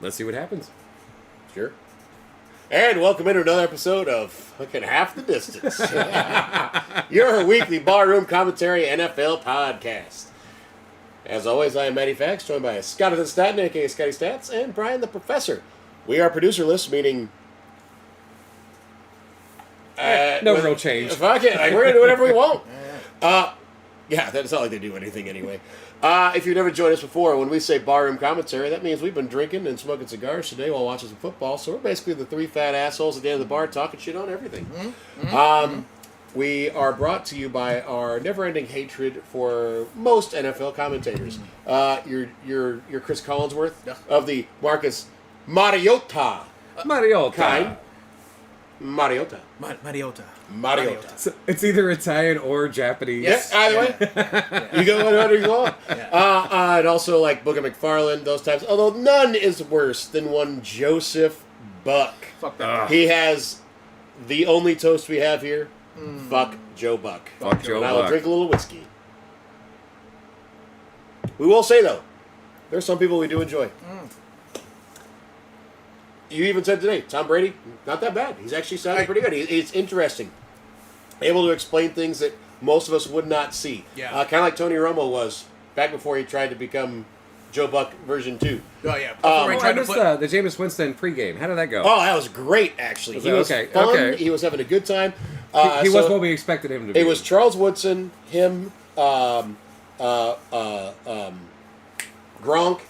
Let's see what happens. Sure. And welcome into another episode of fucking Half the Distance. Your weekly barroom commentary NFL podcast. As always, I am Matty Fax, joined by Scotty the Staten, aka Scotty Stats, and Brian the Professor. We are producerless, meaning... no real change. Fuck it, like, we're going to do whatever we want. Yeah, that's not like they do anything anyway. If you've never joined us before, when we say barroom commentary, that means we've been drinking and smoking cigars today while watching some football. So we're basically the three fat assholes at the end of the bar talking shit on everything. We are brought to you by our never-ending hatred for most NFL commentators. Your Chris Collinsworth of the Marcus Mariota kind. Mariota. So it's either Italian or Japanese. Yes, either way. You go whatever you want. Yeah. And also like Booger McFarland, those types. Although none is worse than one Joseph Buck. Fuck that. He has the only toast we have here. Fuck Joe Buck. Fuck Joe and I will Buck. drink a little whiskey. We will say though, there's some people we do enjoy. You even said today, Tom Brady, not that bad. He's actually sounding pretty good. He's interesting. Able to explain things that most of us would not see. Yeah. Kind of like Tony Romo was back before he tried to become Joe Buck version 2. Oh, yeah. I missed the Jameis Winston pregame. How did that go? Oh, that was great, actually. He was fun. Okay. He was having a good time. He was what we expected him to be. It was Charles Woodson, him, Gronk,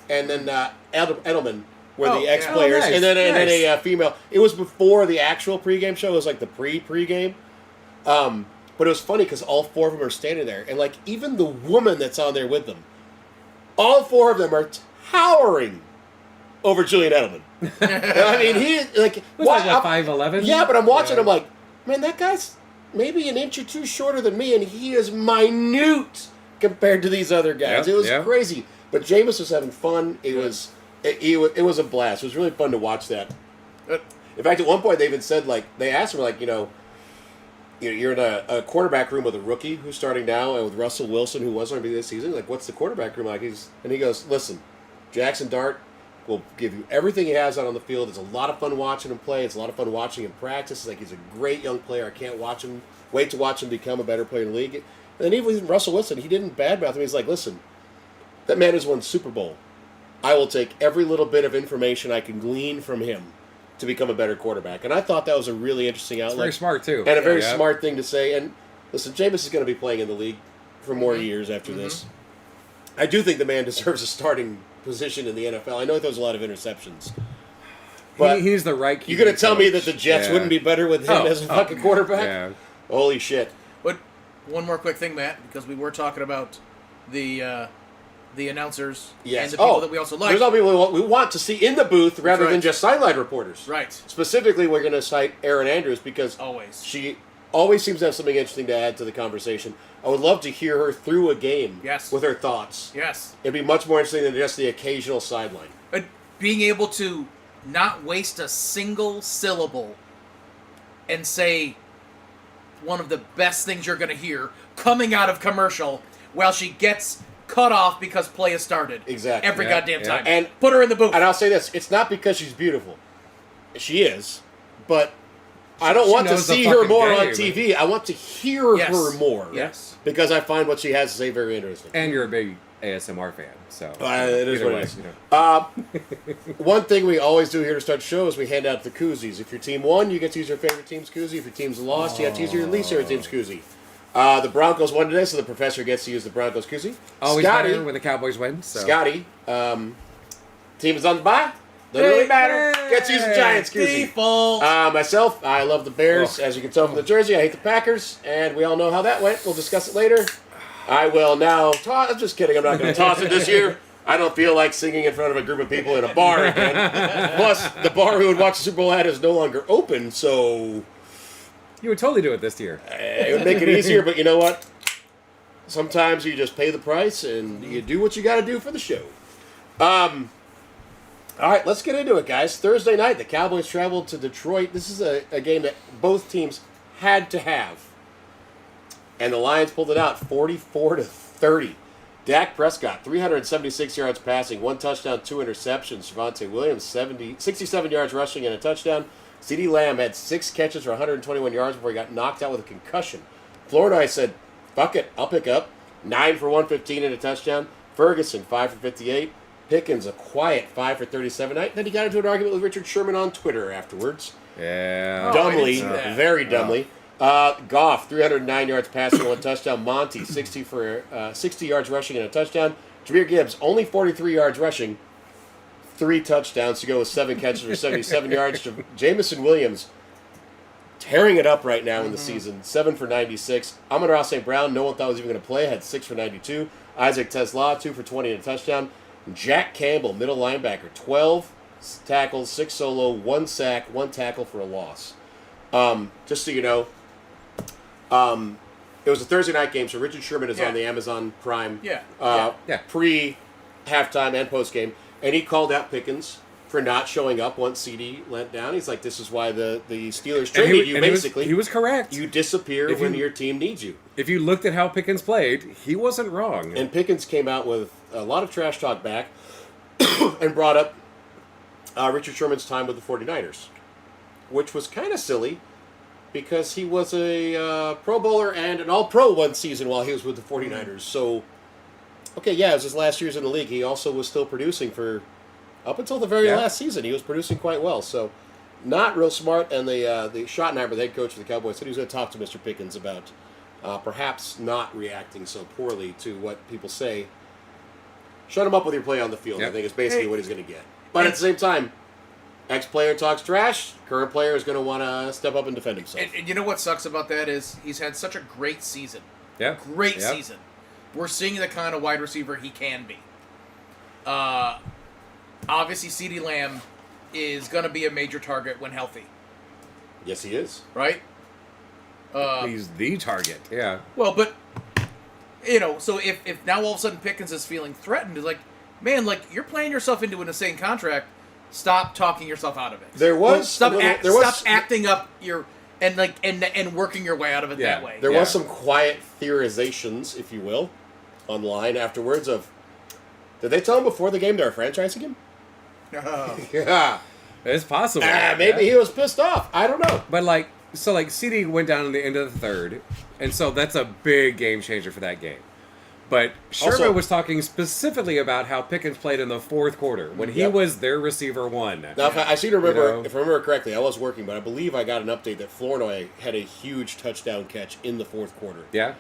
and then Edelman were the ex-players, nice, and then a female. It was before the actual pregame show. It was like the pre-pregame. But it was funny because all four of them are standing there, and like even the woman that's on there with them, all four of them are towering over Julian Edelman. I mean, he like was like 5'11". Yeah, but I'm watching. I'm like, man, that guy's maybe an inch or two shorter than me, and he is minute compared to these other guys. It was crazy. But Jameis was having fun. It was a blast. It was really fun to watch that. In fact, at one point they even said, like, they asked him, like, you're in a quarterback room with a rookie who's starting now, and with Russell Wilson, who was going to be this season. Like, what's the quarterback room like? And he goes, listen, Jackson Dart will give you everything he has out on the field. It's a lot of fun watching him play. It's a lot of fun watching him practice. It's like he's a great young player. I can't wait to watch him become a better player in the league. And then even with Russell Wilson, he didn't badmouth him. He's like, listen, that man has won Super Bowl. I will take every little bit of information I can glean from him to become a better quarterback. And I thought that was a really interesting outlet. Very smart, too. And a very smart thing to say. And listen, Jameis is going to be playing in the league for more years after this. I do think the man deserves a starting position in the NFL. I know he throws a lot of interceptions. But he's the right QB. You're going to tell me that the Jets wouldn't be better with him as a fucking quarterback? Yeah. Holy shit. But one more quick thing, Matt, because we were talking about the announcers and the people that we also like. There's all people we want to see in the booth rather than just sideline reporters. Right. Specifically, we're going to cite Erin Andrews because she always seems to have something interesting to add to the conversation. I would love to hear her through a game with her thoughts. Yes. It'd be much more interesting than just the occasional sideline. Being able to not waste a single syllable and say one of the best things you're going to hear coming out of commercial while she gets cut off because play has started. Exactly. Every goddamn time. And put her in the booth. And I'll say this, it's not because she's beautiful. She is. But I don't want to see her more on TV. I want to hear her more. Yes. Because I find what she has to say very interesting. And you're a big ASMR fan, so it is what it is. One thing we always do here to start the show is we hand out the koozies. If your team won, you get to use your favorite team's koozie. If your team's lost, you have to use your least favorite team's koozie. The Broncos won today, so the professor gets to use the Broncos koozie. Always better when the Cowboys win. So. Scotty, team is on the bye. Doesn't really matter. Gets to use the Giants koozie. Default. Myself, I love the Bears. As you can tell from the jersey, I hate the Packers, and we all know how that went. We'll discuss it later. I will now toss. I'm just kidding. I'm not going to toss it this year. I don't feel like singing in front of a group of people in a bar again. Plus, the bar we would watch the Super Bowl at is no longer open, so... You would totally do it this year. It would make it easier, but you know what? Sometimes you just pay the price and you do what you got to do for the show. All right, let's get into it, guys. Thursday night, the Cowboys traveled to Detroit. This is a game that both teams had to have. And the Lions pulled it out 44-30. Dak Prescott, 376 yards passing, 1 touchdown, 2 interceptions. Javonte Williams, 67 yards rushing and a touchdown. CeeDee Lamb had 6 catches for 121 yards before he got knocked out with a concussion. Florida, I said, fuck it, I'll pick up. 9 for 115 and a touchdown. Ferguson, 5 for 58. Pickens, a quiet 5 for 37. Then he got into an argument with Richard Sherman on Twitter afterwards. Yeah. Dumbly, very dumbly. Goff, 309 yards passing, 1 touchdown. Monty, 60 yards rushing and a touchdown. Jahmyr Gibbs, only 43 yards rushing, 3 touchdowns to go with 7 catches for 77 yards. Jamison Williams, tearing it up right now in the season, 7 for 96. Amon-Ra St. Brown, no one thought was even going to play, had 6 for 92. Isaac Tesla, 2 for 20 and a touchdown. Jack Campbell, middle linebacker, 12 tackles, 6 solo, 1 sack, 1 tackle for a loss. Just so you know, it was a Thursday night game, so Richard Sherman is on the Amazon Prime pre-halftime and post-game, and he called out Pickens for not showing up once CD went down. He's like, this is why the Steelers traded you, basically. He was correct. You disappear when your team needs you. If you looked at how Pickens played, he wasn't wrong. And Pickens came out with a lot of trash talk back and brought up Richard Sherman's time with the 49ers, which was kind of silly because he was a Pro Bowler and an All-Pro one season while he was with the 49ers. So, okay, yeah, it was his last years in the league. He also was still producing for, up until the very last season, he was producing quite well. So, not real smart. And the Schottenheimer, the head coach of the Cowboys, said he was going to talk to Mr. Pickens about perhaps not reacting so poorly to what people say. Shut him up with your play on the field, I think is basically what he's going to get. But at the same time, ex-player talks trash, current player is going to want to step up and defend himself. And you know what sucks about that is he's had such a great season. Yeah. Great season. We're seeing the kind of wide receiver he can be. Obviously, CeeDee Lamb is going to be a major target when healthy. Yes, he is. Right? He's the target. Yeah. Well, but, you know, so if now all of a sudden Pickens is feeling threatened, it's like, man, like, you're playing yourself into an insane contract. Stop talking yourself out of it. There was stop acting up your and working your way out of it that way. There was some quiet theorizations, if you will, online afterwards of, did they tell him before the game they were franchising him? Yeah, it's possible. Maybe he was pissed off. I don't know. But CD went down in the end of the third, and so that's a big game changer for that game. But Sherman was talking specifically about how Pickens played in the fourth quarter when he was their receiver one. Now, if I seem to remember, if I remember correctly, I was working, but I believe I got an update that Flournoy had a huge touchdown catch in the fourth quarter. Yeah.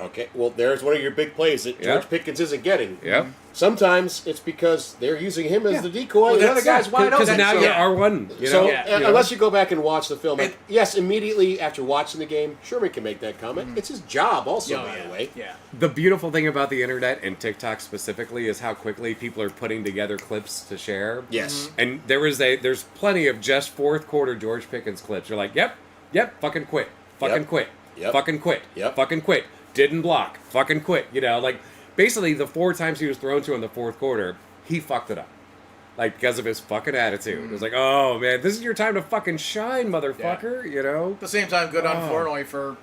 Okay, well, there's one of your big plays that George Pickens isn't getting. Yep. Sometimes it's because they're using him as the decoy. The other guy's wide open. Because now you're R1. You know? Unless you go back and watch the film, yes, immediately after watching the game, Sherman can make that comment. It's his job also, by the way. Yeah. The beautiful thing about the internet, and TikTok specifically, is how quickly people are putting together clips to share. Yes. And there's plenty of just fourth quarter George Pickens clips. You're like, yep, fucking quit. Fucking quit. Yep. Fucking quit. Yep. Fucking quit. Didn't block. Fucking quit. You know, like, basically the 4 times he was thrown to in the fourth quarter, he fucked it up. Like, because of his fucking attitude. It was like, oh, man, this is your time to fucking shine, motherfucker, you know? At the same time, good on Flournoy for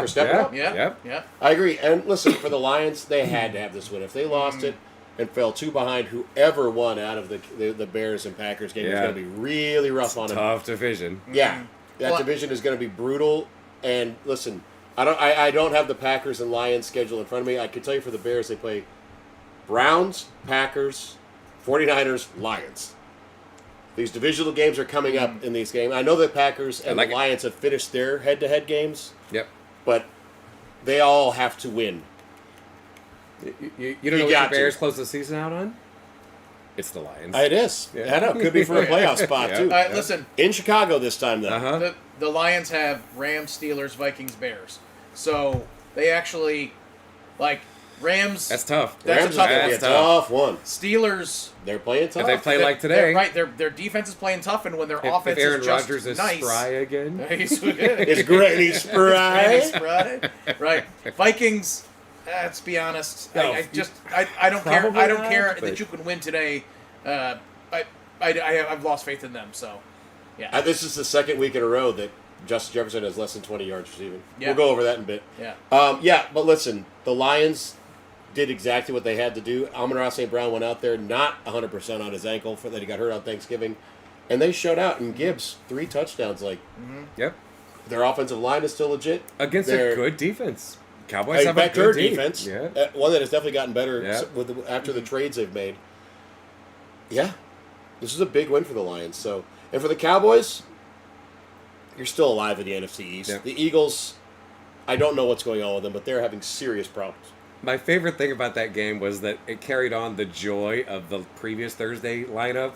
stepping up. Yeah. I agree. And listen, for the Lions, they had to have this win. If they lost it and fell 2 behind, whoever won out of the Bears and Packers game is going to be really rough on them. Tough division. Yeah. That division is going to be brutal. And listen, I don't have the Packers and Lions schedule in front of me. I can tell you for the Bears, they play Browns, Packers, 49ers, Lions. These divisional games are coming up in these games. I know the Packers and the Lions have finished their head-to-head games. Yep. But they all have to win. You don't know what the Bears close the season out on? It's the Lions. It is. Yeah. I know. Could be for a playoff spot, too. Listen. In Chicago this time, though. The Lions have Rams, Steelers, Vikings, Bears. So they actually, Rams. That's tough. That's a tough one. Steelers. They're playing tough. If they play like today. Their defense is playing tough, and when their offense Aaron is just Rodgers is nice. spry again. He's great. He's spry. Right. Vikings. Let's be honest. I don't care. I don't care that you can win today. I've lost faith in them. So, yeah. This is the second week in a row that Justin Jefferson has less than 20 yards receiving. Yeah. We'll go over that in a bit. Yeah. But listen, the Lions, did exactly what they had to do. Amon-Ra St. Brown went out there not 100% on his ankle for that he got hurt on Thanksgiving, and they showed out. And Gibbs 3 touchdowns. Like, Yep. their offensive line is still legit Against a good defense. Cowboys have a better good team. defense. Yeah. One that has definitely gotten better Yeah. after the trades they've made. Yeah, this is a big win for the Lions. So, and for the Cowboys, you're still alive in the NFC East. Yeah. The Eagles, I don't know what's going on with them, but they're having serious problems. My favorite thing about that game was that it carried on the joy of the previous Thursday lineup.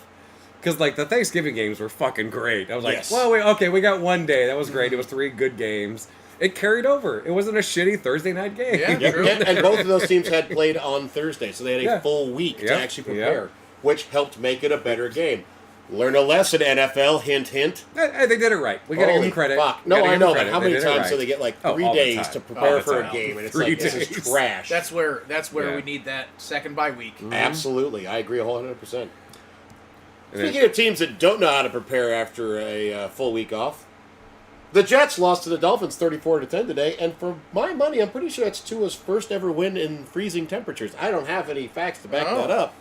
Because, like, the Thanksgiving games were fucking great. I was like, Yes. well, we got one day. That was great. It was 3 good games. It carried over. It wasn't a shitty Thursday night game. Yeah. True. And both of those teams had played on Thursday, so they had a Yeah. full week to Yep. actually prepare, Yep. which helped make it a better game. Learn a lesson, NFL. Hint, hint. They did it right. We got to give Holy them credit. fuck. We No, gotta I give know, them but credit. how They many did it times right. do they get like Oh, 3 all the days time. to All prepare the for a time. game? And it's 3 like, this days. is trash. That's where Yeah. we need that second bye week. Absolutely. I agree 100%. And then- Speaking of teams that don't know how to prepare after a full week off, the Jets lost to the Dolphins 34-10 today, and for my money, I'm pretty sure it's Tua's first ever win in freezing temperatures. I don't have any facts to back Oh. that up.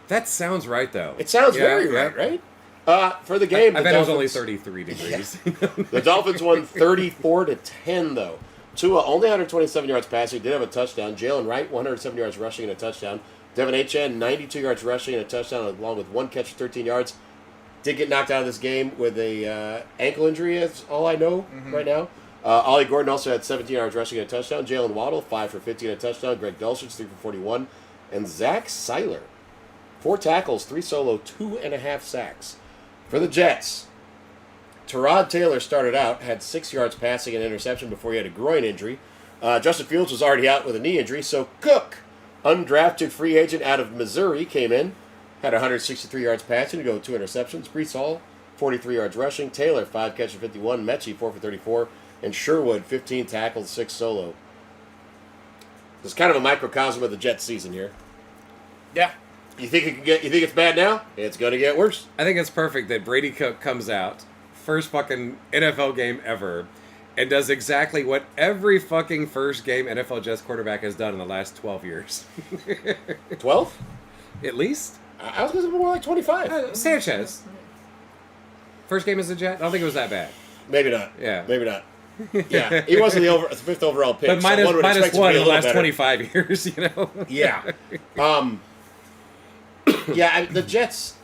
That sounds right, though. It sounds Yeah, very yeah. right? For the game, I the bet it was only Dolphins- 33 degrees. The Dolphins won 34-10, though. Tua only 127 yards passing, did have a touchdown. Jalen Wright, 107 yards rushing and a touchdown. Devin Achane, 92 yards rushing and a touchdown, along with 1 catch for 13 yards. Did get knocked out of this game with a ankle injury, that's all I know right now. Ollie Gordon also had 17 yards rushing and a touchdown. Jalen Waddle, 5 for 15 and a touchdown. Greg Dulcich, 3 for 41. And Zach Seiler, 4 tackles, 3 solo, 2.5 sacks. For the Jets, Tyrod Taylor started out, had 6 yards passing and an interception before he had a groin injury. Justin Fields was already out with a knee injury, so Cook, undrafted free agent out of Missouri, came in, had 163 yards passing to go with 2 interceptions. Breece Hall, 43 yards rushing. Taylor, 5 catches for 51. Mechie, 4 for 34. And Sherwood, 15 tackles, 6 solo. It's kind of a microcosm of the Jets season here. Yeah. You think it's bad now? It's going to get worse. I think it's perfect that Brady Cook comes out, first fucking NFL game ever, and does exactly what every fucking first game NFL Jets quarterback has done in the last 12 years. 12? At least. I was going to say more like 25. Sanchez. First game as a Jet? I don't think it was that bad. Maybe not. Yeah. Maybe not. Yeah, he wasn't the 5th overall pick. But minus, so one would minus expect him to one be in a the little last better. 25 years, you know? Yeah. The Jets,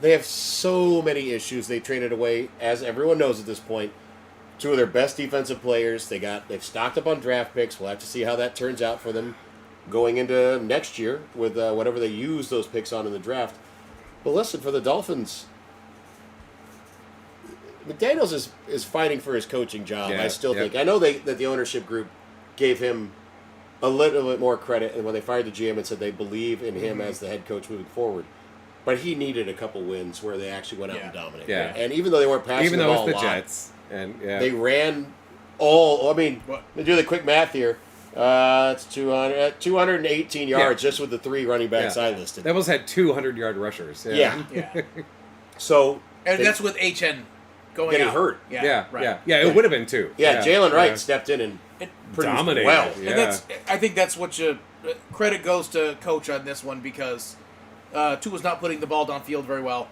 they have so many issues. They traded away, as everyone knows at this point, 2 of their best defensive players. They've stocked up on draft picks. We'll have to see how that turns out for them going into next year with whatever they use those picks on in the draft. But listen, for the Dolphins, McDaniels is fighting for his coaching job. Yeah, I still yep. think. I know that the ownership group gave him a little bit more credit, and when they fired the GM and said they believe in him as the head coach moving forward. But he needed a couple wins where they actually went out and dominated. Yeah. And even though they weren't passing Even the though ball it's the a lot, Jets. And yeah. they ran all. I mean, What? to do the quick math here, it's 218 yards Yeah. just with the 3 running backs I listed. They almost had 200-yard rushers. Yeah. Yeah. So And they- that's with HN going Getting out. hurt. Yeah, right. yeah. It would have been 2. Jalen Wright yeah. stepped in and And, produced Dominated. well. Yeah. and I think that's what you credit goes to coach on this one because Tua's not putting the ball downfield very well.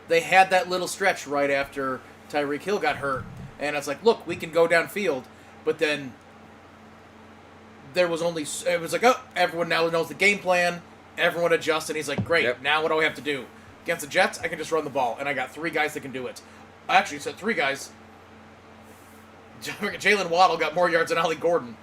They had that little stretch right after Tyreek Hill got hurt, and it's like, look, we can go downfield, but then it was like, oh, everyone now knows the game plan, everyone adjusts, and he's like, great, Yep. now what do I have to do? Against the Jets, I can just run the ball, and I got 3 guys that can do it. I actually said 3 guys. Jalen Waddle got more yards than Ollie Gordon.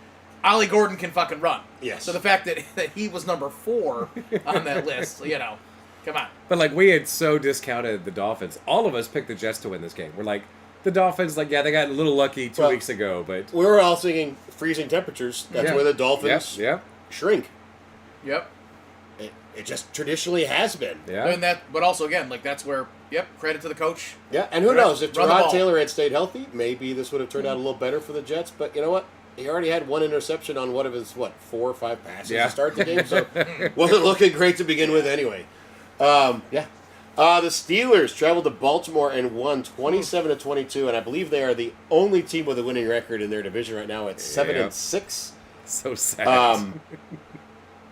Ollie Gordon can fucking run. Yes. So the fact that he was number 4 on that list, come on. But, like, we had so discounted the Dolphins. All of us picked the Jets to win this game. We're like, the Dolphins, like, yeah, they got a little lucky 2 weeks ago, but... We were all thinking freezing temperatures. That's Yeah. where the Dolphins Yeah, shrink. Yep. It just traditionally has been. yeah. But also again, like that's where, credit to the coach. Yeah, and who Run- knows? If run the Tyrod ball. Taylor had stayed healthy, maybe this would have turned out a little better for the Jets. But you know what? He already had 1 interception on one of his, 4 or 5 passes Yeah. to start the game, so wasn't looking great to begin with anyway. The Steelers traveled to Baltimore and won 27-22, and I believe they are the only team with a winning record in their division right now at 7-6. So sad.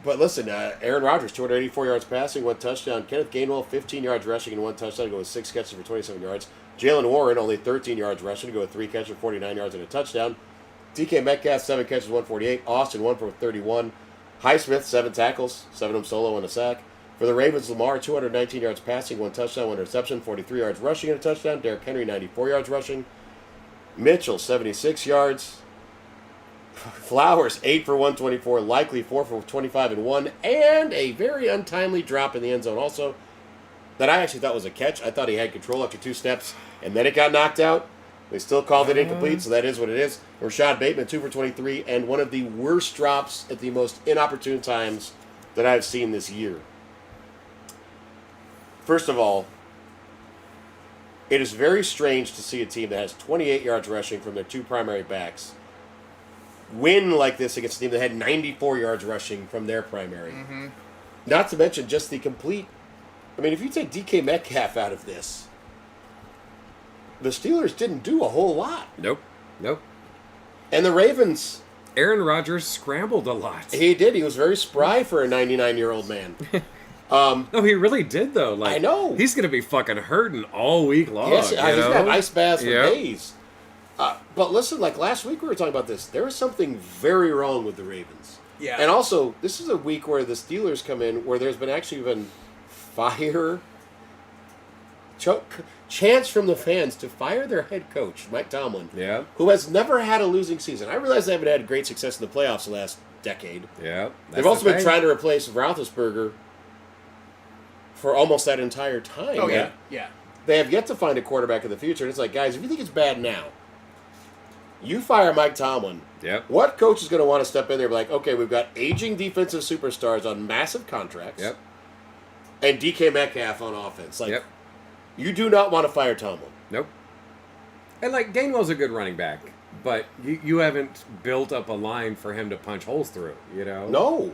But listen, Aaron Rodgers, 284 yards passing, 1 touchdown. Kenneth Gainwell, 15 yards rushing and 1 touchdown, to go with 6 catches for 27 yards. Jalen Warren, only 13 yards rushing, to go with 3 catches, 49 yards and a touchdown. DK Metcalf, 7 catches, 148. Austin, 1 for 31. Highsmith, 7 tackles, 7 of them solo and a sack. For the Ravens, Lamar, 219 yards passing, 1 touchdown, 1 interception, 43 yards rushing and a touchdown. Derrick Henry, 94 yards rushing. Mitchell, 76 yards. Flowers, 8 for 124. Likely, 4 for 25 and 1. And a very untimely drop in the end zone also that I actually thought was a catch. I thought he had control after 2 steps, and then it got knocked out. They still called it incomplete, so that is what it is. Rashad Bateman, 2 for 23, and one of the worst drops at the most inopportune times that I've seen this year. First of all, it is very strange to see a team that has 28 yards rushing from their 2 primary backs win like this against a team that had 94 yards rushing from their primary. Mm-hmm. Not to mention just the complete... I mean, if you take DK Metcalf out of this, the Steelers didn't do a whole lot. Nope. And the Ravens... Aaron Rodgers scrambled a lot. He did. He was very spry for a 99-year-old man. No, he really did, though. Like, I know. He's going to be fucking hurting all week long. Yes, he's got ice baths for Yep. days. But listen, like last week we were talking about this. There is something very wrong with the Ravens. Yeah. And also, this is a week where the Steelers come in where there's been actually been chance from the fans to fire their head coach, Mike Tomlin, who has never had a losing season. I realize they haven't had great success in the playoffs the last decade. Yeah. They've also been trying to replace Roethlisberger for almost that entire time. Oh, yeah. Yeah. They have yet to find a quarterback of the future. And it's like, guys, if you think it's bad now, you fire Mike Tomlin. Yep. What coach is going to want to step in there and be like, okay, we've got aging defensive superstars on massive contracts. Yep. And DK Metcalf on offense. Like, Yep. You do not want to fire Tomlin. Nope. And, like, Gainwell's a good running back, but you haven't built up a line for him to punch holes through, you know? No.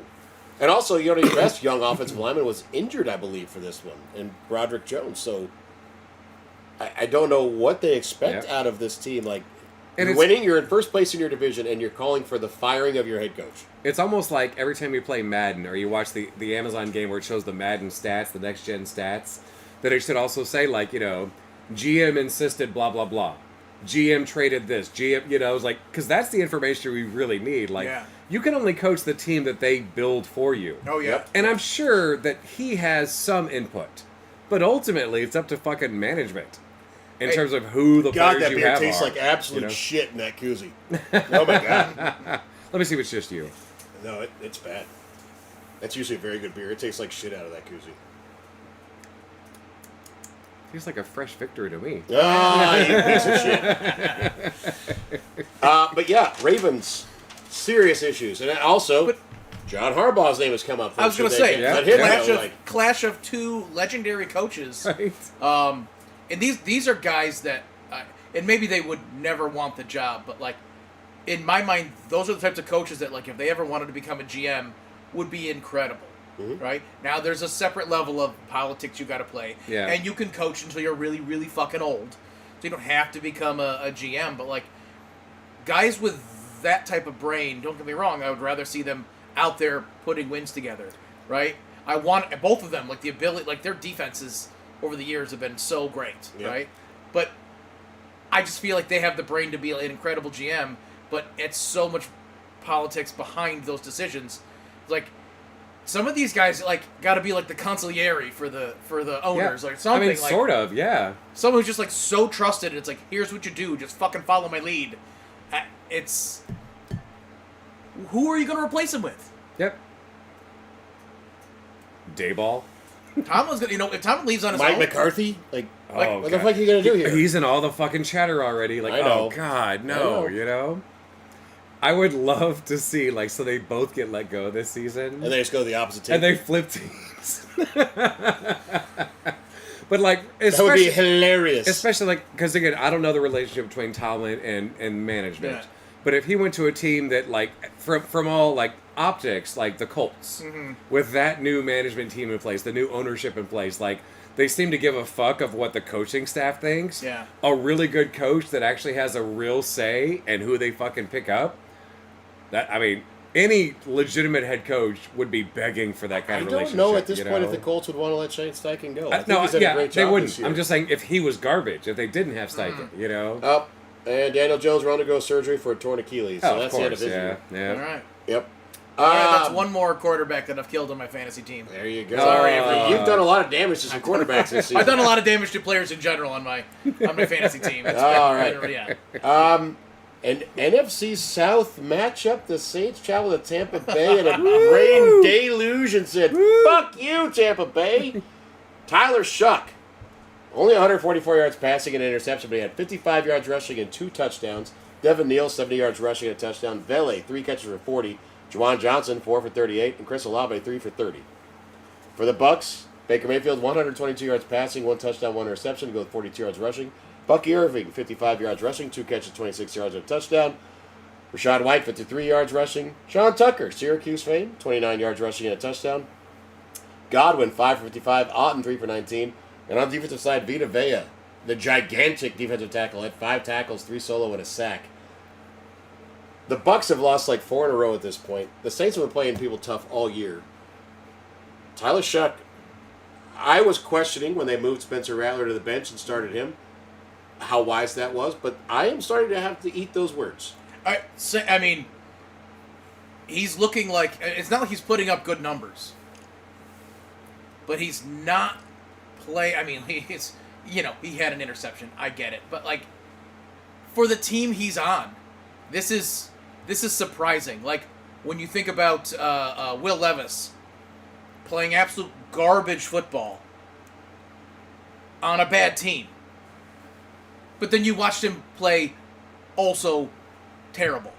And also, your best young offensive lineman was injured, I believe, for this one, and Broderick Jones. So, I don't know what they expect out of this team. Like, you're winning, you're in first place in your division, and you're calling for the firing of your head coach. It's almost like every time you play Madden or you watch the Amazon game where it shows the Madden stats, the next-gen stats, that it should also say, like, you know, GM insisted blah, blah, blah. GM traded this. GM, you know, it's like, because that's the information we really need. Like, you can only coach the team that they build for you. Oh, yeah. And I'm sure that he has some input. But ultimately, it's up to fucking management in terms of who the players that you beer have tastes are, like absolute you know? shit in that koozie. Oh, my God. Let me see if it's just you. No, it's bad. That's usually a very good beer. It tastes like shit out of that koozie. Feels like a fresh victory to me. Ah, you piece of shit. But yeah, Ravens, serious issues. And also, John Harbaugh's name has come up. I was going to say, clash of 2 legendary coaches. Right. And these are guys that, and maybe they would never want the job, but like, in my mind, those are the types of coaches that, like, if they ever wanted to become a GM, would be incredible. Mm-hmm. Right? Now, there's a separate level of politics you got to play. Yeah. And you can coach until you're really, really fucking old. So you don't have to become a GM. But, like, guys with that type of brain, don't get me wrong, I would rather see them out there putting wins together. Right? I want both of them, like, the ability, like, their defenses over the years have been so great. Yep. Right? But I just feel like they have the brain to be an incredible GM, but it's so much politics behind those decisions. Like, some of these guys, like, got to be like the consigliere for the owners, or something. I mean, like, sort of, yeah. Someone who's just, like, so trusted, and it's like, here's what you do, just fucking follow my lead. It's... Who are you going to replace him with? Yep. Dayball. Tomlin's going to, you know, if Tomlin leaves on his own... Mike McCarthy? Like, what the fuck are you going to do here? He's in all the fucking chatter already. Like, oh, God, no, you know? I would love to see, like, so they both get let go this season. And they just go to the opposite team. And they flip teams. But, like, that would be hilarious. Especially, like, because, again, I don't know the relationship between Tomlin and management. Yeah. But if he went to a team that, like, from all, like, optics, like the Colts, with that new management team in place, the new ownership in place, like, they seem to give a fuck of what the coaching staff thinks. Yeah. A really good coach that actually has a real say in who they fucking pick up. That, I mean, any legitimate head coach would be begging for that kind I of don't relationship. know at this you point know? if the Colts would want to let Shane Steichen go. I think No, he's done a yeah, great they job wouldn't. this year. I'm just saying if he was garbage, if they didn't have Steichen, you know. Oh, and Daniel Jones will undergo surgery for a torn Achilles. So Oh, that's of the end of course, his year. yeah. All right. Yep. All right, that's one more quarterback that I've killed on my fantasy team. There you go. Sorry, everyone. You've done a lot of damage to some quarterbacks this season. I've done a lot of damage to players in general on my fantasy team. It's All been- right. Yeah. An NFC South matchup. The Saints travel to Tampa Bay in a rain deluge and said, "Fuck you, Tampa Bay." Tyler Shuck, only 144 yards passing and an interception, but he had 55 yards rushing and 2 touchdowns. Devin Neal, 70 yards rushing and a touchdown. Vele, 3 catches for 40. Juwan Johnson, 4 for 38. And Chris Olave, 3 for 30. For the Bucks, Baker Mayfield, 122 yards passing, 1 touchdown, 1 interception, to go with 42 yards rushing. Bucky Irving, 55 yards rushing, 2 catches, 26 yards and a touchdown. Rashad White, 53 yards rushing. Sean Tucker, Syracuse fame, 29 yards rushing and a touchdown. Godwin, 5 for 55. Otten, 3 for 19. And on the defensive side, Vita Vea, the gigantic defensive tackle, had 5 tackles, 3 solo, and a sack. The Bucks have lost like 4 in a row at this point. The Saints have been playing people tough all year. Tyler Shuck, I was questioning when they moved Spencer Rattler to the bench and started him, how wise that was, but I am starting to have to eat those words. I mean, he's looking like it's not like he's putting up good numbers, but he's not play. I mean, he's he had an interception. I get it, but like for the team he's on, this is surprising. Like when you think about Will Levis playing absolute garbage football on a bad team. But then you watched him play also terrible.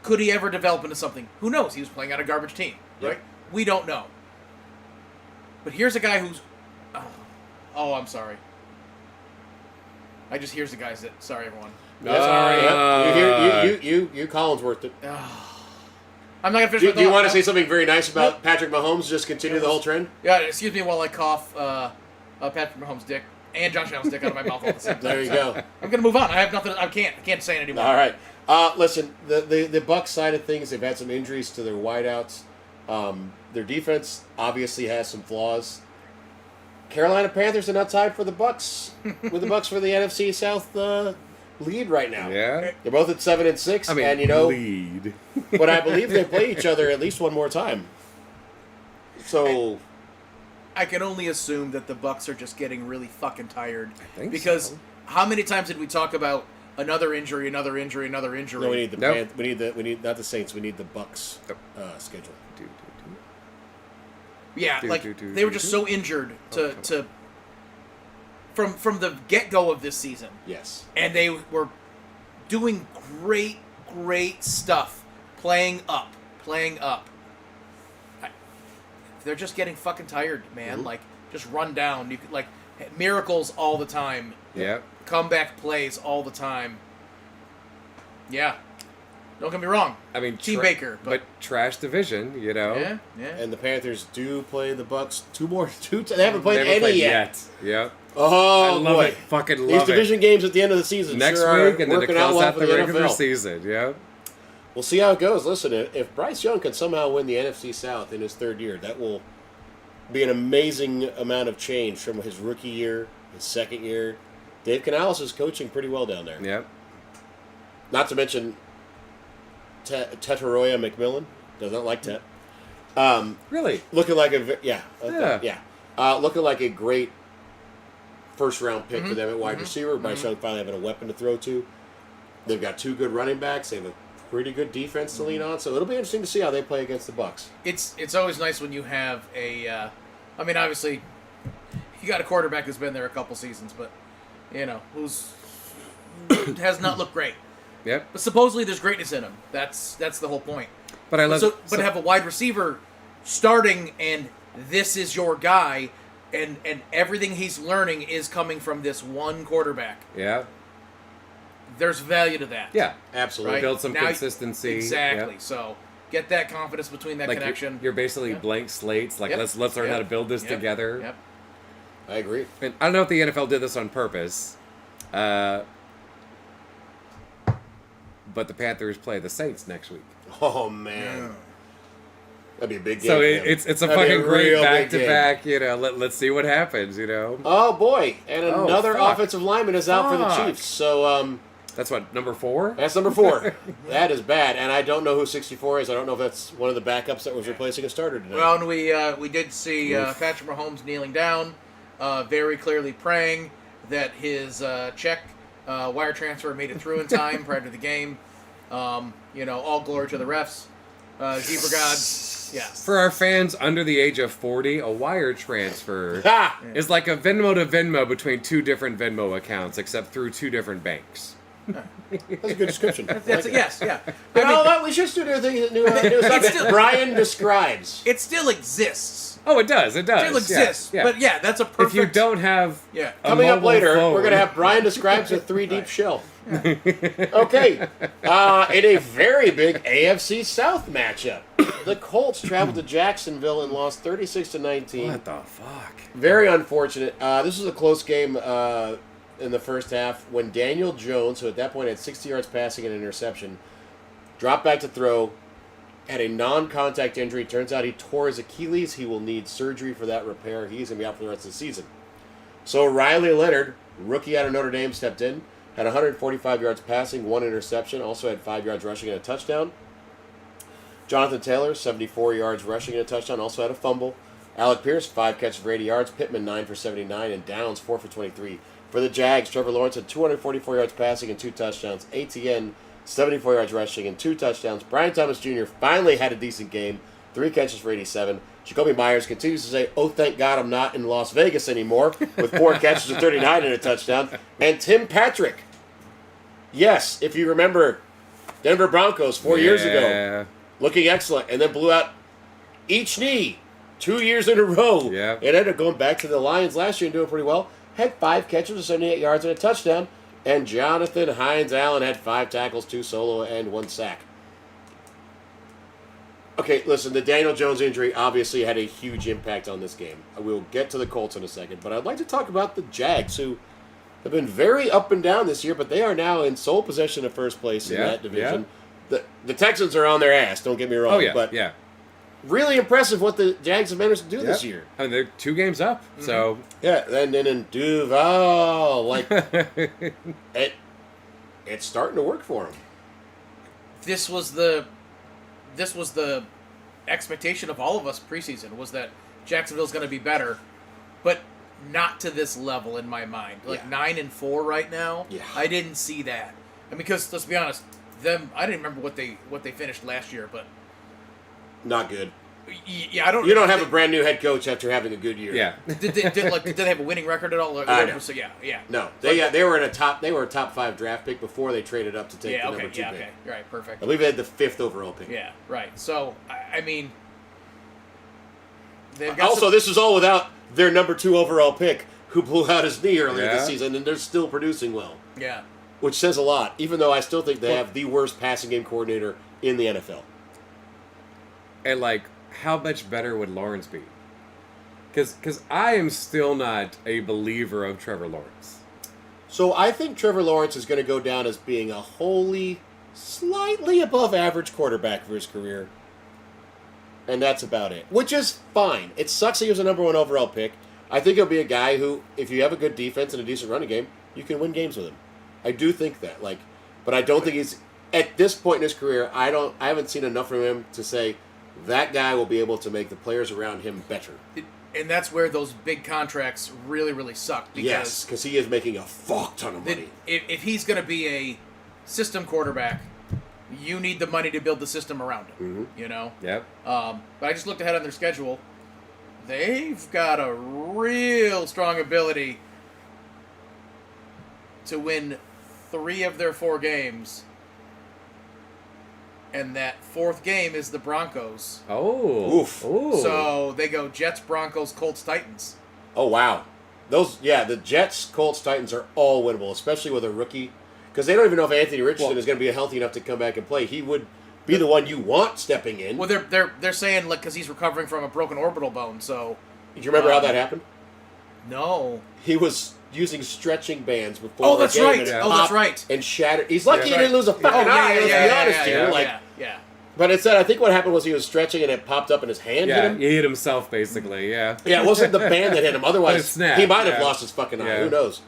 Could he ever develop into something? Who knows? He was playing on a garbage team, right? Yep. We don't know. But here's a guy who's... Oh, I'm sorry. I just here's the guys that... Sorry, everyone. Sorry. You Collinsworth it. I'm not going to finish my Do you thought. want to say something very nice about Patrick Mahomes? Just continue the whole trend? Yeah, excuse me while I cough Patrick Mahomes' dick and Josh Allen's dick out of my mouth all the same time. There you go. I'm going to move on. I have nothing... I can't say it anymore. All right. Listen, the Bucs side of things, they've had some injuries to their wideouts. Their defense obviously has some flaws. Carolina Panthers are not tied for the Bucs with the Bucs for the NFC South lead right now. Yeah. They're both at 7-6, I mean, and lead. but I believe they play each other at least one more time. So I can only assume that the Bucks are just getting really fucking tired. I think because so. how many times did we talk about another injury, another injury, another injury? no, we need the Nope. we need not the Saints. We need the Bucs schedule. Yeah, Do, like do, do, they were do, just do. so injured to from the get-go of this season. Yes. And they were doing great stuff, playing up. They're just getting fucking tired, man. Mm-hmm. Like just run down. You could like miracles all the time. Yeah. Comeback plays all the time. Yeah. Don't get me wrong. I mean, Team Baker, but trash division, you know. Yeah. And the Panthers do play the Bucs they haven't played any played yet. Yeah. Oh, I love boy. it. Fucking love These it. division games at the end of the season Next sure week, are and then to working out close well out for the the regular NFL. season. Yeah. We'll see how it goes. Listen, if Bryce Young can somehow win the NFC South in his 3rd year, that will be an amazing amount of change from his rookie year, his 2nd year. Dave Canales is coaching pretty well down there. Yeah. Not to mention Tetaroya McMillan. Does not like Tet. Really? Looking like looking like a great first-round pick for them at wide receiver. Bryce Young finally having a weapon to throw to. They've got 2 good running backs. They have a pretty good defense to lean on. So it'll be interesting to see how they play against the Bucs. It's always nice when you have a. I mean, obviously, you got a quarterback who's been there a couple seasons, but who's has not looked great. Yep. But supposedly there's greatness in him. That's the whole point. But I love. But have a wide receiver starting, and this is your guy, and everything he's learning is coming from this one quarterback. Yeah. There's value to that. Yeah. Absolutely. Right? Build some Now- consistency. Exactly. Yep. So get that confidence between that Like connection. you're basically Yeah. blank slates. Like Yep. let's learn how to Yep. build this Yep. together. Yep. I agree. And I don't know if the NFL did this on purpose. but the Panthers play the Saints next week. Oh man. That'd be a big game. So it's a That'd be fucking great real big back-to-back, let's see what happens, Oh boy. And another fuck. offensive lineman is out for the Chiefs. So that's what, number 4? that's number 4. That is bad. And I don't know who 64 is. I don't know if that's one of the backups that was replacing a starter tonight. Well, and we did see Patrick Mahomes kneeling down, very clearly praying that his check wire transfer made it through in time prior to the game. All glory to the refs. Zebra gods. Yes. For our fans under the age of 40, a wire transfer is like a Venmo to Venmo between 2 different Venmo accounts, except through 2 different banks. That's a good description. Yes, yeah. We should do new subject. Brian describes. It still exists. Oh, it does. It does. Still exists. Yeah. But yeah, that's a perfect. If you don't have a coming up mobile later, phone, we're gonna have Brian describes a 3 deep shell. Okay, in a very big AFC South matchup, the Colts traveled to Jacksonville and lost 36-19. What the fuck? Very unfortunate. This was a close game in the first half when Daniel Jones, who at that point had 60 yards passing and an interception, dropped back to throw, had a non-contact injury. Turns out he tore his Achilles. He will need surgery for that repair. He's going to be out for the rest of the season. So Riley Leonard, rookie out of Notre Dame, stepped in, had 145 yards passing, 1 interception, also had 5 yards rushing and a touchdown. Jonathan Taylor, 74 yards rushing and a touchdown, also had a fumble. Alec Pierce, 5 catches for 80 yards. Pittman, 9 for 79, and Downs, 4 for 23. For the Jags, Trevor Lawrence had 244 yards passing and 2 touchdowns. ATN, 74 yards rushing and 2 touchdowns. Brian Thomas Jr. finally had a decent game, 3 catches for 87. Jacoby Myers continues to say, "Oh, thank God I'm not in Las Vegas anymore," with 4 catches for 39 and a touchdown. And Tim Patrick, yes, if you remember, Denver Broncos 4 years ago, looking excellent, and then blew out each knee 2 years in a row. Yeah. It ended up going back to the Lions last year and doing pretty well. Had 5 catches for 78 yards and a touchdown. And Jonathan Hines-Allen had 5 tackles, 2 solo, and 1 sack. Okay, listen, the Daniel Jones injury obviously had a huge impact on this game. We'll get to the Colts in a second, but I'd like to talk about the Jags, who have been very up and down this year, but they are now in sole possession of first place in that division. The Texans are on their ass, don't get me wrong. Oh, yeah, but yeah. Really impressive what the Jags have managed to do this year. I mean, they're 2 games up, so... Yeah, and then in Duval, it's starting to work for them. This was the expectation of all of us preseason, was that Jacksonville's going to be better, but not to this level in my mind. 9-4 right now. Yeah. I didn't see that. And because let's be honest, I didn't remember what they finished last year, but not good. Yeah, I don't. You don't have a brand new head coach after having a good year. Yeah. Did they have a winning record at all? No. So yeah. No, they were a top 5 draft pick before they traded up to take the number 2 pick. Okay, right, perfect. I believe they had the 5th overall pick. Yeah, right. So I mean, they've got also this is all without their number 2 overall pick, who blew out his knee earlier this season, and they're still producing well. Yeah. Which says a lot, even though I still think they have the worst passing game coordinator in the NFL. And, how much better would Lawrence be? Because I am still not a believer of Trevor Lawrence. So I think Trevor Lawrence is going to go down as being a slightly above average quarterback for his career. And that's about it. Which is fine. It sucks he was a number 1 overall pick. I think he'll be a guy who, if you have a good defense and a decent running game, you can win games with him. I do think that. But I don't think he's, at this point in his career, I haven't seen enough from him to say that guy will be able to make the players around him better. And that's where those big contracts really, really suck. Because he is making a fuck ton of money. If he's going to be a system quarterback, you need the money to build the system around him. Mm-hmm. You know? Yep. But I just looked ahead on their schedule. They've got a real strong ability to win 3 of their 4 games. And that 4th game is the Broncos. Oh. Oof. Ooh. So they go Jets, Broncos, Colts, Titans. Oh, wow. The Jets, Colts, Titans are all winnable, especially with a rookie. Because they don't even know if Anthony Richardson is going to be healthy enough to come back and play. He would be the one you want stepping in. Well, they're saying, because he's recovering from a broken orbital bone, so... Do you remember how that happened? No. He was using stretching bands before. That's game right. and Oh, that's right. And shattered. He's lucky he right. didn't lose a fucking eye. Let's be honest here. Yeah. But instead, I think what happened was he was stretching and it popped up in his hand. Yeah, hit him. he hit himself basically. Yeah. Yeah, it wasn't the band that hit him. But Otherwise, it snapped, he might have yeah. lost his fucking eye. Yeah. Who knows?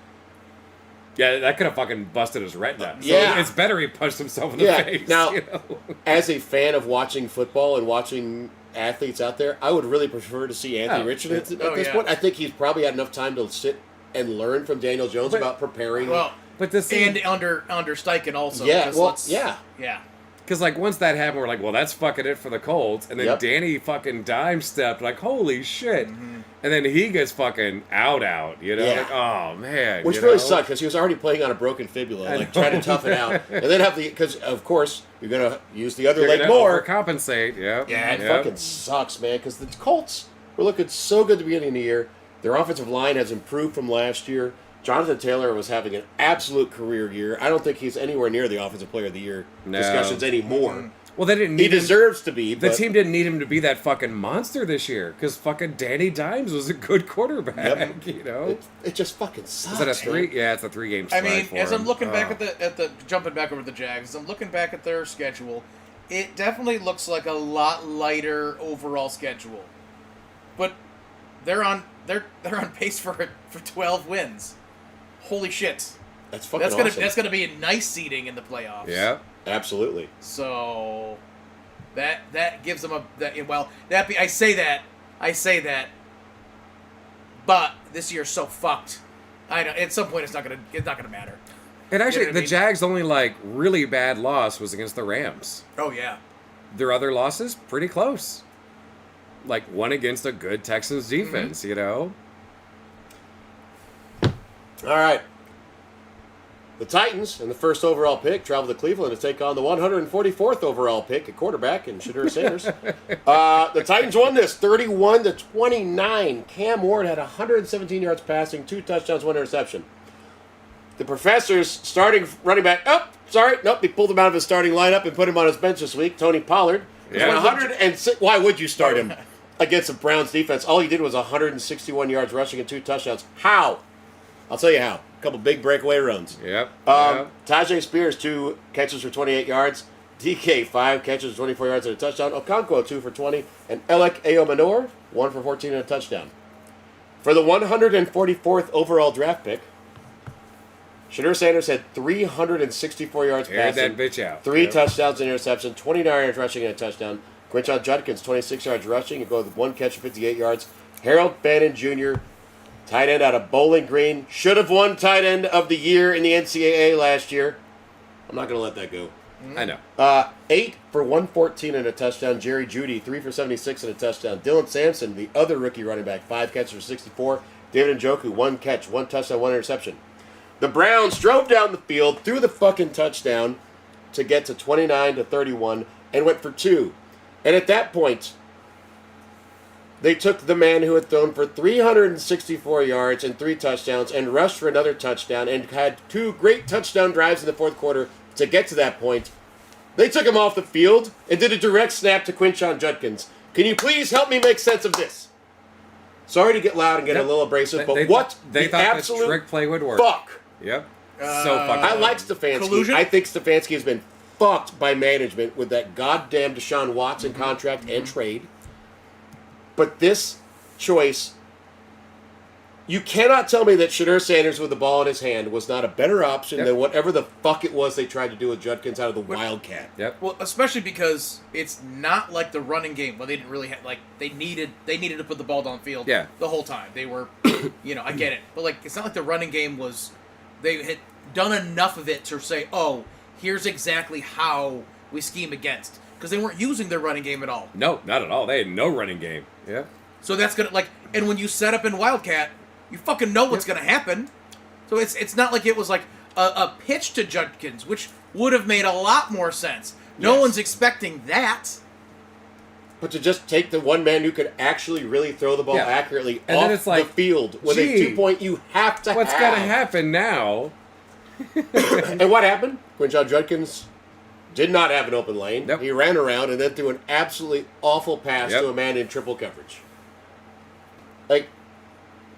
Yeah, that could have fucking busted his retina. So Yeah. it's better he punched himself in the Yeah. face. Now, you know? as a fan of watching football and watching athletes out there, I would really prefer to see Anthony Richardson at this point. I think he's probably had enough time to sit and learn from Daniel Jones about preparing. Well, but this and under Steichen also. Yeah, Yeah. Because, like, once that happened, we're like, well, that's fucking it for the Colts. And then Danny fucking dime stepped, like, holy shit. Mm-hmm. And then he gets fucking out, you know? Yeah. Like, oh, man. Which really sucked, because he was already playing on a broken fibula, like, trying to tough it out. And then because, of course, you're going to use the other leg more. Compensate, yeah. Yeah, it fucking sucks, man, because the Colts were looking so good at the beginning of the year. Their offensive line has improved from last year. Jonathan Taylor was having an absolute career year. I don't think he's anywhere near the Offensive Player of the Year discussions anymore. Mm-hmm. Well, they didn't need He deserves to be. The team didn't need him to be that fucking monster this year because fucking Danny Dimes was a good quarterback. You know, it just fucking sucks. Is it a 3? Man. Yeah, it's a 3-game I stride mean, for as him. I'm looking back at the jumping back over to the Jags, as I'm looking back at their schedule, it definitely looks like a lot lighter overall schedule. But they're on pace for 12 wins. Holy shit! That's fucking awesome. That's gonna be a nice seeding in the playoffs. Yeah, absolutely. So that gives them I say that, but this year's so fucked. I know at some point it's not gonna matter. And actually, You know what I mean? Jags' only like really bad loss was against the Rams. Oh yeah. Their other losses pretty close. Like one against a good Texans defense, you know. All right. The Titans, in the first overall pick, travel to Cleveland to take on the 144th overall pick at quarterback in Shadur Sanders. The Titans won this 31-29. Cam Ward had 117 yards passing, 2 touchdowns, 1 interception. The Professor's starting running back, he pulled him out of his starting lineup and put him on his bench this week. Tony Pollard. Yeah. 106. Why would you start him against the Browns defense? All he did was 161 yards rushing and 2 touchdowns. How? I'll tell you how. A couple big breakaway runs. Yep. Tajay Spears, 2 catches for 28 yards. DK, 5 catches for 24 yards and a touchdown. Okonkwo, 2 for 20. And Elek Eomanor, 1 for 14 and a touchdown. For the 144th overall draft pick, Shadur Sanders had 364 yards passing. that bitch out. 3 touchdowns and interception, 29 yards rushing and a touchdown. Quinshon Judkins, 26 yards rushing and goes with 1 catch for 58 yards. Harold Bannon Jr., tight end out of Bowling Green. Should have won tight end of the year in the NCAA last year. I'm not going to let that go. I know. 8 for 114 and a touchdown. Jerry Jeudy, 3 for 76 and a touchdown. Dylan Sampson, the other rookie running back, 5 catches for 64. David Njoku, 1 catch, 1 touchdown, 1 interception. The Browns drove down the field, threw the fucking touchdown to get to 29-31 and went for 2. And at that point, they took the man who had thrown for 364 yards and 3 touchdowns and rushed for another touchdown and had 2 great touchdown drives in the fourth quarter to get to that point. They took him off the field and did a direct snap to Quinshon Judkins. Can you please help me make sense of this? Sorry to get loud and get a little abrasive, but what they the thought absolute the trick play would work. fuck? Yep. So fucking. I like Stefanski. Collusion? I think Stefanski has been fucked by management with that goddamn Deshaun Watson contract and trade. But this choice, you cannot tell me that Shadur Sanders with the ball in his hand was not a better option than whatever the fuck it was they tried to do with Judkins out of the Wildcat. Yep. Well, especially because it's not like the running game where they didn't really have, they needed to put the ball downfield the whole time. They were, I get it. But, it's not like the running game was, they had done enough of it to say, oh, here's exactly how we scheme against. Because they weren't using their running game at all. No, not at all. They had no running game. Yeah. So that's going to, and when you set up in Wildcat, you fucking know what's going to happen. So it's not like it was like a pitch to Judkins, which would have made a lot more sense. No one's expecting that. But to just take the one man who could actually really throw the ball accurately and off then it's like, the field with a 2-point you have to what's going to happen now? And what happened? Quinshon Judkins did not have an open lane. Yep. He ran around and then threw an absolutely awful pass to a man in triple coverage.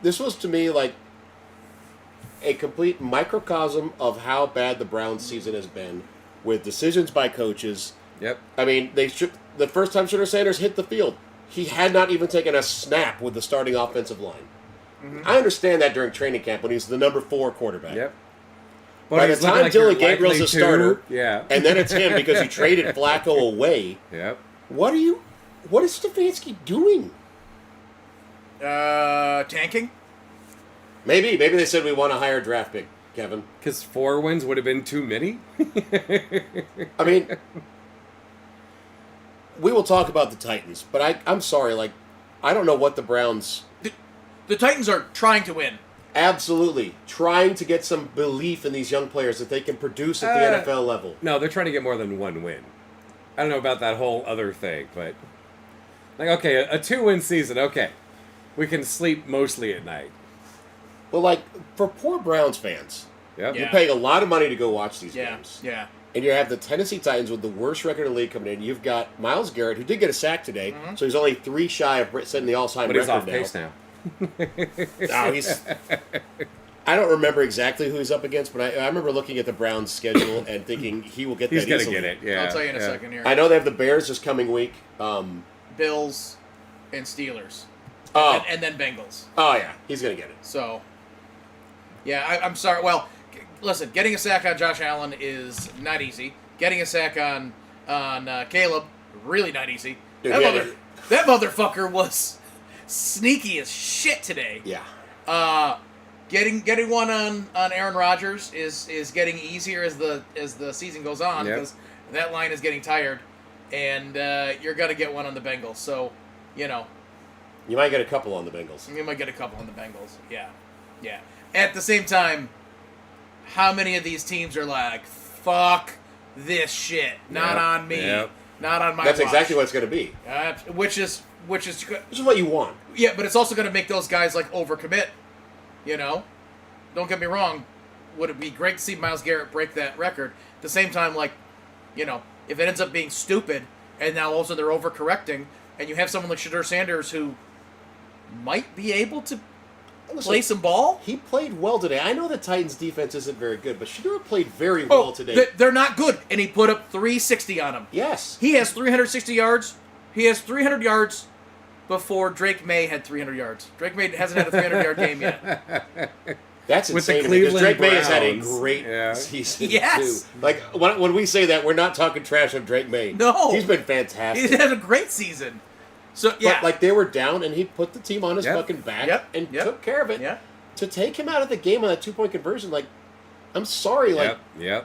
This was to me a complete microcosm of how bad the Browns season has been, with decisions by coaches. Yep. I mean, the first time Shooter Sanders hit the field, he had not even taken a snap with the starting offensive line. Mm-hmm. I understand that during training camp when he's the number 4 quarterback. Yep. But by the time like Dylan Gabriel's a starter, yeah, and then it's him because you traded Flacco away. Yep. What is Stefanski doing? Tanking? Maybe they said we want a higher draft pick, Kevin. Because 4 wins would have been too many. I mean, we will talk about the Titans, but I'm sorry, like, I don't know what the Browns... The Titans are trying to win. Absolutely. Trying to get some belief in these young players that they can produce at the NFL level. No, they're trying to get more than 1 win. I don't know about that whole other thing, but... Like, okay, a 2-win season, okay. We can sleep mostly at night. Well, like, for poor Browns fans, Yep. you're paying a lot of money to go watch these games. Yeah. And you have the Tennessee Titans with the worst record in the league coming in. You've got Myles Garrett, who did get a sack today, so he's only 3 shy of setting the all-time But record he's off now. pace now. I don't remember exactly who he's up against, but I remember looking at the Browns' schedule and thinking he will get that easily. He's going to get it, yeah. I'll tell you in a second here. I know they have the Bears this coming week. Bills and Steelers. And then Bengals. Oh, yeah. He's going to get it. So, yeah, I'm sorry. Well, listen, getting a sack on Josh Allen is not easy. Getting a sack on Caleb, really not easy. Dude, that motherfucker was sneaky as shit today. Yeah. Getting one on Aaron Rodgers is getting easier as the season goes on because that line is getting tired, and you're gonna get one on the Bengals. So, you might get a couple on the Bengals. You might get a couple on the Bengals. Yeah. At the same time, how many of these teams are like, fuck this shit, not on me, not on my. That's watch. exactly what it's going to be. Which is Which is what you want. Yeah, but it's also going to make those guys like overcommit. Don't get me wrong. Would it be great to see Myles Garrett break that record? At the same time, like, if it ends up being stupid and now also they're overcorrecting, and you have someone like Shedeur Sanders who might be able to play some ball. He played well today. I know the Titans' defense isn't very good, but Shedeur played very well today. They're not good, and he put up 360 on them. Yes. He has 360 yards. He has 300 yards before Drake May had 300 yards. Drake May hasn't had a 300-yard game yet. That's with insane. The Cleveland Drake May has Browns. had a great season, yes. too. Like, when we say that, we're not talking trash of Drake May. No. He's been fantastic. He's had a great season. So, yeah. But, like, they were down, and he put the team on his fucking back and took care of it. Yep. To take him out of the game on that 2-point conversion, like, I'm sorry, like,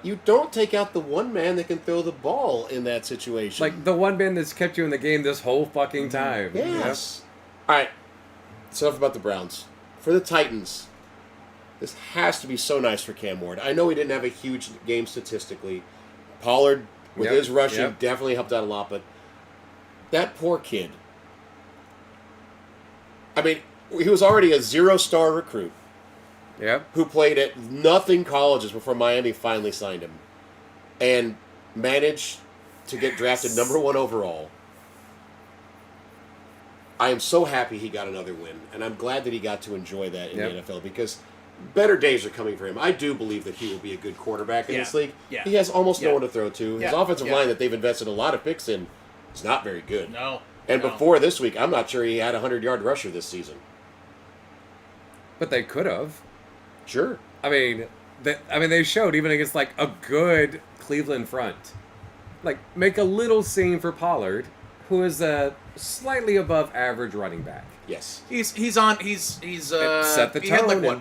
you don't take out the one man that can throw the ball in that situation. Like, the one man that's kept you in the game this whole fucking time. Yes. All right. That's enough about the Browns. For the Titans, this has to be so nice for Cam Ward. I know he didn't have a huge game statistically. Pollard, with his rushing, definitely helped out a lot, but that poor kid. I mean, he was already a 0-star recruit. Who played at nothing colleges before Miami finally signed him. And managed to get drafted number 1 overall. I am so happy he got another win. And I'm glad that he got to enjoy that in the NFL because better days are coming for him. I do believe that he will be a good quarterback in this league. Yeah. He has almost no one to throw to. His offensive line that they've invested a lot of picks in is not very good. No. And before this week, I'm not sure he had a 100-yard rusher this season. But they could have. Sure. I mean, they showed even against like a good Cleveland front, like make a little scene for Pollard, who is a slightly above average running back. Yes. He's set the tone. He had like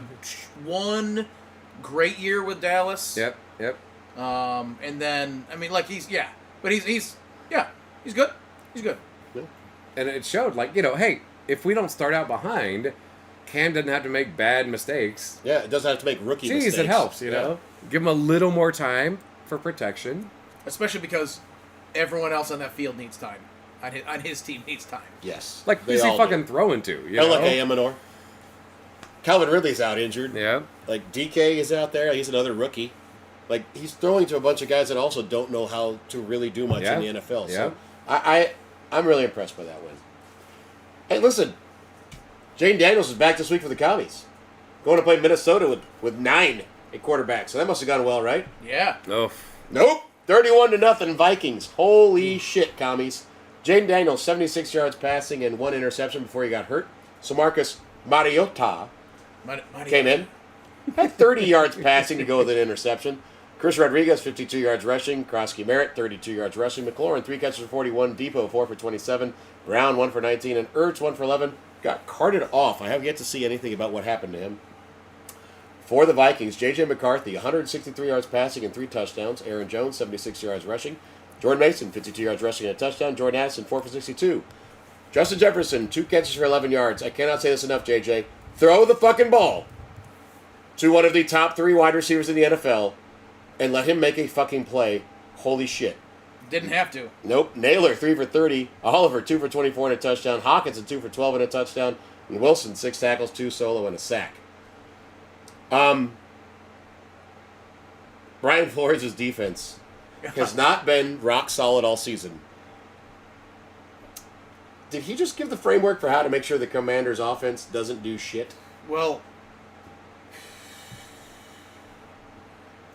one great year with Dallas. Yep. And then he's good. He's good. Yeah. And it showed like, hey, if we don't start out behind, Cam doesn't have to make bad mistakes. Yeah, it doesn't have to make rookie mistakes. It helps, you know. Give him a little more time for protection. Especially because everyone else on that field needs time. On his team needs time. Yes. Like, who's he fucking throwing to? Like Amador. Calvin Ridley's out injured. Yeah. Like, DK is out there. He's another rookie. Like, he's throwing to a bunch of guys that also don't know how to really do much in the NFL. So, I'm really impressed by that win. Hey, listen. Jane Daniels is back this week for the Commies. going to play Minnesota with 9 at quarterback. So that must have gone well, right? Yeah. Oh. Nope. 31-0 Vikings. Holy shit, commies. Jaden Daniels, 76 yards passing and 1 interception before he got hurt. So Marcus Mariota came in. Had 30 yards passing to go with an interception. Chris Rodriguez, 52 yards rushing. Krosky Merritt, 32 yards rushing. McLaurin, 3 catches for 41. Depot, 4 for 27. Brown, 1 for 19. And Ertz, 1 for 11. Got carted off. I have yet to see anything about what happened to him. For the Vikings, J.J. McCarthy, 163 yards passing and 3 touchdowns. Aaron Jones, 76 yards rushing. Jordan Mason, 52 yards rushing and a touchdown. Jordan Addison, 4 for 62. Justin Jefferson, 2 catches for 11 yards. I cannot say this enough, J.J. Throw the fucking ball to one of the top 3 wide receivers in the NFL and let him make a fucking play. Holy shit. Didn't have to. Nope. Naylor, 3 for 30. Oliver, 2 for 24 and a touchdown. Hawkinson, 2 for 12 and a touchdown. And Wilson, 6 tackles, 2 solo, and a sack. Brian Flores' defense has not been rock solid all season. Did he just give the framework for how to make sure the Commanders' offense doesn't do shit? Well,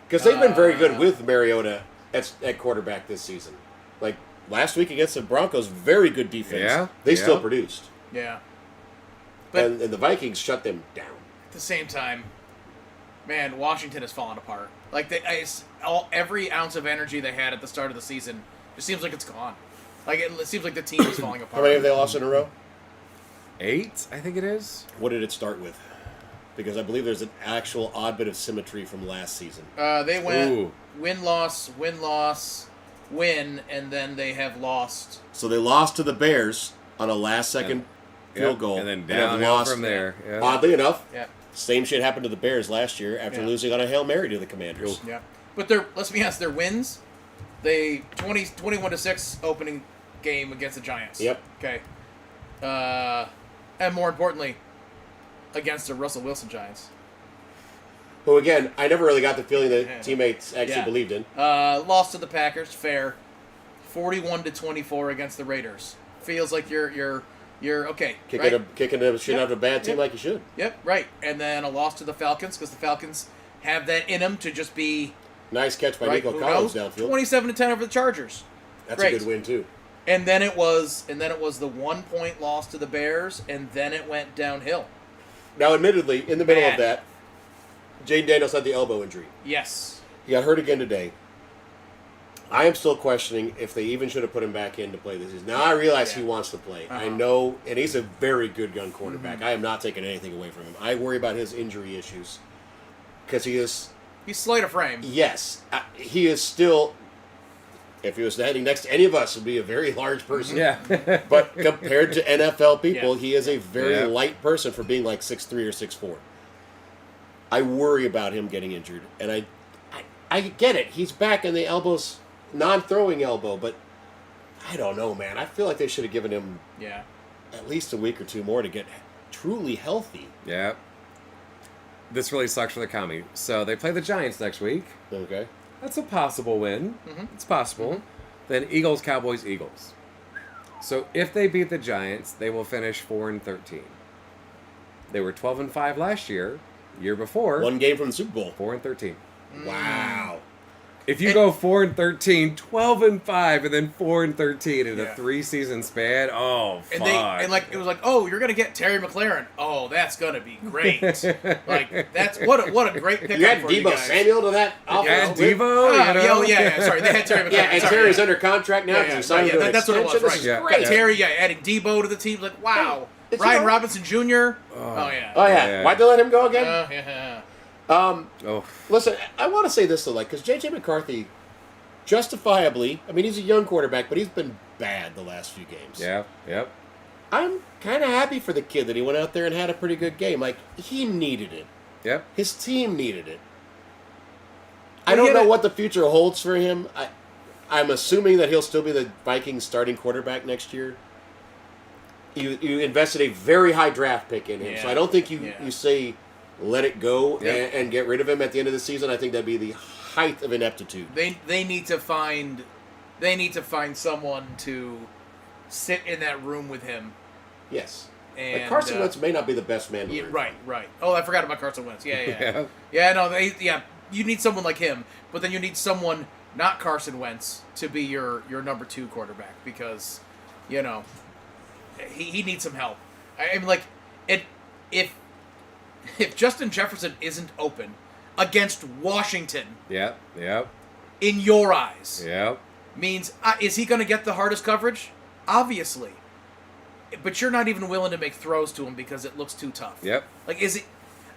because they've been very good with Mariota at quarterback this season. Like last week against the Broncos, very good defense. Yeah, they still produced. Yeah. But and the Vikings shut them down. At the same time, man, Washington has fallen apart. Like every ounce of energy they had at the start of the season, it seems like it's gone. Like it seems like the team is falling apart. How many have they lost in a row? 8, I think it is. What did it start with? Because I believe there's an actual odd bit of symmetry from last season. They went win-loss, win, and then they have lost. So they lost to the Bears on a last-second field goal. And then downhill from there. Yeah. Oddly enough, yeah. Same shit happened to the Bears last year after losing on a Hail Mary to the Commanders. Yeah. But let's be honest, their wins, they 21-6 opening game against the Giants. Yep. Okay. And more importantly, against the Russell Wilson Giants. Who, again, I never really got the feeling that teammates actually believed in. Lost to the Packers, fair. 41-24 against the Raiders. Feels like you're okay. Kicking the shit out of a bad team like you should. Yep, right. And then a loss to the Falcons because the Falcons have that in them to just be... Nice catch by Nico Collins downfield. 27-10 over the Chargers. That's a good win, too. And then it was the 1-point loss to the Bears, and then it went downhill. Now, admittedly, in the middle of that, Jaden Daniels had the elbow injury. Yes. He got hurt again today. I am still questioning if they even should have put him back in to play this season. Now, I realize he wants to play. I know, and he's a very good gun quarterback. I am not taking anything away from him. I worry about his injury issues because he is... He's slight of frame. Yes. He is still... If he was standing next to any of us, would be a very large person. Yeah. But compared to NFL people, he is a very light person for being like 6'3" or 6'4". I worry about him getting injured. And I get it. He's back in the elbows, non-throwing elbow, but I don't know, man. I feel like they should have given him at least a week or two more to get truly healthy. Yeah. This really sucks for the commie. So they play the Giants next week. Okay. That's a possible win. Mm-hmm. It's possible. Mm-hmm. Then Eagles, Cowboys, Eagles. So if they beat the Giants, they will finish 4-13. They were 12-5 last year. Year before, 1 game from the Super Bowl. 4-13. Wow. If you go 4-13, 12-5, and then 4-13 in a 3-season span, fuck. And it was like, oh, you're gonna get Terry McLaurin. Oh, that's gonna be great. Like that's what a great pickup. You had for Deebo you guys. Samuel to that offense. Yeah, Deebo. Sorry, they had Terry McLaurin. Yeah, and Terry's under contract now because he signed to an that's what it was. extension. Right. This is great. Terry, adding Deebo to the team, like wow. Ryan Robinson Jr. Oh yeah. Why'd they let him go again? Oh. Listen, I want to say this though, like, because J.J. McCarthy, justifiably, I mean, he's a young quarterback, but he's been bad the last few games. Yeah. Yep. I'm kind of happy for the kid that he went out there and had a pretty good game. Like, he needed it. Yep. His team needed it. I don't know what the future holds for him. I'm assuming that he'll still be the Vikings starting quarterback next year. You invested a very high draft pick in him, so I don't think you say let it go and get rid of him at the end of the season. I think that'd be the height of ineptitude. They need to find someone to sit in that room with him. Yes. And Like Carson Wentz may not be the best man. To yeah, learn right. Oh, I forgot about Carson Wentz. Yeah. Yeah. Yeah, no, you need someone like him, but then you need someone not Carson Wentz to be your number 2 quarterback because, you know, he needs some help. I mean, like, if Justin Jefferson isn't open against Washington, Yep. in your eyes, Yep. means is he going to get the hardest coverage? Obviously, but you're not even willing to make throws to him because it looks too tough. Yep. Like, is it?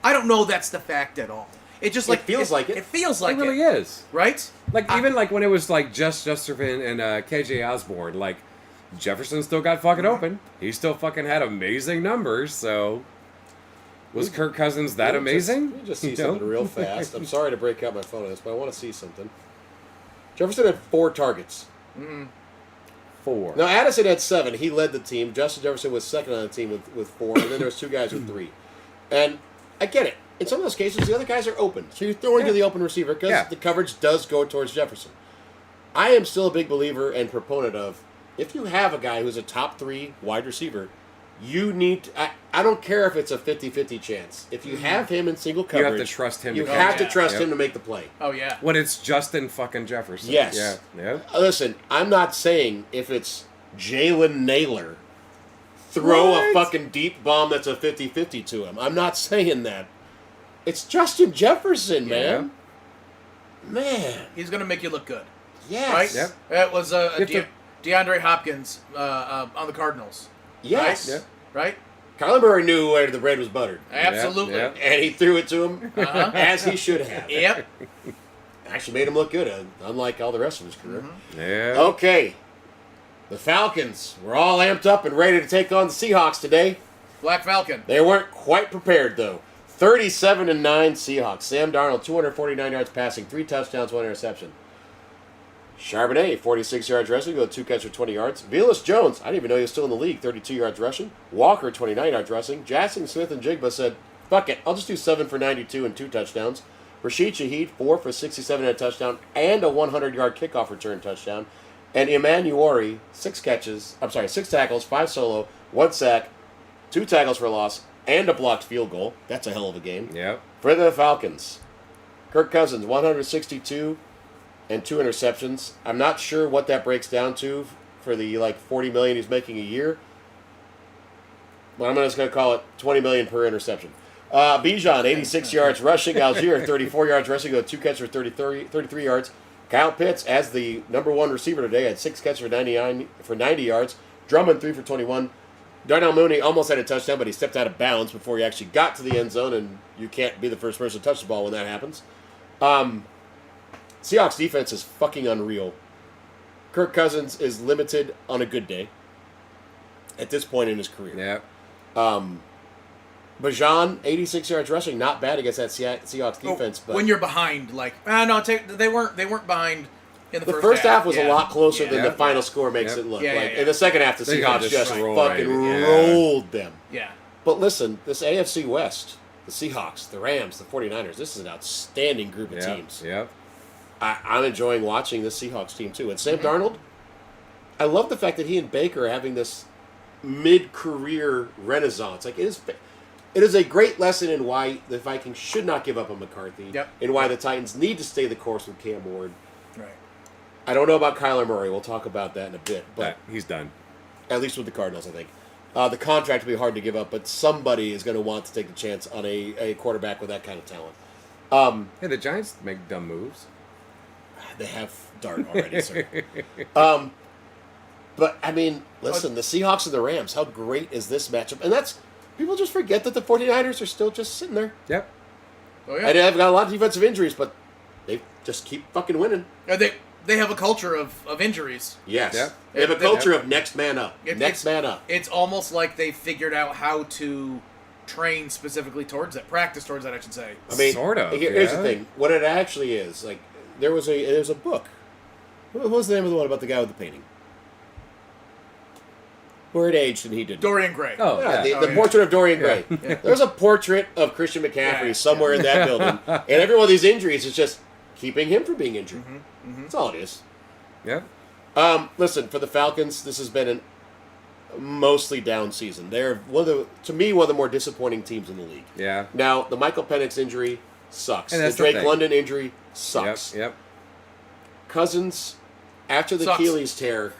I don't know. That's the fact at all. It just like feels like it. It feels like It really is. right? Like even like when it was like Jefferson and KJ Osborne, like Jefferson still got fucking open. He still fucking had amazing numbers. So was Kirk Cousins that amazing? Let me just see You know? something real fast. I'm sorry to break out my phone on this, but I want to see something. Jefferson had 4 targets. 4. Now Addison had 7. He led the team. Justin Jefferson was second on the team with 4, and then there was 2 guys with 3. And I get it. In some of those cases, the other guys are open, so you're throwing to the open receiver because the coverage does go towards Jefferson. I am still a big believer and proponent of if you have a guy who's a top 3 wide receiver, you need to, I don't care if it's a 50-50 chance. If you have him in single coverage, you have to trust him. You to have cover. to trust Yep. him to make the play. Oh yeah. When it's Justin fucking Jefferson. Yes. Yeah. Listen, I'm not saying if it's Jalen Naylor, throw a fucking deep bomb that's a 50-50 to him. I'm not saying that. It's Justin Jefferson, man. Man. He's gonna make you look good. Yes. Right? Yep. That was to- DeAndre Hopkins on the Cardinals. Yes. Yep. Right? Kyler Murray knew where the bread was buttered. Absolutely. Yep. And he threw it to him as he should have. Yep. Actually made him look good, unlike all the rest of his career. Yeah. Okay. The Falcons were all amped up and ready to take on the Seahawks today. Black Falcon. They weren't quite prepared, though. 37-9 Seahawks. Sam Darnold, 249 yards passing, 3 touchdowns, 1 interception. Charbonnet, 46 yards rushing, go 2 catches for 20 yards. Velus Jones, I didn't even know he was still in the league, 32 yards rushing. Walker, 29 yards rushing. Jackson Smith and Jigba said, fuck it, I'll just do 7 for 92 and 2 touchdowns. Rashid Shaheed, 4 for 67 and a touchdown, and a 100-yard kickoff return touchdown. And Emmanuel, 6 tackles, 5 solo, 1 sack, 2 tackles for loss, and a blocked field goal. That's a hell of a game. Yep. For the Falcons, Kirk Cousins, 162 and 2 interceptions. I'm not sure what that breaks down to for the $40 million he's making a year. But I'm just going to call it $20 million per interception. Bijan, 86 yards rushing. Algier, 34 yards rushing. Go 2 catches for 33 yards. Kyle Pitts, as the number 1 receiver today, had 6 catches for 90 yards. Drummond, 3 for 21. Darnell Mooney almost had a touchdown, but he stepped out of bounds before he actually got to the end zone, and you can't be the first person to touch the ball when that happens. Seahawks defense is fucking unreal. Kirk Cousins is limited on a good day at this point in his career. Yep. Bijan, 86 yards rushing, not bad against that Seahawks defense. But when you're behind, they weren't behind in the first half was a lot closer Yeah. than the final score makes it look. In the second half, the They Seahawks just rolled fucking right. rolled them. Yeah. But listen, this AFC West, the Seahawks, the Rams, the 49ers, this is an outstanding group of teams. Yep. I'm enjoying watching this Seahawks team, too. And Sam Darnold, I love the fact that he and Baker are having this mid-career renaissance. Like, it is a great lesson in why the Vikings should not give up on McCarthy, and why the Titans need to stay the course with Cam Ward. Right. I don't know about Kyler Murray. We'll talk about that in a bit. But He's done. at least with the Cardinals, I think. The contract will be hard to give up, but somebody is going to want to take the chance on a quarterback with that kind of talent. Hey, the Giants make dumb moves. They have Dart already, sir. But, I mean, listen, the Seahawks and the Rams, how great is this matchup? And that's, people just forget that the 49ers are still just sitting there. Yep. Oh, yeah. And they've got a lot of defensive injuries, but they just keep fucking winning. They have a culture of injuries. Yes. Yep. They have a culture of next man up. Next man up. It's almost like they figured out how to train specifically towards that, practice towards that, I should say. I mean, sort of. Here's the thing. What it actually is, like, there was a book. What was the name of the one about the guy with the painting? Where it aged and he didn't. Dorian Gray. Oh, Yeah, yeah. the portrait of Dorian Gray. There's a portrait of Christian McCaffrey somewhere in that building, and every one of these injuries is just keeping him from being injured. That's all it is. Yep. Listen, for the Falcons, this has been mostly down season. They're to me, one of the more disappointing teams in the league. Yeah. Now, the Michael Penix injury sucks. And The that's the Drake thing. London injury sucks. Yep. Cousins, after the Sucks. Achilles tear,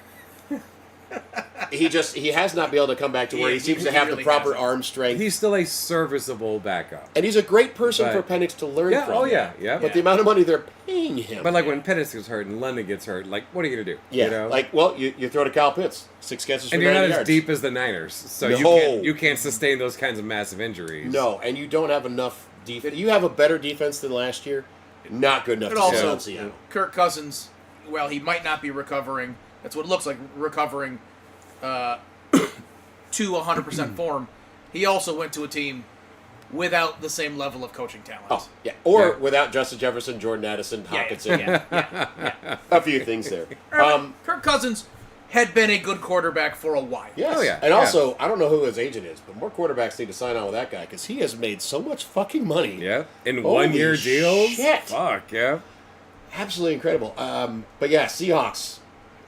he has not been able to come back to where he seems to have really the proper hasn't. arm strength. He's still a serviceable backup. And he's a great person But- for Penix to learn Yeah. from. Oh yeah. Yeah. But the amount of money they're paying him. But like when Penix gets hurt and London gets hurt, like what are you gonna do? yeah, You know? like, well, you throw to Kyle Pitts. 6 catches for and you're 90 not yards. as deep as the Niners, so No. you can't sustain those kinds of massive injuries. No, and you don't have enough defense. You have a better defense than last year. Not good enough But to also, stand on Seattle. Kirk Cousins, well, he might not be recovering. That's what it looks like, recovering to 100% form. He also went to a team without the same level of coaching talent. Oh, yeah. Or Yeah. without Justin Jefferson, Jordan Addison, Hawkinson. Yeah. A few things there. Kirk Cousins had been a good quarterback for a while. Yes. Oh, yeah. And also, I don't know who his agent is, but more quarterbacks need to sign on with that guy because he has made so much fucking money. Yeah. In Holy 1-year deals. shit. Fuck yeah. Absolutely incredible. But yeah, Seahawks.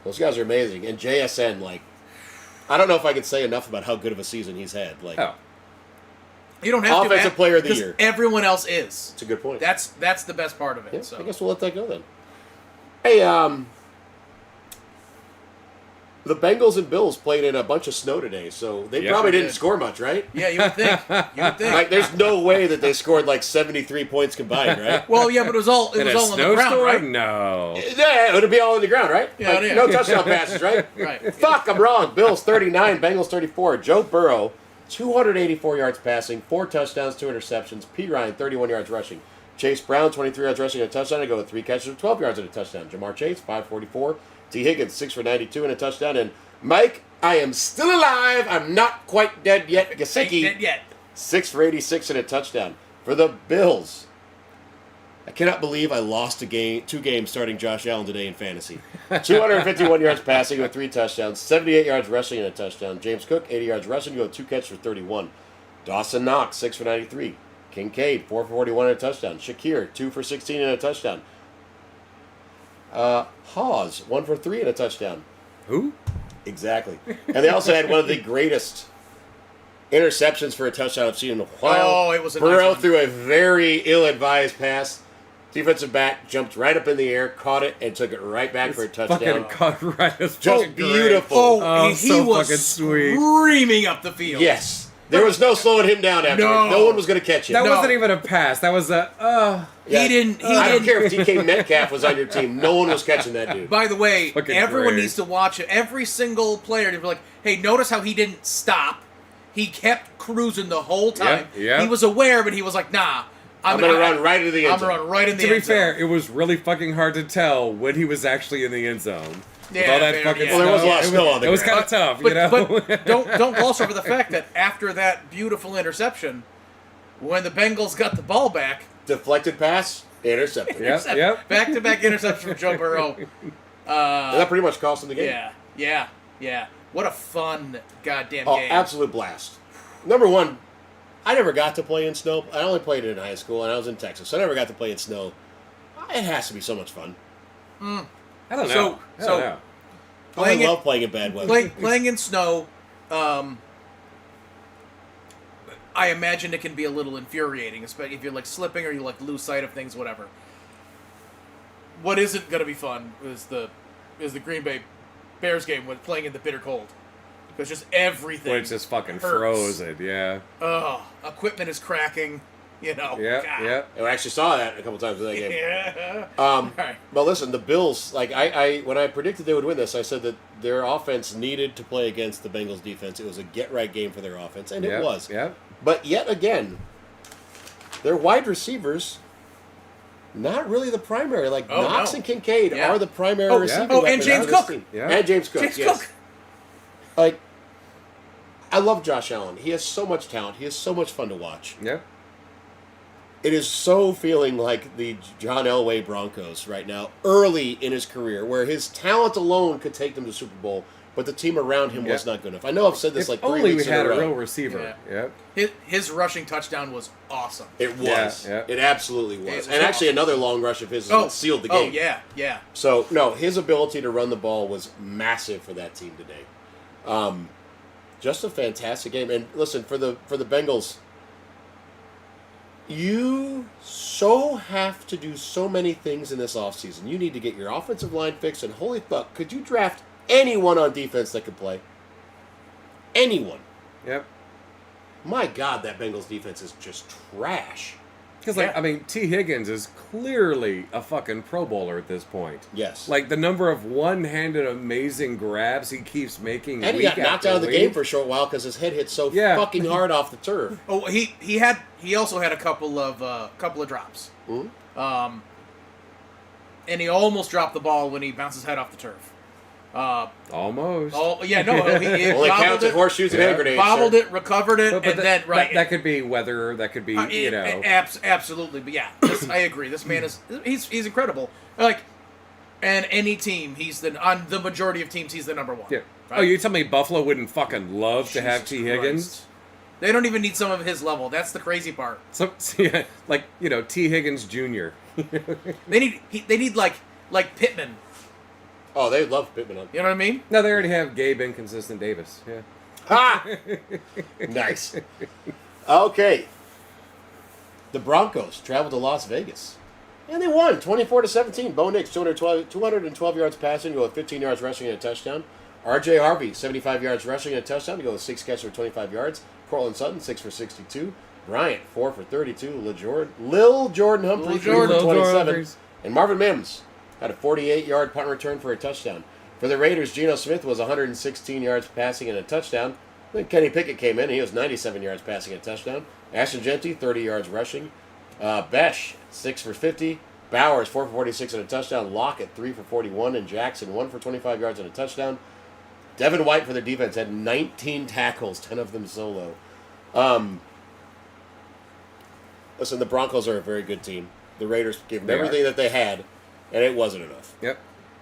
Those guys are amazing. And JSN, like, I don't know if I can say enough about how good of a season he's had. Like, Oh. You don't have Offensive to player of the 'cause year. everyone else is. it's a good point. That's the best part of it. Yeah, So I guess we'll let that go then. Hey, the Bengals and Bills played in a bunch of snow today, so they Yeah, probably they didn't did. score much, right? yeah, you would think. You would think. Like, there's no way that they scored like 73 points combined, right? Well, yeah, but it was all In a on the ground, snowstorm? right? No. Yeah, it would be all on the ground, right? Yeah, Like, yeah. no touchdown passes, right? Right. Fuck, I'm wrong. Bills 39, Bengals 34. Joe Burrow, 284 yards passing, 4 touchdowns, 2 interceptions. P. Ryan, 31 yards rushing. Chase Brown, 23 yards rushing and a touchdown. I go with 3 catches for 12 yards and a touchdown. Jamar Chase, 544. T. Higgins, 6 for 92 and a touchdown. And Mike, I am still alive. I'm not quite dead yet. Ain't Gesicki, dead yet. 6 for 86 and a touchdown. For the Bills, I cannot believe I lost 2 games starting Josh Allen today in fantasy. 251 yards passing with 3 touchdowns, 78 yards rushing and a touchdown. James Cook, 80 yards rushing, go 2 catches for 31. Dawson Knox, 6 for 93. Kincaid, 4 for 41 and a touchdown. Shakir, 2 for 16 and a touchdown. Hawes, 1 for 3 and a touchdown. Who? Exactly. And they also had one of the greatest interceptions for a touchdown I've seen in a while. Oh, it was a nice Burrow one. threw a very ill-advised pass. Defensive back jumped right up in the air, caught it, and took it right back for a touchdown. Fucking cut right. It's Just fucking great. beautiful. Oh, Oh, he so was fucking sweet. screaming up the field. Yes. There was no slowing him down after. No. No one was going to catch him. That No. wasn't even a pass. That was a. Yeah. He didn't. I don't care if DK Metcalf was on your team. No one was catching that dude. By the way, Fucking everyone great. needs to watch it. Every single player to be like, hey, notice how he didn't stop. He kept cruising the whole time. yeah. He was aware, but he was like, nah. I'm going to run right into the end I'm zone. going to run right in the To be end zone. fair, it was really fucking hard to tell when he was actually in the end zone. With Yeah, all that fair, fucking yeah. Well, there was a lot of It snow on the It was ground. kind of tough, But, you know? but don't gloss over the fact that after that beautiful interception, when the Bengals got the ball back, Deflected pass, intercepted. Yep. back-to-back interception from Joe Burrow. And that pretty much cost him the game. Yeah. What a fun goddamn Oh, game. absolute blast. Number one, I never got to play in snow. I only played it in high school, and I was in Texas, so I never got to play in snow. It has to be so much fun. I don't know. So- I don't know. Playing I it- love playing in bad weather. Playing in snow, I imagine it can be a little infuriating, especially if you're like slipping or you like lose sight of things, whatever. What isn't going to be fun is the Green Bay Bears game when playing in the bitter cold, because just everything. When it's just fucking hurts. frozen, yeah. Equipment is cracking. You know. Yeah, God. yeah. I actually saw that a couple times in that game. Yeah. Right. But listen, the Bills, like I when I predicted they would win this, I said that their offense needed to play against the Bengals defense. It was a get-right game for their offense, and it was. Yeah. But yet again, their wide receivers, not really the primary. Like Oh, Knox no. and Kincaid Yeah. are the primary Oh, receiving yeah. Oh, and weapons James on this Cook. team. Yeah. And James Cook, James yes. Cook. Like, I love Josh Allen. He has so much talent. He is so much fun to watch. Yeah. It is so feeling like the John Elway Broncos right now, early in his career, where his talent alone could take them to Super Bowl, but the team around him was not good enough. I know I've said this If like 3 only we weeks in had a a row. real receiver. Yep. His rushing touchdown was awesome. It was. Yeah. It absolutely was. It was And actually, awesome. another long rush of his is what sealed the game. Oh, yeah. So, no, his ability to run the ball was massive for that team today. Just a fantastic game. And listen, for the Bengals, you so have to do so many things in this offseason. You need to get your offensive line fixed, and holy fuck, could you draft anyone on defense that could play? Anyone. Yep. My God, that Bengals defense is just trash. Because, T. Higgins is clearly a fucking Pro Bowler at this point. Yes. Like, the number of one-handed amazing grabs he keeps making. And he got knocked out of the game for a short while because his head hit so fucking hard off the turf. Oh, he also had a couple of drops. Mm-hmm. And he almost dropped the ball when he bounced his head off the turf. Almost. Oh yeah, no. He only counts at horseshoes and hand grenades. Bobbled it, recovered it, and then that could be weather. That could be absolutely. But yeah, I agree. This man he's incredible. Like, and any team, on the majority of teams, he's the number one. Yeah. Right? Oh, you tell me Buffalo wouldn't fucking love to have T. Higgins? They don't even need some of his level. That's the crazy part. So yeah, T. Higgins Jr. They need like Pittman. Oh, they love Pittman. You know what I mean? No, they already have Gabe Inconsistent Davis. Yeah. Ha! Nice. Okay. The Broncos traveled to Las Vegas. And they won 24-17. Bo Nix, 212 yards passing, go with 15 yards rushing and a touchdown. R.J. Harvey, 75 yards rushing and a touchdown to go with 6 catches for 25 yards. Cortland Sutton, 6 for 62. Bryant, 4 for 32. Lil Jordan Humphrey, 3 for 27. And Marvin Mims had a 48-yard punt return for a touchdown. For the Raiders, Geno Smith was 116 yards passing and a touchdown. Then Kenny Pickett came in. He was 97 yards passing and a touchdown. Ashton Genty, 30 yards rushing. Besh, 6 for 50. Bowers, 4 for 46 and a touchdown. Lockett, 3 for 41. And Jackson, 1 for 25 yards and a touchdown. Devin White for their defense had 19 tackles, 10 of them solo. Listen, the Broncos are a very good team. The Raiders gave them everything that they had, and it wasn't enough. Yep.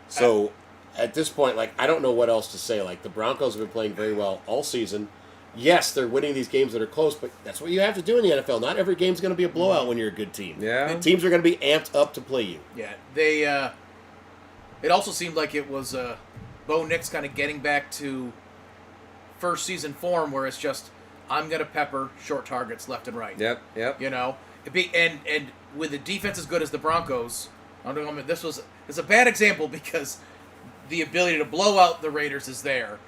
So, at this point, I don't know what else to say. The Broncos have been playing very well all season. Yes, they're winning these games that are close, but that's what you have to do in the NFL. Not every game's going to be a blowout when you're a good team. Yeah. And teams are going to be amped up to play you. Yeah. They, it also seemed like it was Bo Nix kind of getting back to first season form where it's just, I'm going to pepper short targets left and right. Yep. You know? And with a defense as good as the Broncos, it's a bad example because the ability to blow out the Raiders is there.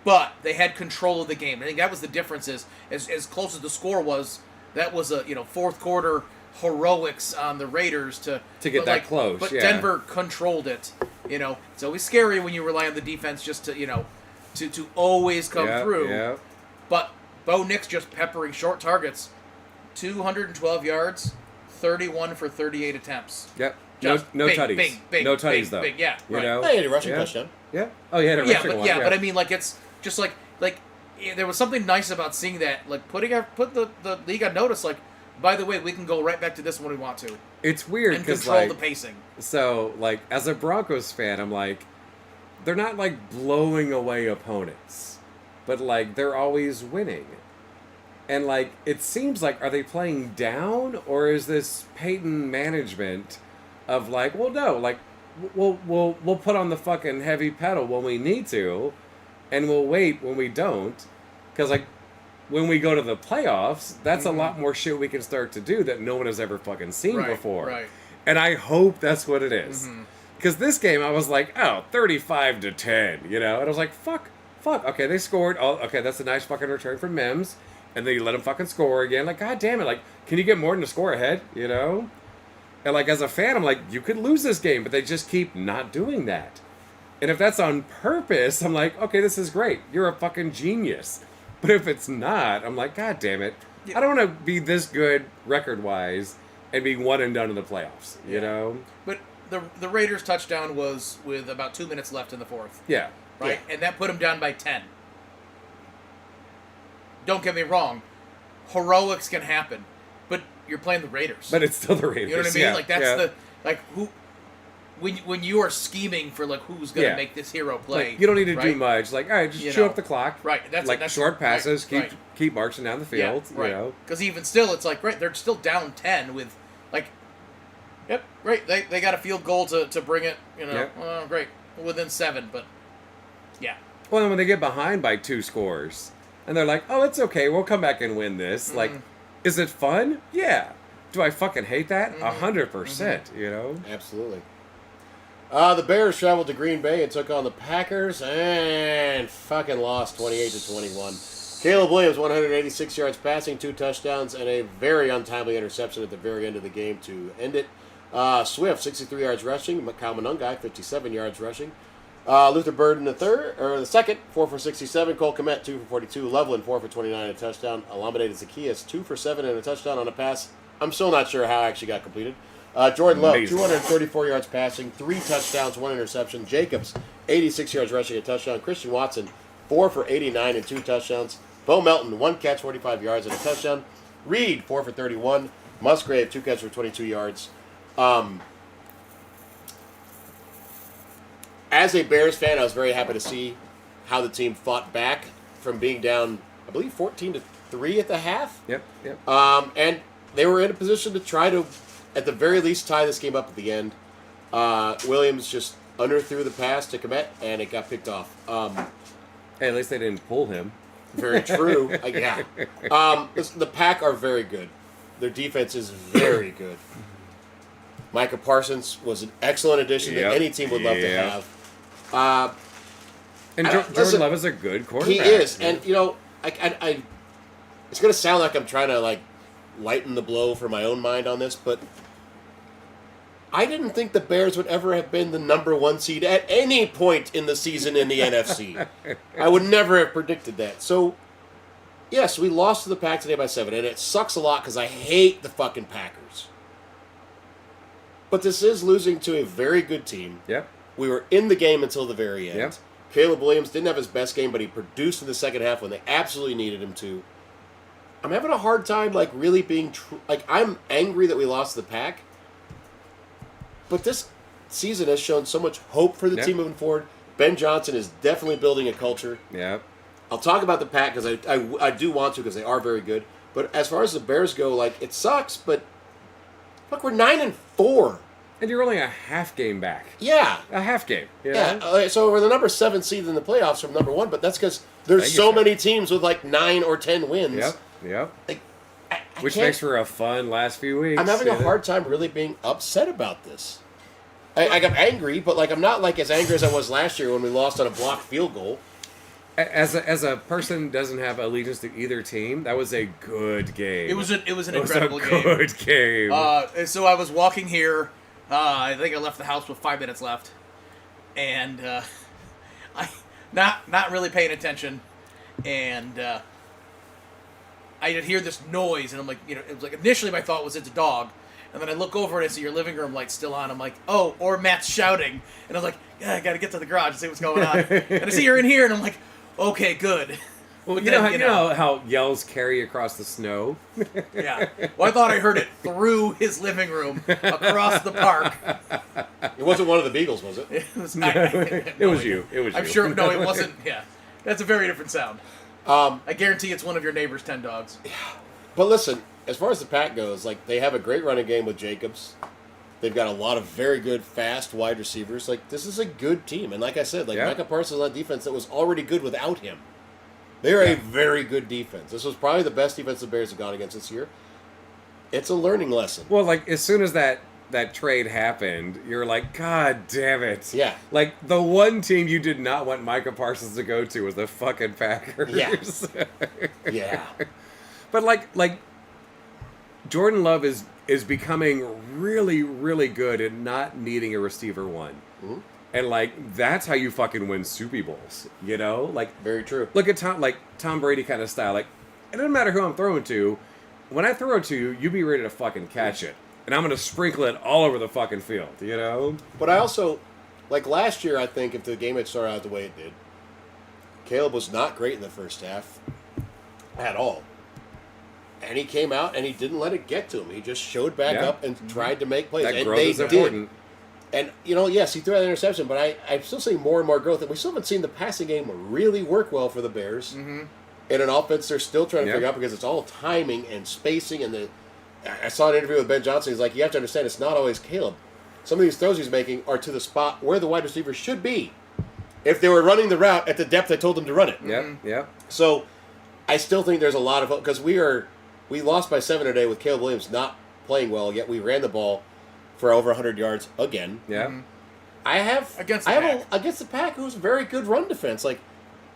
But they had control of the game. I think that was the difference. Is as close as the score was, that was a fourth quarter heroics on the Raiders to get that close. But Denver controlled it. It's always scary when you rely on the defense just to always come through. Yeah. But Bo Nix just peppering short targets, 212 yards, 31 for 38 attempts. Yep. No tutties. No tutties though. Bing, yeah. He had a rushing touchdown. Yeah. Oh, he had a rushing one. Yeah, but I mean, it's just like there was something nice about seeing that, put the league on notice. By the way, we can go right back to this when we want to. It's weird and because control the pacing. So as a Broncos fan, I'm they're not blowing away opponents, but they're always winning. And it seems are they playing down, or is this Peyton management of well, no, we'll put on the fucking heavy pedal when we need to, and we'll wait when we don't, because when we go to the playoffs, that's a lot more shit we can start to do that no one has ever fucking seen before. Right. And I hope that's what it is. Because this game, I was 35-10, And I was fuck. Okay, they scored. Oh, okay, that's a nice fucking return from Mims. And then you let them fucking score again. God damn it. Can you get more than a score ahead, And as a fan, I'm you could lose this game, but they just keep not doing that. And if that's on purpose, I'm okay, this is great. You're a fucking genius. But if it's not, I'm God damn it. I don't want to be this good record-wise and be one and done in the playoffs, you know? But the Raiders' touchdown was with about 2 minutes left in the fourth. Yeah. Right? Yeah. And that put them down by 10. Don't get me wrong. Heroics can happen. But you're playing the Raiders. But it's still the Raiders. You know what I mean? Yeah. That's who... When you are scheming for who's going to make this hero play, you don't need to do much. All right, just chew up the clock. Right. That's short passes. Keep marching down the field. Yeah, right. Because even still, it's they're still down 10 with Yep. Right. They got a field goal to bring it. Great, within 7, but yeah. Well, and when they get behind by 2 scores, and they're like, "Oh, it's okay. We'll come back and win this." Like, is it fun? Yeah. Do I fucking hate that? 100%. You know. Absolutely. The Bears traveled to Green Bay and took on the Packers and fucking lost 28-21. Caleb Williams, 186 yards passing, 2 touchdowns, and a very untimely interception at the very end of the game to end it. Swift, 63 yards rushing. Kyle Monungai, 57 yards rushing. Luther Burden the second, 4 for 67. Cole Kmet, 2 for 42. Loveland, 4 for 29 and a touchdown. Alameda Zacchaeus, 2 for 7 and a touchdown on a pass. I'm still not sure how it actually got completed. Jordan Love, 234 yards passing, 3 touchdowns, 1 interception. Jacobs, 86 yards rushing, a touchdown. Christian Watson, 4 for 89 and 2 touchdowns. Bo Melton, 1 catch, 45 yards and a touchdown. Reed, 4 for 31. Musgrave, 2 catches for 22 yards. As a Bears fan, I was very happy to see how the team fought back from being down, I believe, 14-3 at the half. Yep. And they were in a position to try to, at the very least, tie this game up at the end. Williams just underthrew the pass to Kmet, and it got picked off. Hey, at least they didn't pull him. Very true. Yeah. The Pack are very good. Their defense is very good. Micah Parsons was an excellent addition that any team would love to have. And Jordan Love is a good quarterback. He is. And, you know, I it's going to sound like I'm trying to, like, lighten the blow for my own mind on this, but I didn't think the Bears would ever have been the number 1 seed at any point in the season in the NFC. I would never have predicted that. So, yes, we lost to the Pack today by 7, and it sucks a lot because I hate the fucking Packers. But this is losing to a very good team. Yep. We were in the game until the very end. Yep. Caleb Williams didn't have his best game, but he produced in the second half when they absolutely needed him to. I'm having a hard time, like, really being true. Like, I'm angry that we lost the Pack. But this season has shown so much hope for the team moving forward. Ben Johnson is definitely building a culture. Yeah. I'll talk about the Pack because I do want to because they are very good. But as far as the Bears go, like, it sucks, but look, we're 9-4. And you're only a half game back. Yeah. A half game. Yeah. So we're the number 7 seed in the playoffs from number 1, but that's because there's so many teams with like 9 or 10 wins. Yep. Like, Which makes for a fun last few weeks. I'm having a hard time really being upset about this. I'm angry, but like I'm not like as angry as I was last year when we lost on a blocked field goal. As a person who doesn't have allegiance to either team, that was a good game. It was an incredible game. Good game. So I was walking here. I think I left the house with 5 minutes left, and I not really paying attention, and I did hear this noise, and I'm like, you know, it was like initially my thought was it's a dog, and then I look over and I see your living room light still on. I'm like, oh, or Matt's shouting, and I was like, yeah, I got to get to the garage and see what's going on, and I see you're in here, and I'm like, okay, good. Well, you know how yells carry across the snow? Yeah. Well, I thought I heard it through his living room across the park. It wasn't one of the Beagles, was it? It was, It was you. I'm sure. No, it wasn't. Yeah. That's a very different sound. I guarantee it's one of your neighbor's 10 dogs. But listen, as far as the Pack goes, like they have a great running game with Jacobs. They've got a lot of very good, fast wide receivers. Like this is a good team, and like I said, like Micah Parsons on defense that was already good without him. They're a very good defense. This was probably the best defense the Bears have gone against this year. It's a learning lesson. Well, like, as soon as that trade happened, you're like, God damn it. Yeah. Like, the one team you did not want Micah Parsons to go to was the fucking Packers. Yeah. Yeah. But, like, Jordan Love is becoming really, really good at not needing a receiver one. Mm-hmm. And, like, that's how you fucking win Super Bowls, you know? Like, very true. Look at Tom Brady kind of style. Like, it doesn't matter who I'm throwing to. When I throw it to you, you be ready to fucking catch it. And I'm going to sprinkle it all over the fucking field, you know? But I also, like last year, I think if the game had started out the way it did, Caleb was not great in the first half at all. And he came out and he didn't let it get to him. He just showed back up and tried to make plays. That growth is important. And, you know, yes, he threw out an interception, but I'm still seeing more and more growth. And we still haven't seen the passing game really work well for the Bears. Mm-hmm. In an offense they're still trying to figure out because it's all timing and spacing. And I saw an interview with Ben Johnson. He's like, you have to understand it's not always Caleb. Some of these throws he's making are to the spot where the wide receiver should be. if they were running the route at the depth I told them to run it. Yep. So I still think there's a lot of hope because we lost by 7 today with Caleb Williams not playing well, yet we ran the ball for over 100 yards again. Yeah. I have against the Pack, who's a very good run defense. Like,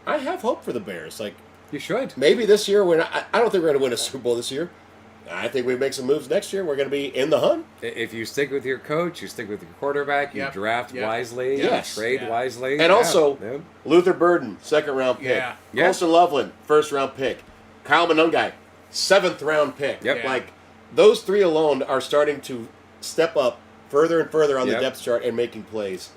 I have hope for the Bears. Like, you should. Maybe this year I don't think we're going to win a Super Bowl this year. I think we make some moves next year. We're going to be in the hunt. If you stick with your coach, you stick with your quarterback, you draft wisely, yes. you trade wisely. And also, Luther Burden, 2nd-round pick. Colson Loveland, 1st-round pick. Kyle Monungai, 7th-round pick. Yep. Like, those 3 alone are starting to step up further and further on the depth chart and making plays.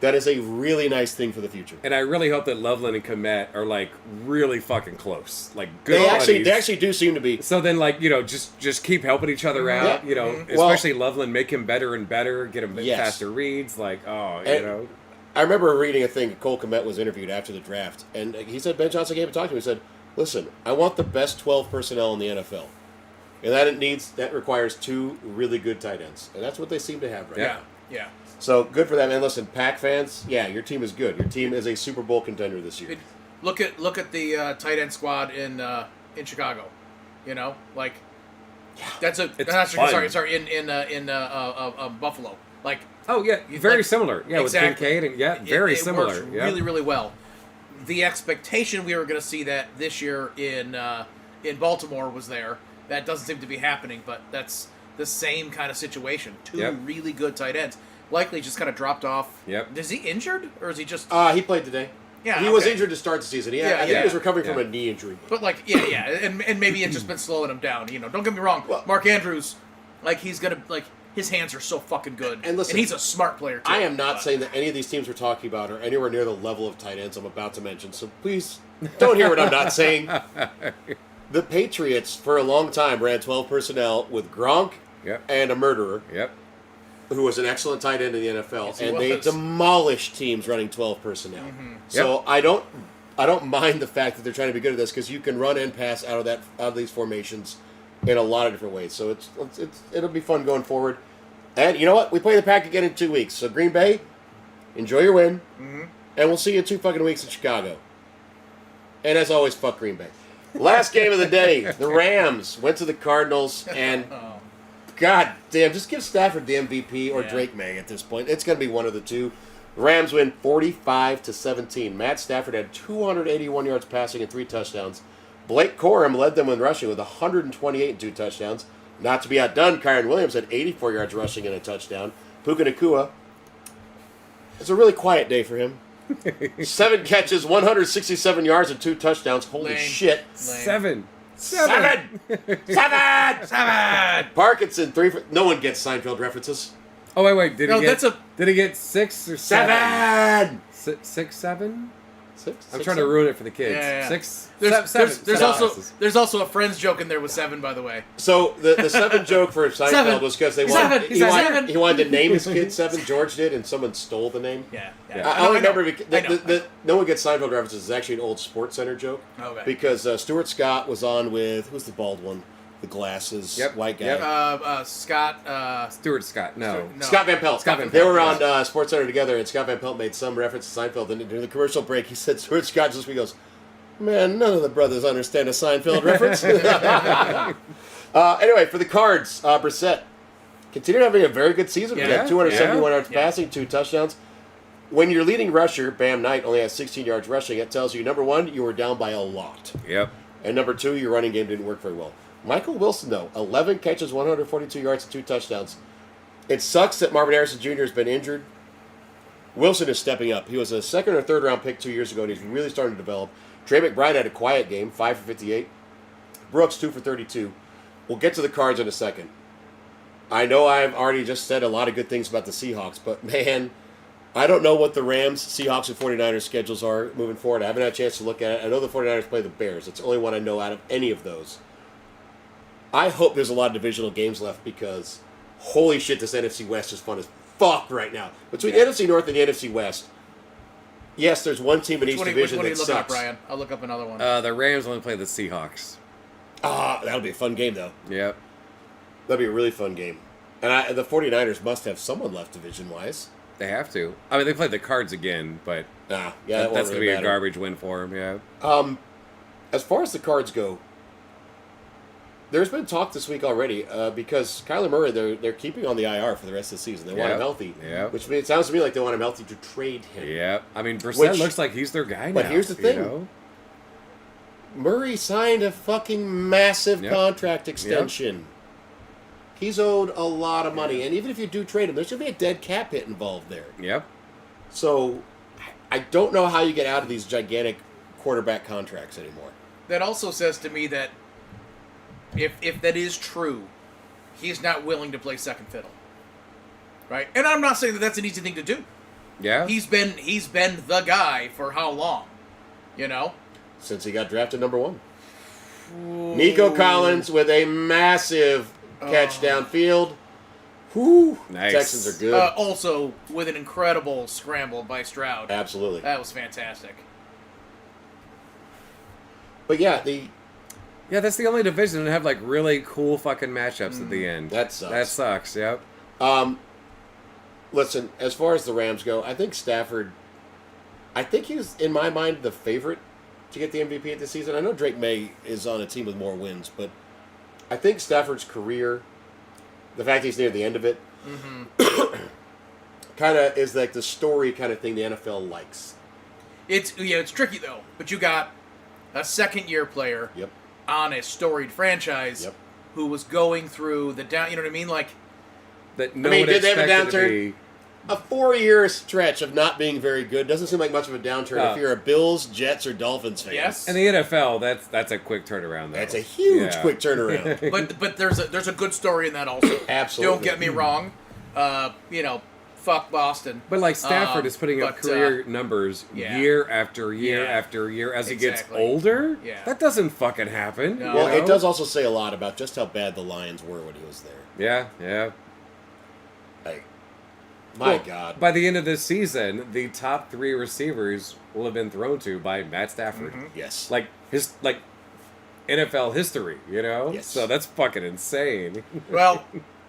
That is a really nice thing for the future. And I really hope that Loveland and Komet are, like, really fucking close. Like, good They buddies. actually do seem to be. So then, like, just keep helping each other out, especially Loveland, make him better and better, get him faster reads, like, I remember reading a thing, Cole Kmet was interviewed after the draft, and he said, Ben Johnson came and talked to him, he said, listen, I want the best 12 personnel in the NFL. And that requires 2 really good tight ends. And that's what they seem to have right now. Yeah. So, good for them. And listen, Pack fans, your team is good. Your team is a Super Bowl contender this year. Look at the tight end squad in Chicago. Like that's in Buffalo. Like very similar. Yeah, exactly. with Kincaid and very similar. Works really, really well. The expectation we were going to see that this year in Baltimore was there. That doesn't seem to be happening, but that's the same kind of situation. 2 really good tight ends. Likely just kind of dropped off. Yep. Is he injured or is he just? He played today. Yeah, he was injured to start the season. I think he was recovering from a knee injury. But and maybe it's just been slowing him down. Don't get me wrong. Well, Mark Andrews, he's gonna his hands are so fucking good, and listen, he's a smart player too. I am not saying that any of these teams we're talking about are anywhere near the level of tight ends I'm about to mention. So please don't hear what I'm not saying. The Patriots for a long time ran 12 personnel with Gronk and a murderer. Yep. Who was an excellent tight end in the NFL, yes, and they demolished teams running 12 personnel. Mm-hmm. So I don't mind the fact that they're trying to be good at this because you can run and pass out of these formations in a lot of different ways. So it'll be fun going forward. And you know what? We play the Pack again in 2 weeks. So Green Bay, enjoy your win, and we'll see you in 2 fucking weeks in Chicago. And as always, fuck Green Bay. Last game of the day, the Rams went to the Cardinals and. God damn, just give Stafford the MVP or Drake May at this point. It's going to be one of the two. The Rams win 45-17. Matt Stafford had 281 yards passing and 3 touchdowns. Blake Corum led them in rushing with 128 and 2 touchdowns. Not to be outdone, Kyron Williams had 84 yards rushing and a touchdown. Puka Nacua, it's a really quiet day for him. 7 catches, 167 yards and 2 touchdowns. Holy shit. Seven. Parkinson, 3 for... No one gets Seinfeld references. Oh, wait. Did he get 6 or 7? 6, 7? 6? I'm trying to ruin it for the kids. Yeah. 6, There's also a Friends joke in there with 7, by the way. So the 7 joke for Seinfeld was because he wanted to name his kid 7. George did, and someone stole the name. Yeah. I only remember no one gets Seinfeld references. It's actually an old Sports Center joke. Okay. Because Stuart Scott was on with who's the bald one, the glasses, white guy. Stuart Scott. No. Scott Van Pelt. They were on Sports Center together, and Scott Van Pelt made some reference to Seinfeld. And during the commercial break, he said Stuart Scott just goes, "Man, none of the brothers understand a Seinfeld reference." Anyway, for the Cards, Brissett continued having a very good season. He had 271 yards passing, 2 touchdowns. When your leading rusher, Bam Knight, only has 16 yards rushing, it tells you, number 1, you were down by a lot. Yep. And number 2, your running game didn't work very well. Michael Wilson, though, 11 catches, 142 yards, and 2 touchdowns. It sucks that Marvin Harrison Jr. has been injured. Wilson is stepping up. He was a 2nd or 3rd round pick 2 years ago, and he's really starting to develop. Trey McBride had a quiet game, 5 for 58. Brooks, 2 for 32. We'll get to the Cards in a second. I know I've already just said a lot of good things about the Seahawks, but man, I don't know what the Rams, Seahawks, and 49ers schedules are moving forward. I haven't had a chance to look at it. I know the 49ers play the Bears. It's the only one I know out of any of those. I hope there's a lot of divisional games left because holy shit, this NFC West is fun as fuck right now. Between the NFC North and the NFC West, yes, there's one team in each division that sucks. Up, Brian? I'll look up another one. The Rams only play the Seahawks. That'll be a fun game, though. Yep. That'll be a really fun game. And the 49ers must have someone left division-wise. They have to. I mean, they played the Cards again, but Nah, that's going to be matter. a garbage win for them, yeah. As far as the Cards go, there's been talk this week already because Kyler Murray, they're keeping on the IR for the rest of the season. They want him healthy, which means it sounds to me like they want him healthy to trade him. Yeah, I mean, Brissett looks like he's their guy now. But here's the thing. You know? Murray signed a fucking massive contract extension. He's owed a lot of money, and even if you do trade him, there's going to be a dead cap hit involved there. Yep. So, I don't know how you get out of these gigantic quarterback contracts anymore. That also says to me that if that is true, he's not willing to play second fiddle, right? And I'm not saying that that's an easy thing to do. Yeah. He's been the guy for how long, you know? Since he got drafted number 1. Ooh. Nico Collins with a massive catch downfield. Whew. Nice. Texans are good. Also, with an incredible scramble by Stroud. Absolutely. That was fantastic. But yeah, that's the only division that have like really cool fucking matchups at the end. That sucks. That sucks, yep. Listen, as far as the Rams go, I think Stafford, he was, in my mind, the favorite to get the MVP of the season. I know Drake May is on a team with more wins, but I think Stafford's career, the fact he's near the end of it, kind of is like the story kind of thing the NFL likes. It's tricky though, but you got a second-year player on a storied franchise who was going through the down. You know what I mean? Like, that did they have a downturn? A 4-year stretch of not being very good doesn't seem like much of a downturn if you're a Bills, Jets, or Dolphins fan. Yes. In the NFL, that's a quick turnaround, though. That's a huge quick turnaround. but there's a good story in that also. Absolutely. Don't get me wrong. Fuck Boston. But like Stafford is putting up career numbers year after year after year as he gets older. Yeah. That doesn't fucking happen. No. Well, it does also say a lot about just how bad the Lions were when he was there. Yeah. Like, God. By the end of this season, the top 3 receivers will have been thrown to by Matt Stafford. Yes. Like NFL history, you know? Yes. So that's fucking insane. Well,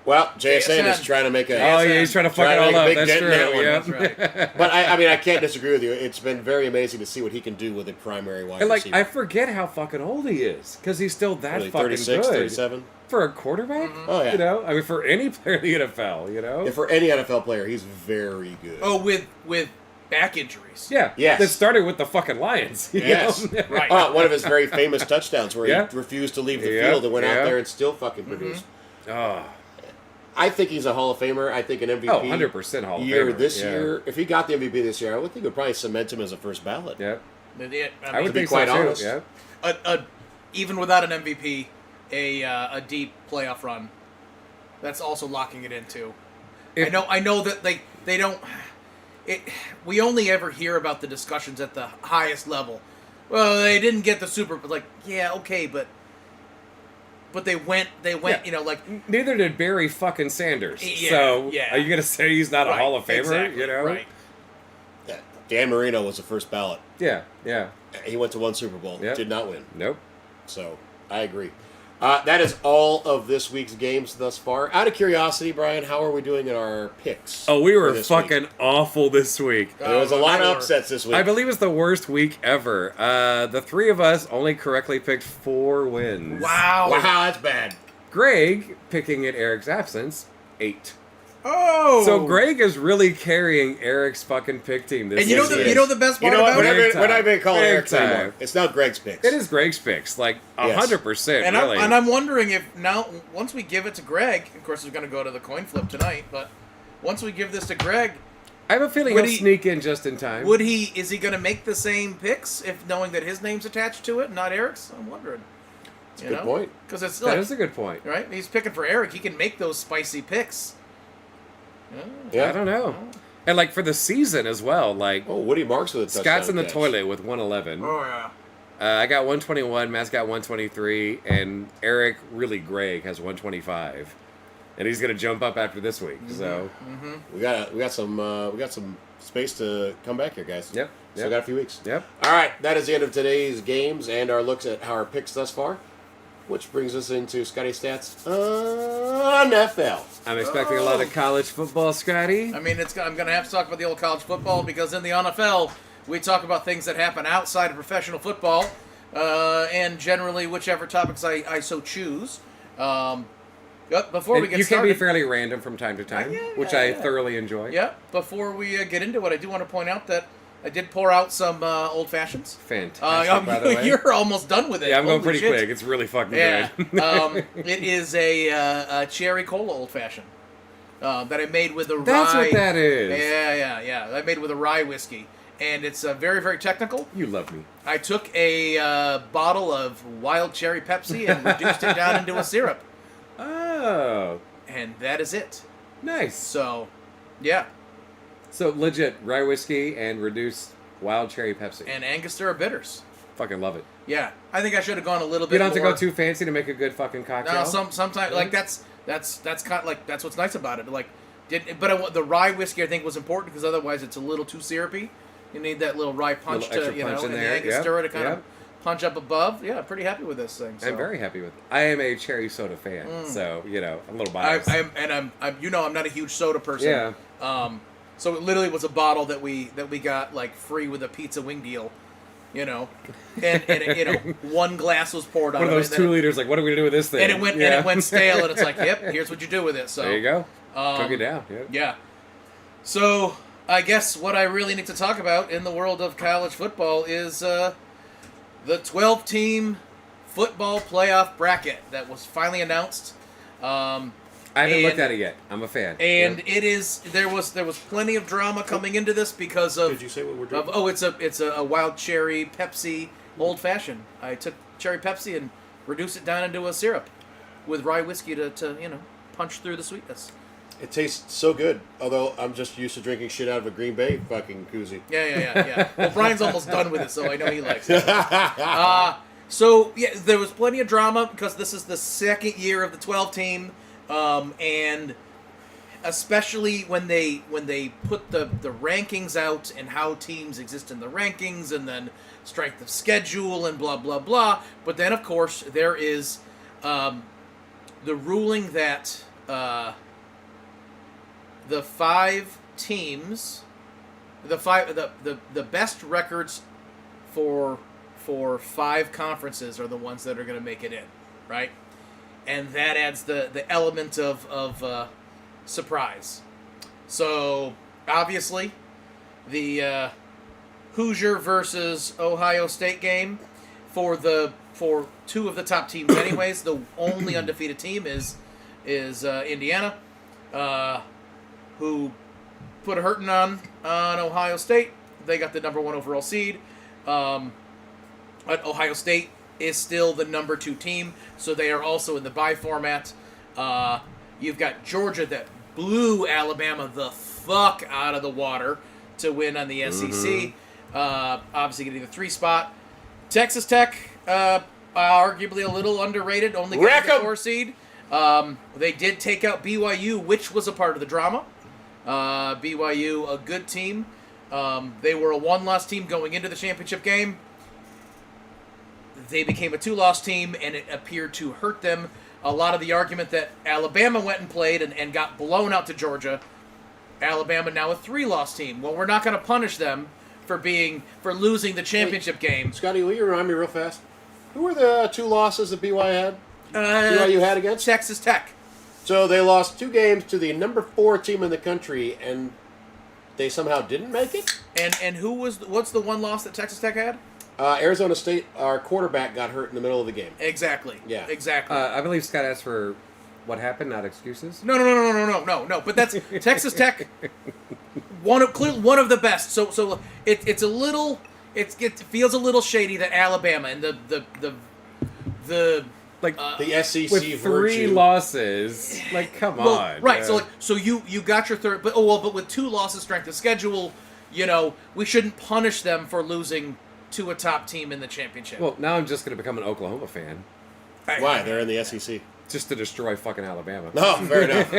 JSN is trying to make he's trying to fuck it all up. That's true. That's right. But I can't disagree with you. It's been very amazing to see what he can do with a primary wide receiver. I forget how fucking old he is because he's still that really, fucking 36, good. 37? For a quarterback? Oh, yeah. You know? I mean, for any player in the NFL, you know? Yeah, for any NFL player, he's very good. Oh, with back injuries. Yeah. Yes. That started with the fucking Lions. Yes. Right. One of his very famous touchdowns where he refused to leave the field and went out there and still fucking produced. Oh. I think he's a Hall of Famer. I think an MVP 100% Hall of Famer. This year. If he got the MVP this year, I would think it would probably cement him as a first ballot. Yeah. I would be think quite so too. honest. Yeah. Even without an MVP, a deep playoff run. That's also locking it into. I know that they don't. We only ever hear about the discussions at the highest level. Well, they didn't get the Super, but but they went. You know, like neither did Barry fucking Sanders. Yeah, so are you gonna say he's not a Hall of Famer? Exactly, you know, right? Yeah. Dan Marino was the first ballot. Yeah. He went to 1 Super Bowl. Yep. Did not win. Nope. So I agree. That is all of this week's games thus far. Out of curiosity, Brian, how are we doing in our picks? Oh, we were fucking awful this week. There was a lot of upsets this week. I believe it's the worst week ever. The 3 of us only correctly picked 4 wins. Wow, that's bad. Greg, picking in Eric's absence, 8. Oh, so Greg is really carrying Eric's fucking pick team this season. You know the best part about it? We're not even calling Eric's anymore. It's now Greg's picks. It is Greg's picks, like 100%. And really. I'm wondering if now, once we give it to Greg, of course, it's going to go to the coin flip tonight. But once we give this to Greg, I have a feeling he'll sneak in just in time. Is he going to make the same picks if knowing that his name's attached to it, not Eric's? I'm wondering. That's a good point. Because it's that is a good point, right? He's picking for Eric. He can make those spicy picks. Yeah, I don't know. And like for the season as well, like Woody Marks with a touchdown Scott's in the catch. toilet with 111. Oh yeah. I got 121. Matt's got 123, and Eric, really Greg, has 125, and he's gonna jump up after this week. So we got some space to come back here, guys. Yep. So we got a few weeks. Yep. All right, that is the end of today's games and our looks at our picks thus far. which brings us into Scotty Stats NFL. I'm expecting a lot of college football, Scotty. I mean, I'm going to have to talk about the old college football because in the NFL, we talk about things that happen outside of professional football, and generally whichever topics I so choose. Before we get you started, can be fairly random from time to time, which I thoroughly enjoy. Yeah. Before we get into it, I do want to point out that I did pour out some old fashions. Fantastic, by the way. You're almost done with it. Yeah, I'm going Holy pretty quick. It's really fucking good. It is a cherry cola old fashioned that I made with a rye. That's what that is. Yeah. I made with a rye whiskey, and it's very, very technical. You love me. I took a bottle of wild cherry Pepsi and reduced it down into a syrup. Oh. And that is it. Nice. So, yeah. So legit rye whiskey and reduced wild cherry Pepsi. And Angostura bitters. Fucking love it. Yeah, I think I should have gone a little bit. You don't have more. to go too fancy to make a good fucking cocktail. No, sometimes like that's kind of like that's what's nice about it. Like, the rye whiskey I think was important because otherwise it's a little too syrupy. You need that little rye punch little to punch in and there. the Angostura to kind of punch up above. Yeah, pretty happy with this thing. So. I'm very happy with it. I am a cherry soda fan, so I'm a little biased. I'm not a huge soda person. Yeah. So it literally was a bottle that we got like free with a pizza wing deal, and one glass was poured out. One of those 2 liters. Like, what are we gonna do with this thing? And it went stale, and it's like, yep, here's what you do with it. So there you go. Cook it down. Yep. Yeah. So I guess what I really need to talk about in the world of college football is the 12-team football playoff bracket that was finally announced. I haven't looked at it yet. I'm a fan. And it is there was plenty of drama coming into this because of. Did you say what we're drinking? It's a wild cherry Pepsi old fashioned. I took cherry Pepsi and reduced it down into a syrup with rye whiskey to punch through the sweetness. It tastes so good, although I'm just used to drinking shit out of a Green Bay fucking koozie. Yeah. Well, Brian's almost done with it, so I know he likes it. So there was plenty of drama because this is the second year of the 12-team. And especially when they put the rankings out and how teams exist in the rankings and then strength of schedule and blah blah blah. But then of course there is the ruling that the 5 teams, the best records for 5 conferences are the ones that are going to make it in, right? And that adds the element of surprise. So, obviously, the Hoosier versus Ohio State game for 2 of the top teams anyways. The only undefeated team is Indiana, who put a hurting on Ohio State. They got the number 1 overall seed. But Ohio State is still the number 2 team, so they are also in the bye format. You've got Georgia that blew Alabama the fuck out of the water to win on the SEC. Obviously getting the 3 spot. Texas Tech, arguably a little underrated, only getting the 4 seed. They did take out BYU, which was a part of the drama. BYU, a good team. They were a 1-loss team going into the championship game. They became a 2-loss team, and it appeared to hurt them. A lot of the argument that Alabama went and played and got blown out to Georgia. Alabama now a 3-loss team. Well, we're not going to punish them for losing the championship game. Scotty, will you remind me real fast? Who were the 2 losses that BYU had against? Texas Tech. So they lost 2 games to the number 4 team in the country, and they somehow didn't make it? And what's the 1 loss that Texas Tech had? Arizona State, our quarterback got hurt in the middle of the game. Exactly. Yeah. Exactly. I believe Scott asked for what happened, not excuses. No. But that's Texas Tech, one of the best. So it's a little it feels a little shady that Alabama and the the SEC with 3 virtue. losses. Like, come on. Right. So you got your 3rd, but with 2 losses, strength of schedule, we shouldn't punish them for losing to a top team in the championship. Well, now I'm just going to become an Oklahoma fan. Why? They're in the SEC. Just to destroy fucking Alabama. No, fair enough.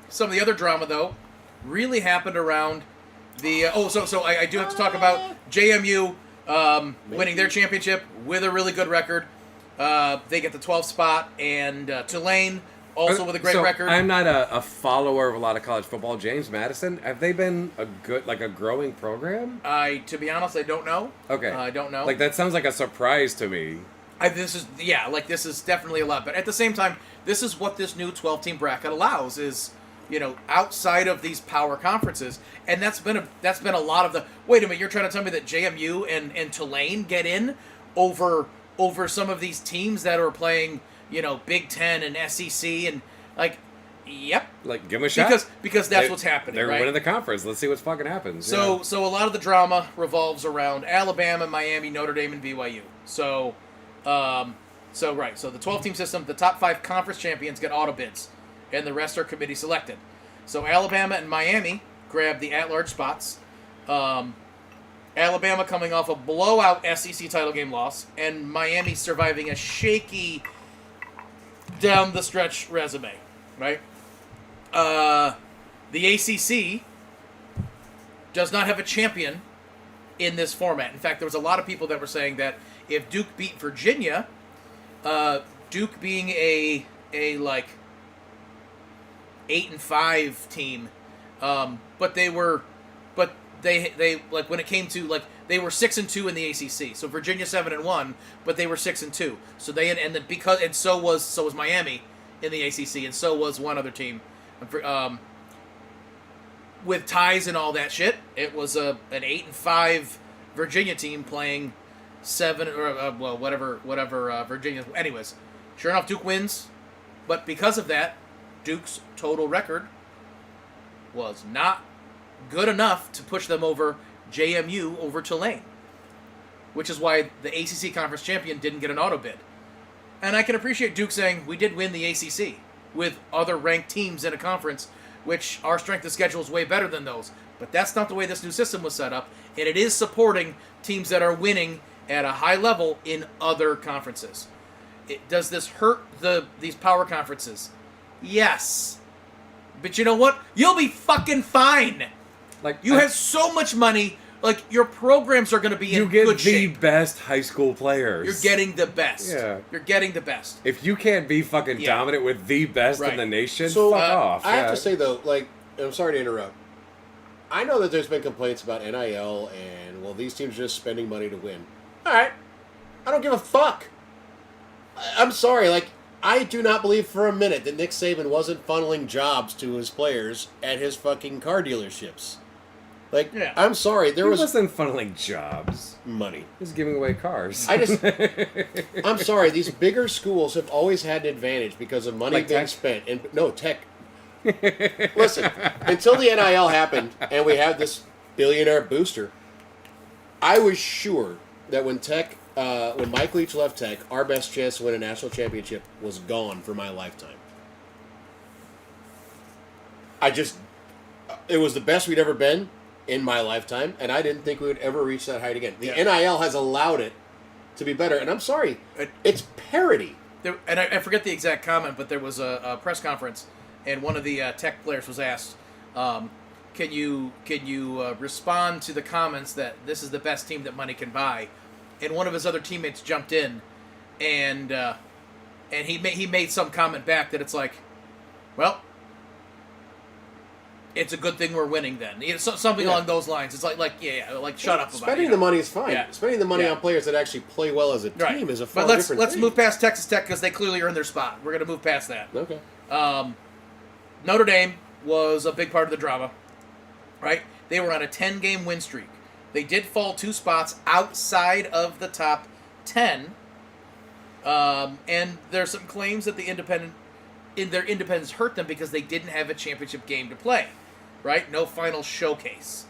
Some of the other drama, though, really happened around the... So I do have to talk about JMU winning their championship with a really good record. They get the 12th spot, and Tulane also with a great record. I'm not a follower of a lot of college football. James Madison, have they been a good, like a growing program? To be honest, I don't know. Okay. I don't know. Like, that sounds like a surprise to me. This is definitely a lot. But at the same time, this is what this new 12-team bracket allows is, outside of these power conferences, and that's been a lot of the. Wait a minute, you're trying to tell me that JMU and Tulane get in over some of these teams that are playing, Big Ten and SEC and like, yep. Like, give them a shot because that's what's happening. They're right? winning the conference. Let's see what fucking happens. So a lot of the drama revolves around Alabama, Miami, Notre Dame, and BYU. So the 12-team system, the top 5 conference champions get auto bids, and the rest are committee selected. So Alabama and Miami grab the at-large spots. Alabama coming off a blowout SEC title game loss, and Miami surviving a shaky down-the-stretch resume, right? The ACC does not have a champion in this format. In fact, there was a lot of people that were saying that if Duke beat Virginia, Duke being a 8-5 team, but they when it came to they were 6-2 in the ACC. So Virginia 7-1, but they were 6-2. So so was Miami in the ACC, and so was one other team. With ties and all that shit, it was an 8-5 Virginia team playing 7 or whatever Virginia. Anyways, sure enough, Duke wins, but because of that, Duke's total record was not good enough to push them over JMU over Tulane, which is why the ACC conference champion didn't get an auto bid. And I can appreciate Duke saying, we did win the ACC with other ranked teams in a conference, which our strength of schedule is way better than those. But that's not the way this new system was set up, and it is supporting teams that are winning at a high level in other conferences. Does this hurt these power conferences? Yes. But you know what? You'll be fucking fine. You have so much money. Your programs are going to be in good shape. You get the best high school players. You're getting the best. Yeah. You're getting the best. If you can't be fucking dominant with the best in the nation, so, fuck off. I have to say, though, I'm sorry to interrupt. I know that there's been complaints about NIL and, these teams are just spending money to win. All right. I don't give a fuck. I'm sorry. I do not believe for a minute that Nick Saban wasn't funneling jobs to his players at his fucking car dealerships. I'm sorry, he wasn't funneling jobs. Money. He was giving away cars. I'm sorry, these bigger schools have always had an advantage because of money being spent. Tech. Listen, until the NIL happened and we had this billionaire booster, I was sure that when Mike Leach left Tech, our best chance to win a national championship was gone for my lifetime. It was the best we'd ever been in my lifetime, and I didn't think we would ever reach that height again. The NIL has allowed it to be better, and I'm sorry, it's parody. And I forget the exact comment, but there was a press conference, and one of the Tech players was asked, can you respond to the comments that this is the best team that money can buy? And one of his other teammates jumped in, and he made some comment back that it's well, it's a good thing we're winning then. Something along those lines. It's shut up about it. Spending the money is fine. Yeah. Spending the money on players that actually play well as a team is a far different thing. Let's move past Texas Tech because they clearly earned their spot. We're going to move past that. Okay. Notre Dame was a big part of the drama, right? They were on a 10-game win streak. They did fall 2 spots outside of the top 10, and there's some claims that their independence hurt them because they didn't have a championship game to play, right? No final showcase.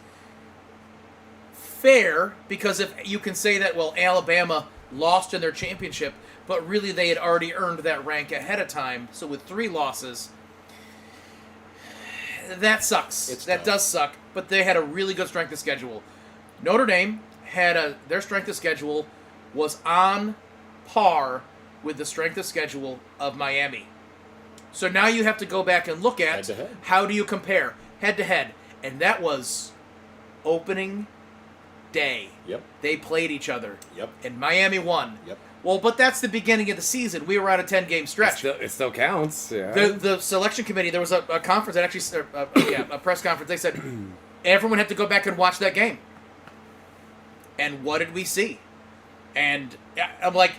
Fair, because if you can say that, Alabama lost in their championship, but really they had already earned that rank ahead of time, so with 3 losses, that sucks. That does suck, but they had a really good strength of schedule. Notre Dame had their strength of schedule was on par with the strength of schedule of Miami. So now you have to go back and look at how do you compare head-to-head. And that was opening day. Yep. They played each other. Yep. And Miami won. Yep. Well, but that's the beginning of the season. We were on a 10-game stretch. It still counts. Yeah. The selection committee, there was a conference that actually, a press conference. They said everyone had to go back and watch that game. And what did we see? And I'm like,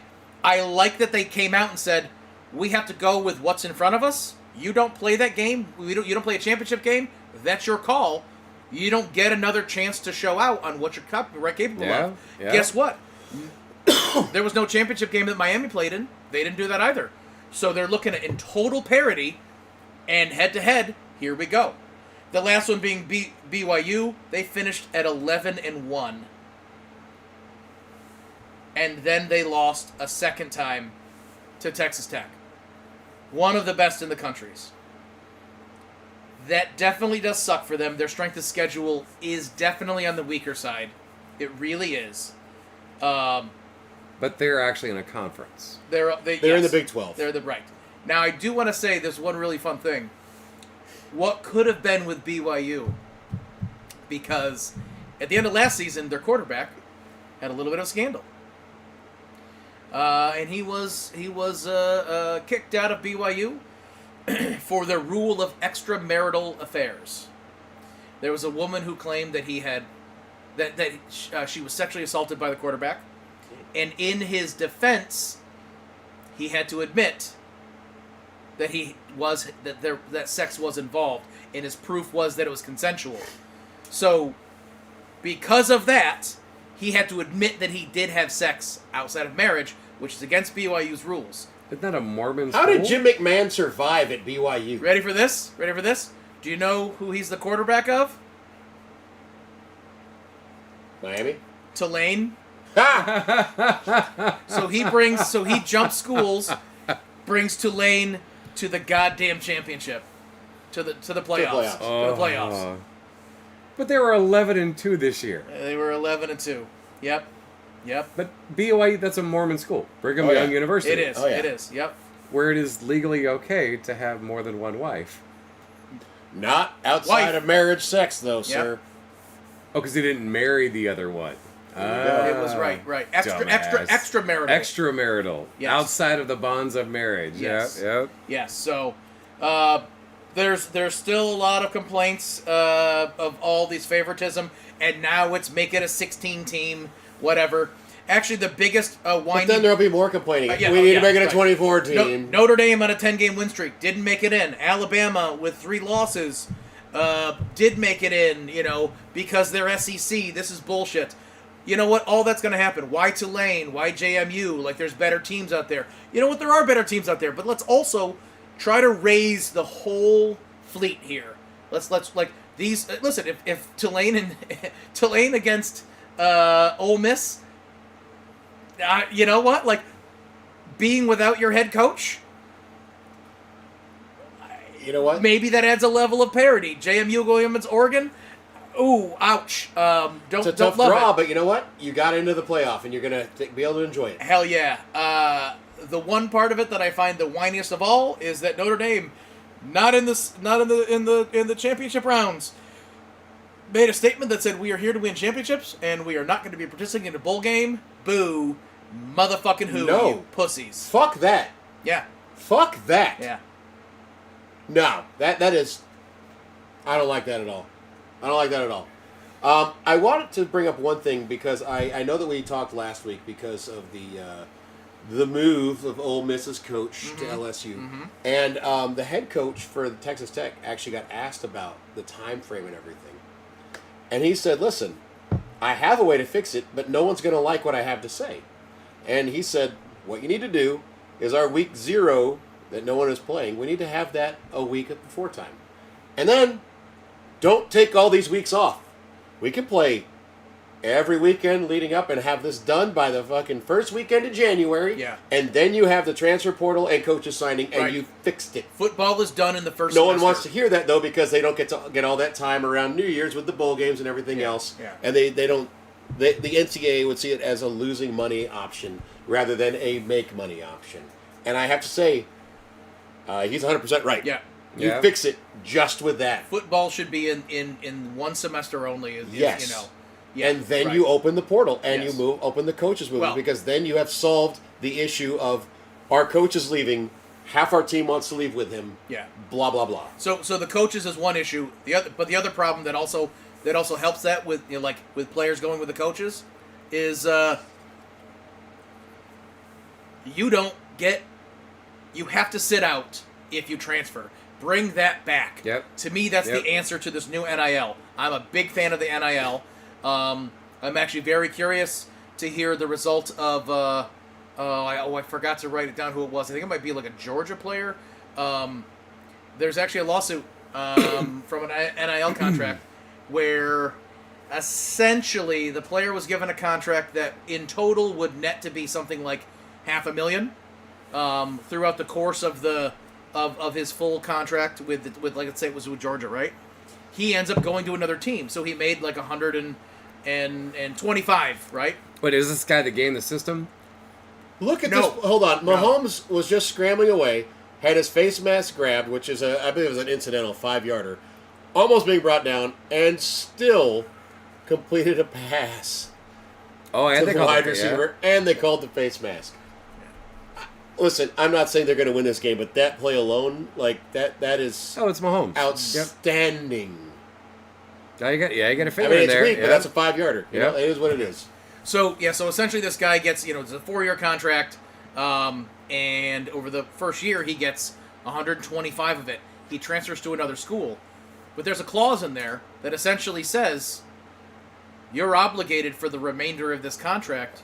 I like that they came out and said, we have to go with what's in front of us. You don't play that game. You don't play a championship game. That's your call. You don't get another chance to show out on what you're capable of. Yeah. Guess what? There was no championship game that Miami played in. They didn't do that either. So they're looking at in total parity and head-to-head, here we go. The last one being BYU, they finished at 11-1. And then they lost a second time to Texas Tech. One of the best in the countries. That definitely does suck for them. Their strength of schedule is definitely on the weaker side. It really is. But they're actually in a conference. They're in the Big 12. They're right. Now, I do want to say there's one really fun thing. What could have been with BYU? Because at the end of last season, their quarterback had a little bit of a scandal. And he was kicked out of BYU for the rule of extramarital affairs. There was a woman who claimed that he had she was sexually assaulted by the quarterback, and in his defense, he had to admit that that sex was involved, and his proof was that it was consensual. So, because of that, he had to admit that he did have sex outside of marriage, which is against BYU's rules. Isn't that a Mormon school? How did Jim McMahon survive at BYU? Ready for this? Do you know who he's the quarterback of? Miami? Tulane. Ha! So he jumps schools, brings Tulane to the goddamn championship, to the playoffs. To the playoffs. But they were 11-2 this year. They were 11-2. Yep. But BYU, that's a Mormon school. Brigham Young University. It is. Oh, yeah. It is. Yep. Where it is legally okay to have more than one wife. Not outside of marriage sex, though, Yep. sir. Oh, because he didn't marry the other one. It was right. Extramarital. Extramarital. Yes. Outside of the bonds of marriage. Yes. Yep. Yes. So, there's still a lot of complaints of all these favoritism, and now it's make it a 16 team, whatever. Actually, the biggest But whiny. then there'll be more complaining. We need to make it a 24 team. Notre Dame on a 10-game win streak didn't make it in. Alabama with 3 losses did make it in. Because they're SEC. This is bullshit. You know what? All that's going to happen. Why Tulane? Why JMU? Like, there's better teams out there. You know what? There are better teams out there. But let's also try to raise the whole fleet here. Let's like these. Listen, if Tulane against Ole Miss, you know what? Like, being without your head coach. You know what? Maybe that adds a level of parity. JMU going against Oregon. Ooh, ouch. It's a tough draw, but you know what? You got into the playoff, and you're going to be able to enjoy it. Hell yeah. The one part of it that I find the whiniest of all is that Notre Dame, not in the championship rounds, made a statement that said we are here to win championships and we are not going to be participating in a bowl game. Boo, motherfucking who? No. You pussies. Fuck that. Yeah. Fuck that. Yeah. No, that is. I don't like that at all. I wanted to bring up one thing because I know that we talked last week because of the move of Ole Miss's coach to LSU, and the head coach for Texas Tech actually got asked about the time frame and everything, and he said, "Listen, I have a way to fix it, but no one's going to like what I have to say." And he said, "What you need to do is our week 0 that no one is playing. We need to have that a week before time, and then." Don't take all these weeks off. We can play every weekend leading up and have this done by the fucking first weekend of January. Yeah. And then you have the transfer portal and coaches signing, and you fixed it. Football is done in the first No semester. one wants to hear that, though, because they don't get to get all that time around New Year's with the bowl games and everything else. Yeah. And they don't... the NCAA would see it as a losing money option rather than a make money option. And I have to say, he's 100% right. Yeah. You fix it just with that. Football should be in one semester only. Yes. and then right. you open the portal and Yes. you open the coaches movement, Well- because then you have solved the issue of our coach is leaving, half our team wants to leave with him. Yeah. Blah blah blah. So the coaches is one issue. The other problem that also helps that with like with players going with the coaches is you have to sit out if you transfer. Bring that back. Yep. To me, that's Yep. the answer to this new NIL. I'm a big fan of the NIL. I'm actually very curious to hear the result of. I forgot to write it down who it was. I think it might be like a Georgia player. There's actually a lawsuit from an NIL contract where essentially the player was given a contract that in total would net to be something like $500,000 throughout the course of his full contract with like, let's say it was with Georgia, right? He ends up going to another team, so he made like 125, right? But is this guy the game the system? Look at No. this. Hold on. No. Mahomes was just scrambling away, had his face mask grabbed, which is I believe it was an incidental 5-yarder, almost being brought down, and still completed a pass Oh, and to they the called wide it, receiver, and they called the face mask. Listen, I'm not saying they're going to win this game, but that play alone, like that is Oh, it's Mahomes. outstanding. Yep. You got to I figure mean, in it's there. weak, but yeah. that's a 5-yarder. You Yeah. know, it is what it is. So essentially this guy gets, it's a 4-year contract, and over the first year he gets 125 of it. He transfers to another school. But there's a clause in there that essentially says you're obligated for the remainder of this contract.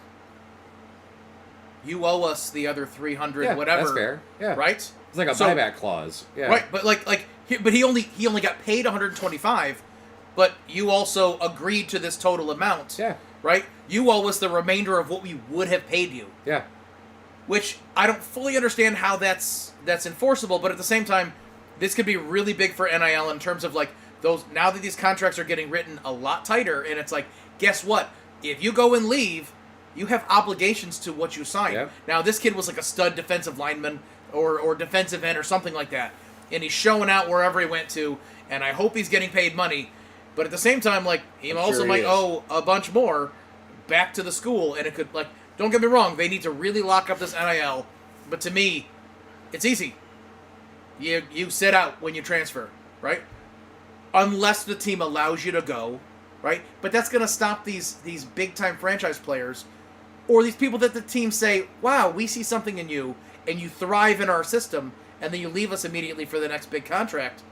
You owe us the other 300 Yeah, whatever. that's fair. Yeah. Right? It's like a So- buyback clause. Yeah. Right, but but he only got paid 125, but you also agreed to this total amount. Yeah. Right? You owe us the remainder of what we would have paid you. Yeah. Which I don't fully understand how that's enforceable, but at the same time, this could be really big for NIL in terms of like those, now that these contracts are getting written a lot tighter, and it's like, guess what? If you go and leave, you have obligations to what you signed. Yep. Now this kid was like a stud defensive lineman or defensive end or something like that, and he's showing out wherever he went to, and I hope he's getting paid money. But at the same time, like, he I'm also sure he might is. owe a bunch more back to the school, and it could, like, don't get me wrong, they need to really lock up this NIL, but to me, it's easy. You sit out when you transfer, right? Unless the team allows you to go, right? But that's going to stop these big-time franchise players, or these people that the team say, wow, we see something in you, and you thrive in our system, and then you leave us immediately for the next big contract.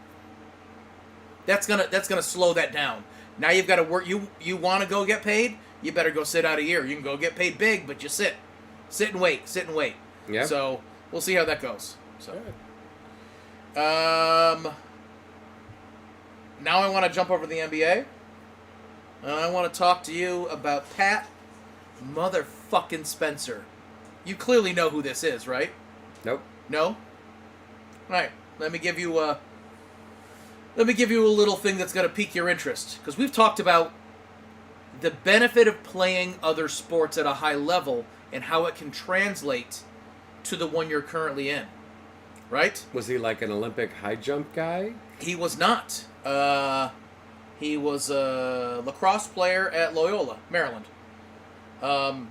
That's gonna slow that down. Now you've got to work. You want to go get paid? You better go sit out a year. You can go get paid big, but you sit and wait. Yeah. So we'll see how that goes. So, now I want to jump over to the NBA, and I want to talk to you about Pat motherfucking Spencer. You clearly know who this is, right? Nope. No? All right. Let me give you a little thing that's going to pique your interest, because we've talked about the benefit of playing other sports at a high level and how it can translate to the one you're currently in. Right? Was he like an Olympic high jump guy? He was not. He was a lacrosse player at Loyola, Maryland.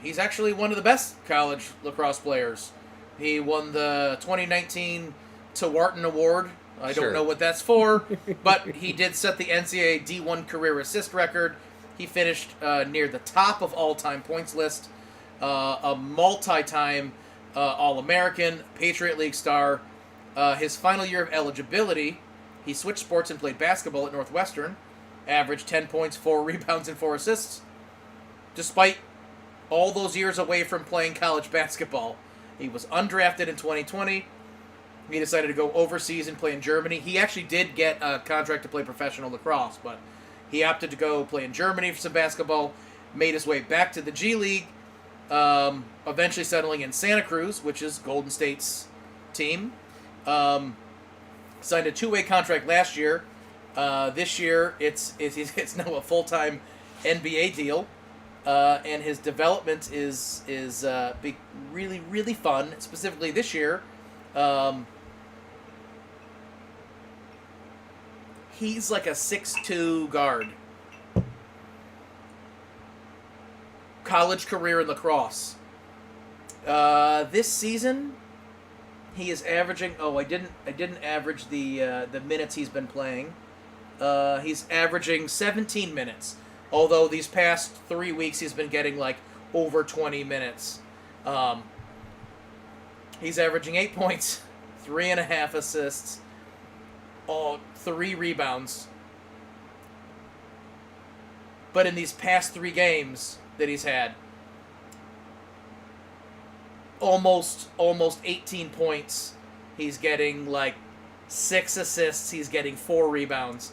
He's actually one of the best college lacrosse players. He won the 2019 Tewarton Award. I Sure. don't know what that's for, but he did set the NCAA D1 career assist record. He finished near the top of all-time points list, a multi-time All-American, Patriot League star. His final year of eligibility, he switched sports and played basketball at Northwestern, averaged 10 points, 4 rebounds, and 4 assists. Despite all those years away from playing college basketball, he was undrafted in 2020. He decided to go overseas and play in Germany. He actually did get a contract to play professional lacrosse, but he opted to go play in Germany for some basketball, made his way back to the G League, eventually settling in Santa Cruz, which is Golden State's team. Signed a 2-way contract last year. This year, it's now a full-time NBA deal, and his development is really, really fun. Specifically this year, he's like a 6'2" guard. college career in lacrosse. This season, he is averaging. Oh, I didn't average the minutes he's been playing. He's averaging 17 minutes. Although these past 3 weeks he's been getting like over 20 minutes. He's averaging 8 points, 3.5 assists, 3 rebounds. But in these past 3 games that he's had, almost 18 points. He's getting like 6 assists. He's getting 4 rebounds.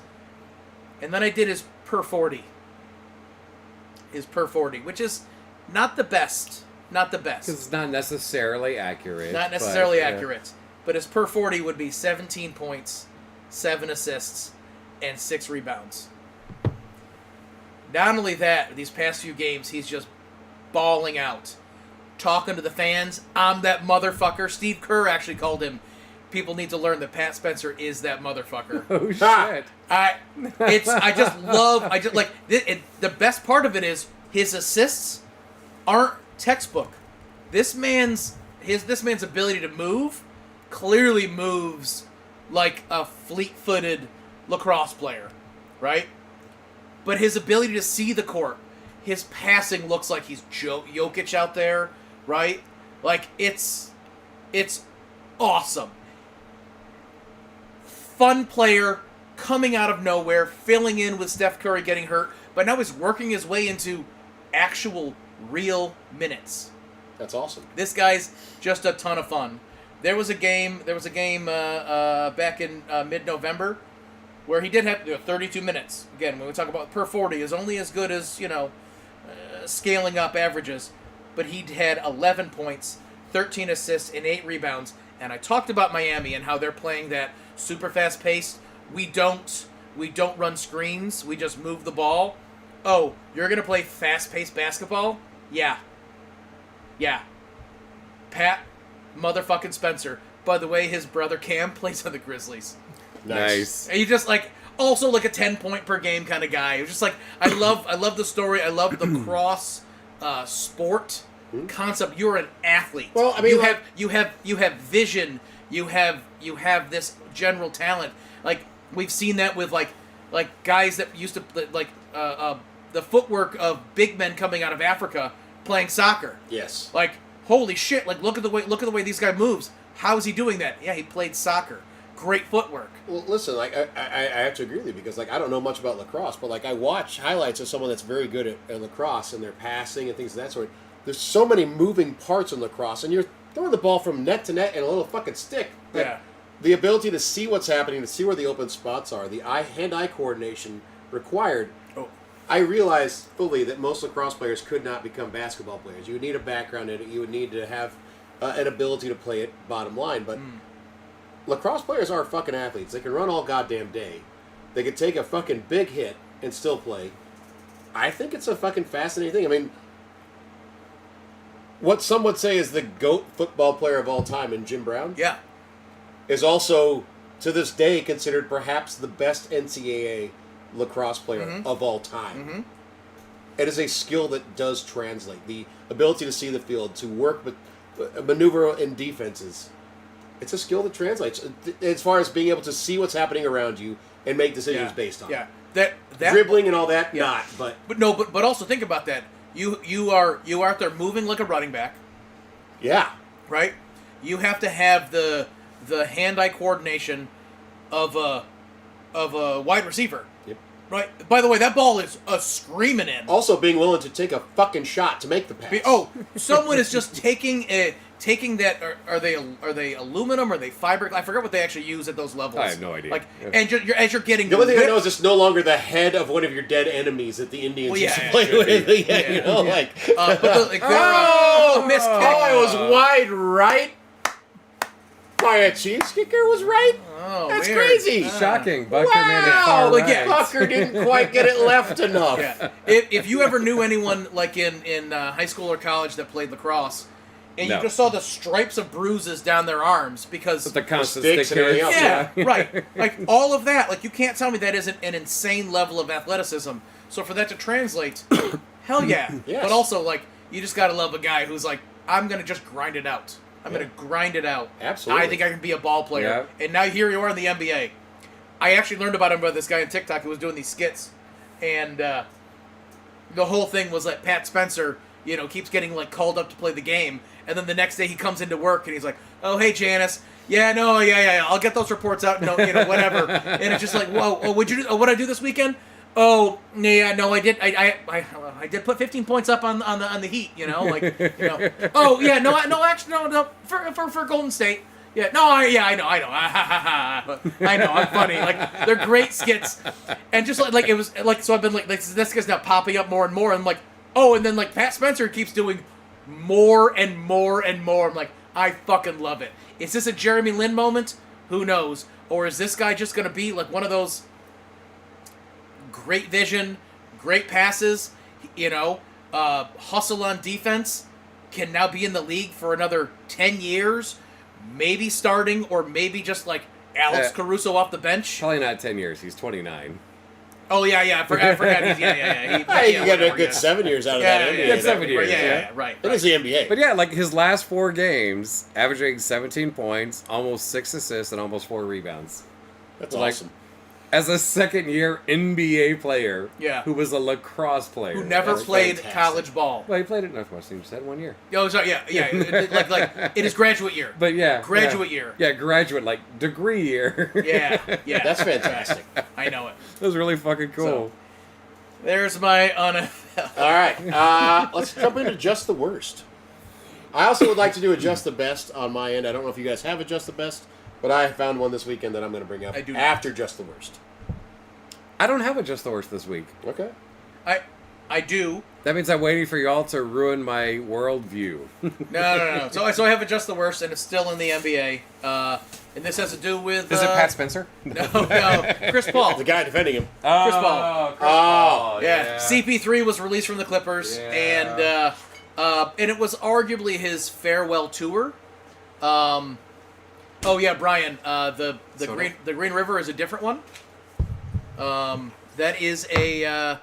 And then I did his per 40. His per 40, which is not the best. Not the best. Because it's not necessarily accurate. Not necessarily accurate. But his per 40 would be 17 points, 7 assists, and 6 rebounds. Not only that, these past few games, he's just balling out. Talking to the fans. I'm that motherfucker. Steve Kerr actually called him. People need to learn that Pat Spencer is that motherfucker. Oh, shit. The best part of it is his assists aren't textbook. This man's ability to move clearly moves like a fleet-footed lacrosse player, right? But his ability to see the court, his passing looks like he's Jokic out there, right? Like it's awesome. Fun player coming out of nowhere, filling in with Steph Curry getting hurt, but now he's working his way into actual real minutes. That's awesome. This guy's just a ton of fun. There was a game back in mid-November where he did have 32 minutes. Again, when we talk about per 40, is only as good as, scaling up averages. But he had 11 points, 13 assists, and 8 rebounds. And I talked about Miami and how they're playing that super fast paced. We don't run screens. We just move the ball. Oh, you're gonna play fast paced basketball? Yeah. Pat motherfucking Spencer. By the way, his brother Cam plays on the Grizzlies. Nice. And he just also like a 10-point per game kind of guy. It was just like I love the story. I love the cross sport concept. You're an athlete. Well, I mean, you have vision. You have this general talent. Like we've seen that with like guys that used to the footwork of big men coming out of Africa playing soccer. Yes. Like holy shit! Like look at the way this guy moves. How is he doing that? Yeah, he played soccer. Great footwork. Well, listen, I have to agree with you because I don't know much about lacrosse, but I watch highlights of someone that's very good at lacrosse and their passing and things of that sort. There's so many moving parts in lacrosse, and you're throwing the ball from net to net and a little fucking stick. Yeah. The ability to see what's happening, to see where the open spots are, the hand-eye coordination required. Oh. I realize fully that most lacrosse players could not become basketball players. You would need a background in it. You would need to have an ability to play it, bottom line. But lacrosse players are fucking athletes. They can run all goddamn day. They can take a fucking big hit and still play. I think it's a fucking fascinating thing. I mean, what some would say is the GOAT football player of all time in Jim Brown. Yeah. Is also, to this day, considered perhaps the best NCAA lacrosse player of all time. Mm-hmm. It is a skill that does translate. The ability to see the field, to work, maneuver in defenses. It's a skill that translates. As far as being able to see what's happening around you and make decisions based on it. That dribbling and all that, not. But also think about that. You are out there moving like a running back. Yeah. Right? You have to have the hand-eye coordination of a wide receiver. Yep. Right? By the way, that ball is a screaming in. Also being willing to take a fucking shot to make the pass. Someone is just taking that. Are they aluminum? Are they fiber? I forget what they actually use at those levels. I have no idea. And as you're getting the only thing I know is it's no longer the head of one of your dead enemies that the Indians used to play with. Missed kick. I was wide right. My Chiefs kicker was right. Oh, that's weird. Crazy. Shocking. Bucker made it far right. Bucker didn't quite get it left enough. Yeah. If you ever knew anyone like in high school or college that played lacrosse, and you just saw the stripes of bruises down their arms because with the constant sticks and everything else. Yeah, right. Like all of that. Like you can't tell me that isn't an insane level of athleticism. So for that to translate, Hell yeah. Yes. But also, like, you just gotta love a guy who's like, I'm gonna just grind it out. I'm gonna grind it out. Absolutely. I think I can be a ball player. Yeah. And now here you are in the NBA. I actually learned about him by this guy on TikTok who was doing these skits. And the whole thing was that Pat Spencer, you know, keeps getting, like, called up to play the game. And then the next day he comes into work and he's like, oh, hey, Janice. Yeah, no, yeah, I'll get those reports out, no, you know, whatever. And it's just like, whoa, what'd I do this weekend? Oh, yeah, no, I did. I did put 15 points up on the Heat, you know, like, you know. Oh, yeah, actually, for Golden State. Yeah, no, I know, I know, I'm funny. Like, they're great skits, and just like it was like, so I've been like this guy's now popping up more and more. And I'm like, oh, and then like Pat Spencer keeps doing more and more and more. I'm like, I fucking love it. Is this a Jeremy Lin moment? Who knows? Or is this guy just gonna be like one of those great vision, great passes, you know, hustle on defense, can now be in the league for another 10 years, maybe starting, or maybe just like Alex Caruso off the bench? Probably not 10 years. He's 29. Oh, yeah, I forgot. You get a good 7 years out of that NBA. Yeah, 7 years. Yeah, right. It is the NBA. But yeah, like his last 4 games, averaging 17 points, almost 6 assists, and almost 4 rebounds. That's like, awesome. As a second-year NBA player, Yeah, who was a lacrosse player, who never That's played fantastic. college ball. Well, he played at Northwestern. You said 1 year. Oh, sorry, yeah, like in his graduate year. But yeah, Graduate year. Yeah, graduate, like degree year. Yeah. That's fantastic. I know it. That was really fucking cool. So, there's my All right, let's jump into Just the Worst. I also would like to do a Just the Best on my end. I don't know if you guys have a Just the Best, but I found one this weekend that I'm going to bring up after Just the Worst. I don't have a Just the Worst this week. Okay. I do. That means I'm waiting for y'all to ruin my worldview. No. So I have a Just the Worst, and it's still in the NBA. And this has to do with... Is it Pat Spencer? No, Chris Paul. The guy defending him. Chris Paul. Chris Paul. Yeah. CP3 was released from the Clippers, and it was arguably his farewell tour. Brian, the Green River is a different one. That is a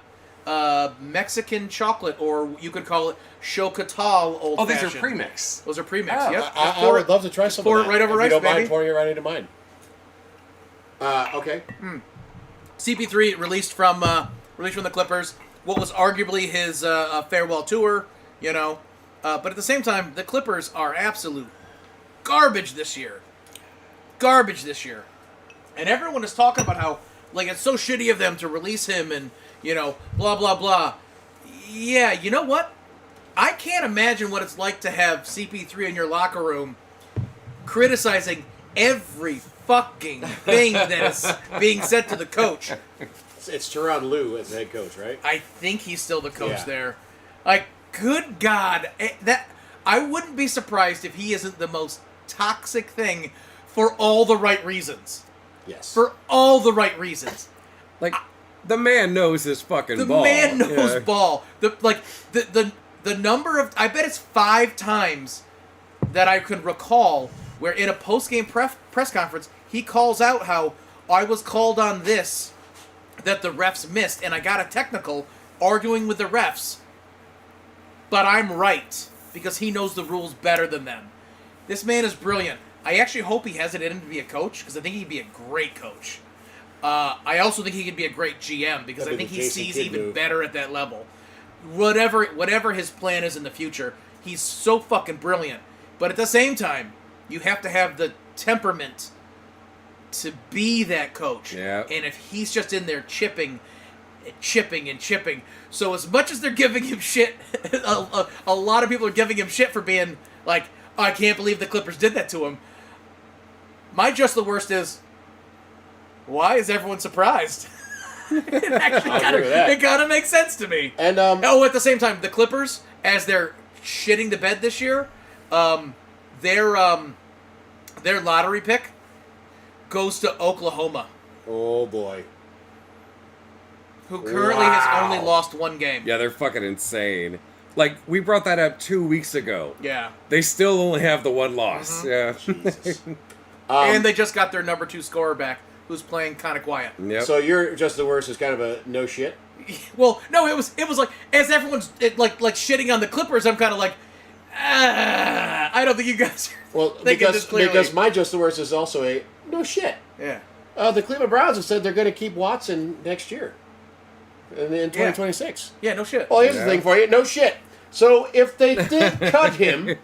Mexican chocolate, or you could call it Chocotal old fashioned. These are premix. Those are premix. Oh, Yep. I would love to try some. Pour of it that. right over if rice, you don't baby. mind pouring it right into mine. Okay. CP3 released from the Clippers. What was arguably his farewell tour, you know. But at the same time, the Clippers are absolute garbage this year. And everyone is talking about how, like, it's so shitty of them to release him and, you know, blah, blah, blah. Yeah, you know what? I can't imagine what it's like to have CP3 in your locker room criticizing every fucking thing that is being said to the coach. It's Tyronn Lue as the head coach, right? I think he's still the coach there. Like, good God. I wouldn't be surprised if he isn't the most toxic thing for all the right reasons. Yes. For all the right reasons. Like, the man knows his fucking The ball. man knows ball. The number of... I bet it's 5 times that I can recall where in a post-game press conference, he calls out how I was called on this that the refs missed, and I got a technical arguing with the refs, but I'm right because he knows the rules better than them. This man is brilliant. I actually hope he has it in him to be a coach, because I think he'd be a great coach. I also think he could be a great GM, because I think he sees even better at that level. Whatever his plan is in the future, he's so fucking brilliant. But at the same time, you have to have the temperament to be that coach. Yeah. And if he's just in there chipping. So as much as they're giving him shit, a lot of people are giving him shit for being like, oh, I can't believe the Clippers did that to him. My Just the Worst is, why is everyone surprised? It actually kind of makes sense to me. And at the same time, the Clippers, as they're shitting the bed this year, their lottery pick goes to Oklahoma, oh boy, who currently has only lost 1 game. Yeah, they're fucking insane. Like, we brought that up 2 weeks ago. Yeah. They still only have the 1 loss. Mm-hmm. Yeah. Jesus. And they just got their number 2 scorer back, who's playing kind of quiet. Yep. So you're just the worst is kind of a no shit. Well, no, it was like as everyone's like shitting on the Clippers, I'm kind of like, I don't think you guys are Well, thinking this clearly. because my just the worst is also a no shit. Yeah. The Cleveland Browns have said they're going to keep Watson next year, in 2026. Yeah, no shit. Well, here's the thing for you. No shit. So if they did cut him,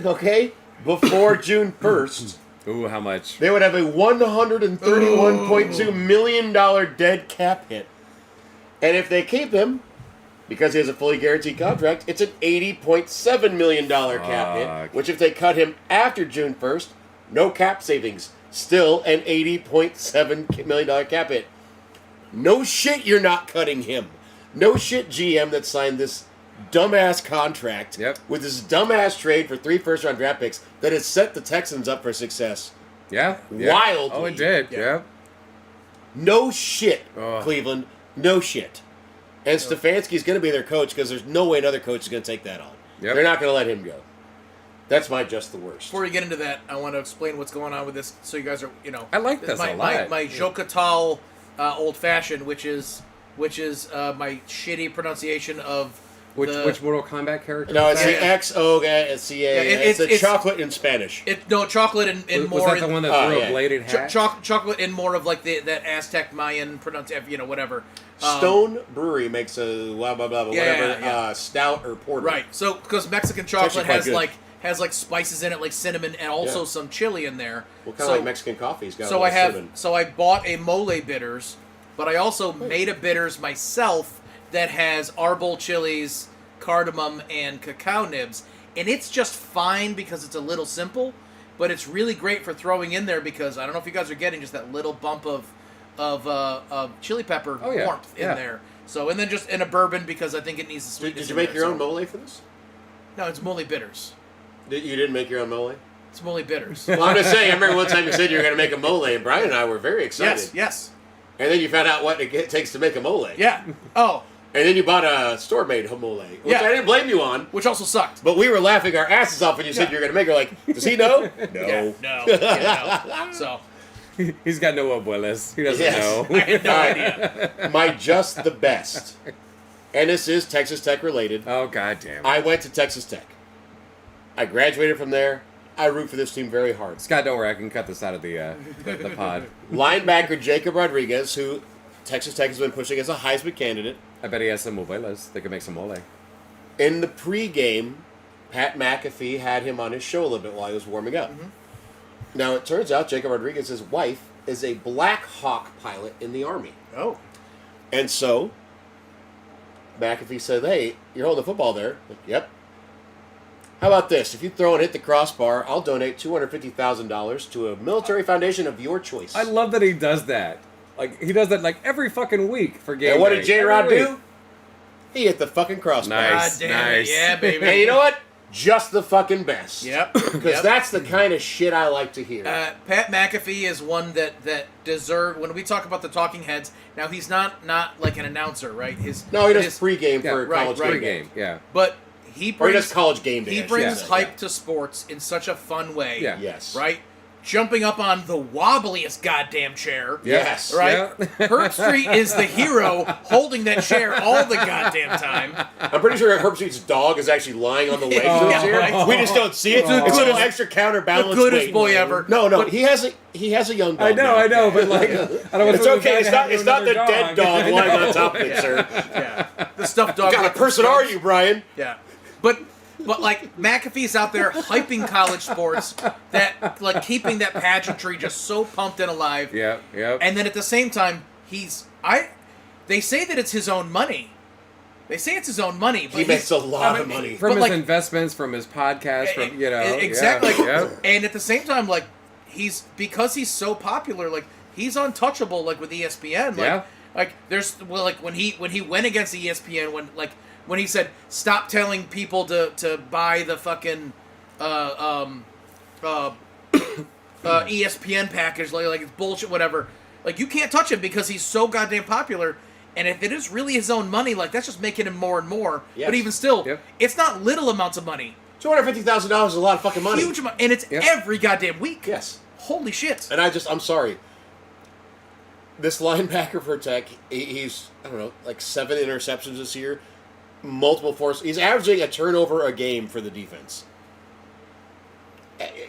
okay, before June 1st, Ooh, how much? they would have a $131.2 million dead cap hit. And if they keep him, because he has a fully guaranteed contract, it's an $80.7 million cap hit. Which if they cut him after June 1st, no cap savings. Still an $80.7 million cap hit. No shit you're not cutting him. No shit GM that signed this dumbass contract with this dumbass trade for 3 first-round draft picks that has set the Texans up for success. Yeah. Wildly. Oh, it did. Yeah. No shit, Cleveland. No shit. And Stefanski's going to be their coach because there's no way another coach is going to take that on. Yep. They're not going to let him go. That's my just the worst. Before we get into that, I want to explain what's going on with this, so you guys are, I like this a lot. My Jocatal Old Fashioned, which is my shitty pronunciation of which Mortal Kombat character? No, it's the XOCA. It's chocolate in Spanish. Chocolate in more. Was that the one that threw a bladed hat? Chocolate in more of like that Aztec Mayan pronunciation, whatever. Stone Brewery makes a blah blah blah whatever stout or porter. Right. So because Mexican chocolate has like spices in it, like cinnamon, and also some chili in there. Well, kind of like Mexican coffee's got. So I bought a mole bitters, but I also made a bitters myself that has arbol chilies, cardamom, and cacao nibs, and it's just fine because it's a little simple, but it's really great for throwing in there because I don't know if you guys are getting just that little bump of chili pepper warmth in there. So and then just in a bourbon because I think it needs the sweetness. Did you make your own mole for this? No, it's mole bitters. You didn't make your own mole? It's mole bitters. Well, I'm just saying. I remember one time you said you were going to make a mole, and Brian and I were very excited. Yes. And then you found out what it takes to make a mole. Yeah. Oh. And then you bought a store-made mole, which I didn't blame you on. Which also sucked. But we were laughing our asses off when you said you were going to make it. Like, does he know? No. No. So. He's got no abuelas. He doesn't know. I had no idea. My just the best. And this is Texas Tech related. Oh, goddamn. I went to Texas Tech. I graduated from there. I root for this team very hard. Scott, don't worry. I can cut this out of the pod. Linebacker Jacob Rodriguez, who Texas Tech has been pushing as a Heisman candidate. I bet he has some abuelas. They could make some mole. In the pregame, Pat McAfee had him on his show a little bit while he was warming up. Mm-hmm. Now, it turns out Jacob Rodriguez's wife is a Black Hawk pilot in the Army. Oh. And so, McAfee said, hey, you're holding the football there. Like, yep. How about this? If you throw and hit the crossbar, I'll donate $250,000 to a military foundation of your choice. I love that he does that. Like, he does that like every fucking week for game And what day. did J-Rod do? He hit the fucking crossbar. Nice, God damn nice. it. Yeah, baby. And you know what? Just the fucking best. Yep. Because that's the kind of shit I like to hear. Pat McAfee is one that deserve. When we talk about the talking heads, now he's not like an announcer, right? He does pregame for college game. Yeah. But he does college game day. He brings hype to sports in such a fun way. Yeah. Yes. Right? Jumping up on the wobbliest goddamn chair. Yes. Right? Yeah. Herb Street is the hero holding that chair all the goddamn time. I'm pretty sure Herb Street's dog is actually lying on the legs of the chair. Right? We just don't see it. It's a little extra counterbalance. The goodest weight. boy ever. No, but he has a young dog. I know, but like, I don't want it's okay. It's not the dead dog lying on top of it, sir. Yeah. The stuffed dog. What kind of person are you, Brian? Yeah. But like McAfee's out there hyping college sports, that like keeping that pageantry just so pumped and alive. Yeah. And then at the same time, they say that it's his own money. They say it's his own money. But he makes a lot of money from his investments, from his podcast, from exactly. Yeah. And at the same time, like because he's so popular, like he's untouchable. Like with ESPN, like there's like when he went against ESPN when he said, stop telling people to buy the fucking ESPN package, like it's bullshit, whatever. Like, you can't touch him because he's so goddamn popular. And if it is really his own money, like, that's just making him more and more. Yes. But even still, it's not little amounts of money. $250,000 is a lot of fucking money. Huge amount. And it's every goddamn week. Yes. Holy shit! And I'm sorry. This linebacker for Tech, he's, I don't know, like 7 interceptions this year, multiple force. He's averaging a turnover a game for the defense.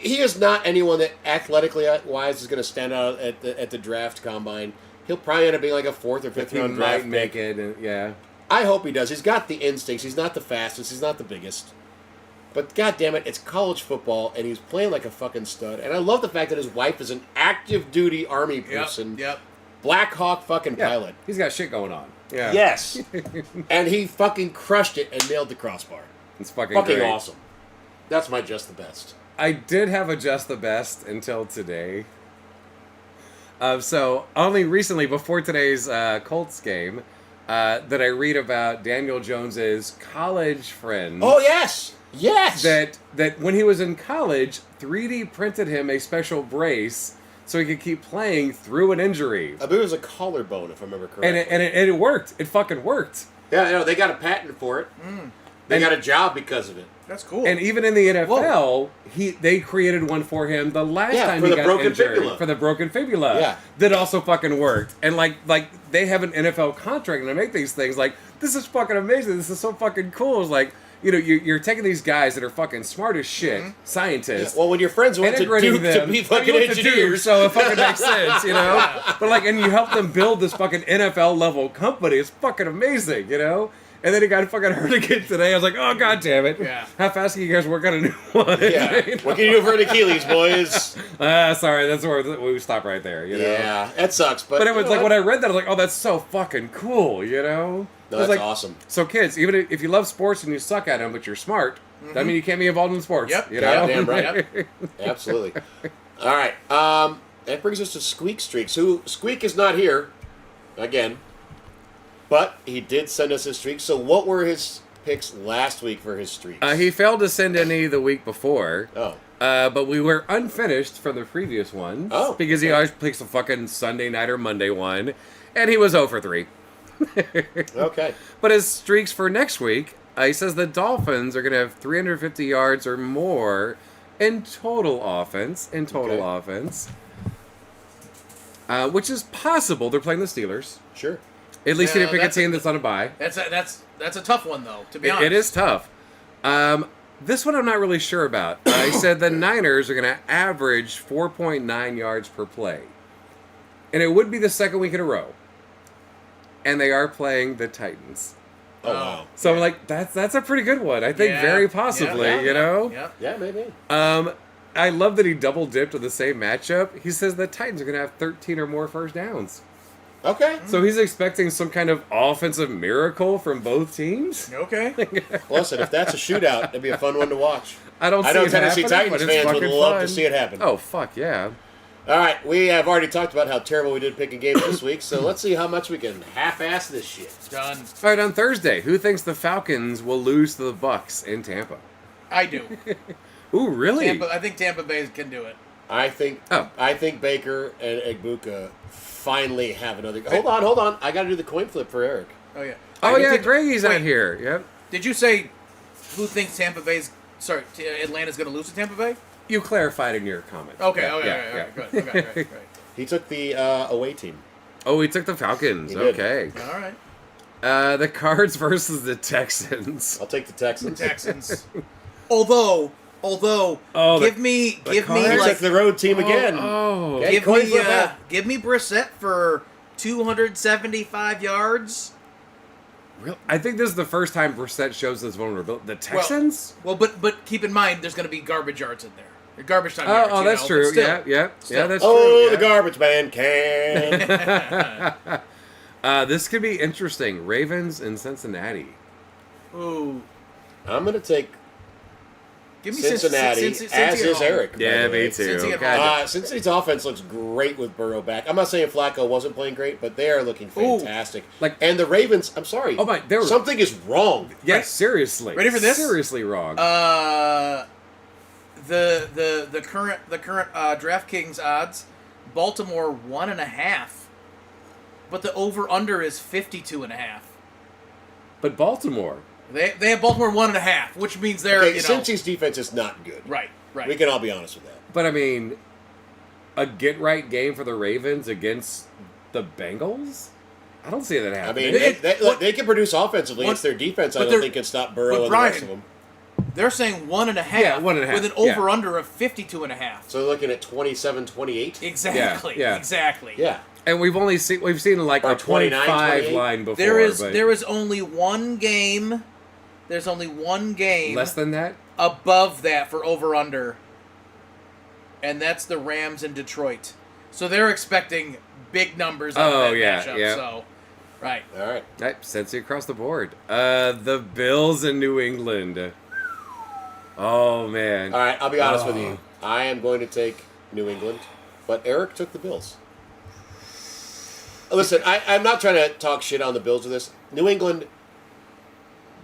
He is not anyone that athletically wise is going to stand out at the draft combine. He'll probably end up being like a 4th or 5th round draft pick. Make it, yeah. I hope he does. He's got the instincts. He's not the fastest. He's not the biggest. But God damn it, it's college football, and he's playing like a fucking stud. And I love the fact that his wife is an active duty Army person. Yep. Black Hawk fucking pilot. He's got shit going on. Yeah. Yes. And he fucking crushed it and nailed the crossbar. It's fucking Fucking great. awesome. That's my just the best. I did have a just the best until today. So only recently, before today's Colts game, that I read about Daniel Jones's college friend. Oh yes, yes. That when he was in college, 3D printed him a special brace so he could keep playing through an injury. I believe it was a collarbone, if I remember correctly. And it worked. It fucking worked. Yeah, no, they got a patent for it. They got a job because of it. That's cool. And even in the NFL, they created one for him the last time for he the got broken injured fibula. for the broken fibula. Yeah. That also fucking worked. And like they have an NFL contract and they make these things like this is fucking amazing. This is so fucking cool. It's like, you know, you're taking these guys that are fucking smart as shit, scientists. Yeah, well, when your friends went to integrating Duke to be fucking went to Duke, engineers, so it fucking makes sense, you know. But like, and you help them build this fucking NFL level company. It's fucking amazing, you know. And then he got fucking hurt again today. I was like, oh, god damn it. Yeah. How fast can you guys work on a new one? yeah. You know? What can you do for an Achilles, boys? Sorry, that's where we stop right there, you know? Yeah, that sucks. But it was like, when I read that, I was like, oh, that's so fucking cool, you know? No, It was that's like, awesome. So kids, even if you love sports and you suck at them, but you're smart, that means you can't be involved in sports. Yep. You know? Damn right. Absolutely. All right. That brings us to Squeak Streaks. Squeak is not here again, but he did send us his streak. So what were his picks last week for his streaks? He failed to send any the week before. Oh. But we were unfinished from the previous one. Oh, because he always picks a fucking Sunday night or Monday one. And he was 0 for 3. Okay. But his streaks for next week, he says the Dolphins are going to have 350 yards or more in total offense. Which is possible. They're playing the Steelers. Sure. At least he Yeah, didn't pick a that's team that's on a bye. That's a tough one though. To be honest, It is tough. This one I'm not really sure about. He said the Niners are going to average 4.9 yards per play. And it would be the second week in a row. And they are playing the Titans. Oh, wow. So I'm like, that's a pretty good one. I think Yeah. very possibly, Yeah. you know? Yep. Yeah, maybe. I love that he double dipped on the same matchup. He says the Titans are going to have 13 or more first downs. Okay. So he's expecting some kind of offensive miracle from both teams? Okay. Listen, if that's a shootout, that'd be a fun one to watch. I know Tennessee happening, Titans but it's fans would fucking love fun. to see it happen. Oh, fuck yeah. All right, we have already talked about how terrible we did picking games this week, so let's see how much we can half-ass this shit. Done. All right, on Thursday, who thinks the Falcons will lose to the Bucks in Tampa? I do. Ooh, really? I think Tampa Bay can do it. I think Baker and Egbuka finally have another. Hold on. I got to do the coin flip for Eric. Oh yeah. Oh, yeah, Did- Greggy's wait, out here. Yep. Did you say who thinks Atlanta's going to lose to Tampa Bay? You clarified in your comment. Okay. Yeah, Okay. yeah, Okay. yeah. Good. Okay. Great. He took the away team. Oh, he took the Falcons. He did. Okay. All right. The Cards versus the Texans. I'll take the Texans. Texans. Although, give me He took the road team again. Oh. Okay, coin flip that. give me Brissett for 275 yards. Real? I think this is the first time Brissett shows this vulnerability. The Texans? Well, but keep in mind, there's going to be garbage yards in there. Or garbage time yards. Oh, that's but true. still. Yeah, Still. that's Oh, true. the garbage man can. This could be interesting. Ravens in Cincinnati. Ooh. I'm going to take Give me Cincinnati, Cincy as at is home. Eric. by Yeah, the way. me too. Cincy at God, Cincinnati's offense looks great with Burrow back. I'm not saying Flacco wasn't playing great, but they are looking fantastic. And the Ravens, I'm sorry. Oh my, something is wrong. Yeah, Right. seriously. Ready for this? Seriously wrong. The current DraftKings odds, Baltimore 1.5, but the over under is 52.5. But Baltimore. They have Baltimore 1.5, which means they're Okay, Cincy's defense is not good. right. We can all be honest with that. But I mean, a get-right game for the Ravens against the Bengals? I don't see that I happening. mean, they can produce offensively. It's their defense I don't think can stop Burrow and the rest of them. They're saying 1.5. Yeah, 1.5. With an over-under of 52.5. So they're looking at 27-28? Exactly. Yeah. Exactly. Yeah. And we've seen like Or a 25 line before. There is only one game. There's only one game less than that above that for over/under, and that's the Rams in Detroit. So they're expecting big numbers out of that matchup. Yeah. So, right. All right. Cincy across the board. The Bills in New England. Oh man. All right, I'll be honest with you. I am going to take New England, but Eric took the Bills. Listen, I'm not trying to talk shit on the Bills with this. New England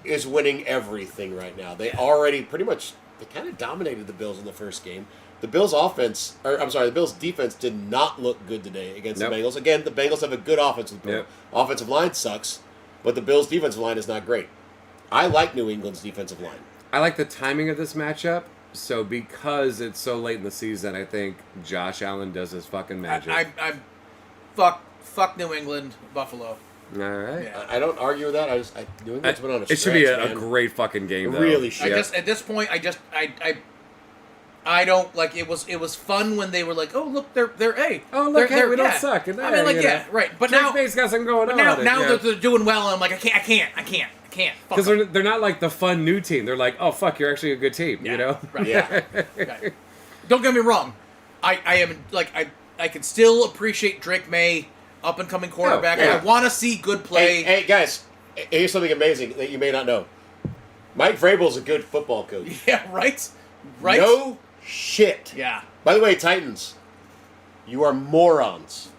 is winning everything right now. They already pretty much they kind of dominated the Bills in the first game. The Bills' the Bills' defense did not look good today against the Bengals. Again, the Bengals have a good offensive line. Offensive line sucks, but the Bills' defensive line is not great. I like New England's defensive line. I like the timing of this matchup. So because it's so late in the season, I think Josh Allen does his fucking magic. Fuck New England, Buffalo. All right. Yeah. I don't argue with that. New England's been on a stretch, it should be a man. great fucking game, though. It really should. At this point, I don't like it was fun when they were like, oh look, they're hey, oh look, they're, we don't suck. And I mean, like right, but now May's got something going on. Now they're doing well, and I'm like, I can't. Because they're not like the fun new team. They're like, oh fuck, you're actually a good team. You know? Right. Yeah. Right. Don't get me wrong. I am like I can still appreciate Drake May, up and coming quarterback. Oh, yeah. I want to see good play. Hey guys, here's something amazing that you may not know. Mike Vrabel's a good football coach. Yeah, right. No shit. Yeah. By the way, Titans, you are morons.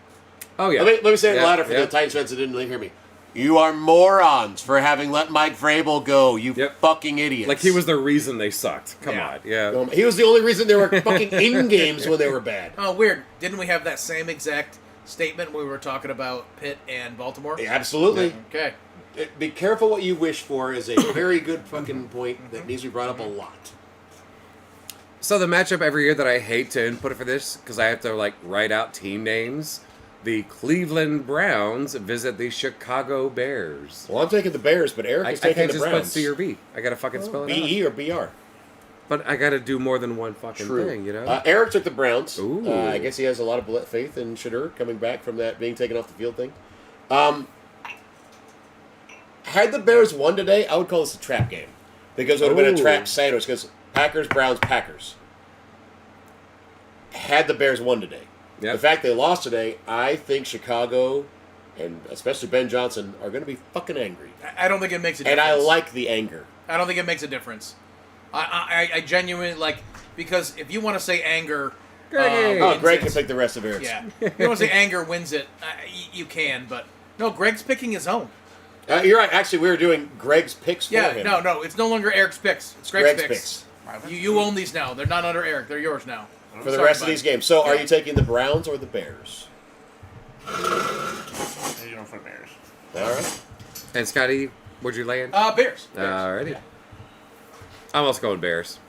Oh yeah. Let me say it louder for the Titans fans that didn't hear me. You are morons for having let Mike Vrabel go, you fucking idiots. Like he was the reason they sucked. Come on. Yeah. He was the only reason they were fucking in games when they were bad. Oh, weird. Didn't we have that same exact statement when we were talking about Pitt and Baltimore? Yeah, absolutely. Okay. Be careful what you wish for is a very good fucking point that needs to be brought up a lot. So the matchup every year that I hate to input for this, because I have to like write out team names, the Cleveland Browns visit the Chicago Bears. Well, I'm taking the Bears, but Eric is taking the Browns. I can't just put C or B. I gotta fucking spell it out. B-E or B-R. But I gotta do more than one fucking thing, you know? Eric took the Browns. Ooh. I guess he has a lot of faith in Shadur coming back from that being taken off the field thing. Had the Bears won today, I would call this a trap game. Because it would have been a trap sandwich. Because Packers, Browns, Packers. Had the Bears won today. Yep. The fact they lost today, I think Chicago, and especially Ben Johnson, are going to be fucking angry. I don't think it makes a difference. And I like the anger. I don't think it makes a difference. I genuinely, like, because if you want to say anger... Greg can pick the rest of Eric's. Yeah. If you want to say anger wins it, you can, but... No, Greg's picking his own. You're right. Actually, we were doing Greg's picks for him. No, it's no longer Eric's picks. It's Greg's picks. You own these now. They're not under Eric. They're yours now. For the rest of these games. So, are you taking the Browns or the Bears? You're going for the Bears. All right. And Scotty, where'd you land? Bears. Alrighty. Yeah. I'm also going Bears.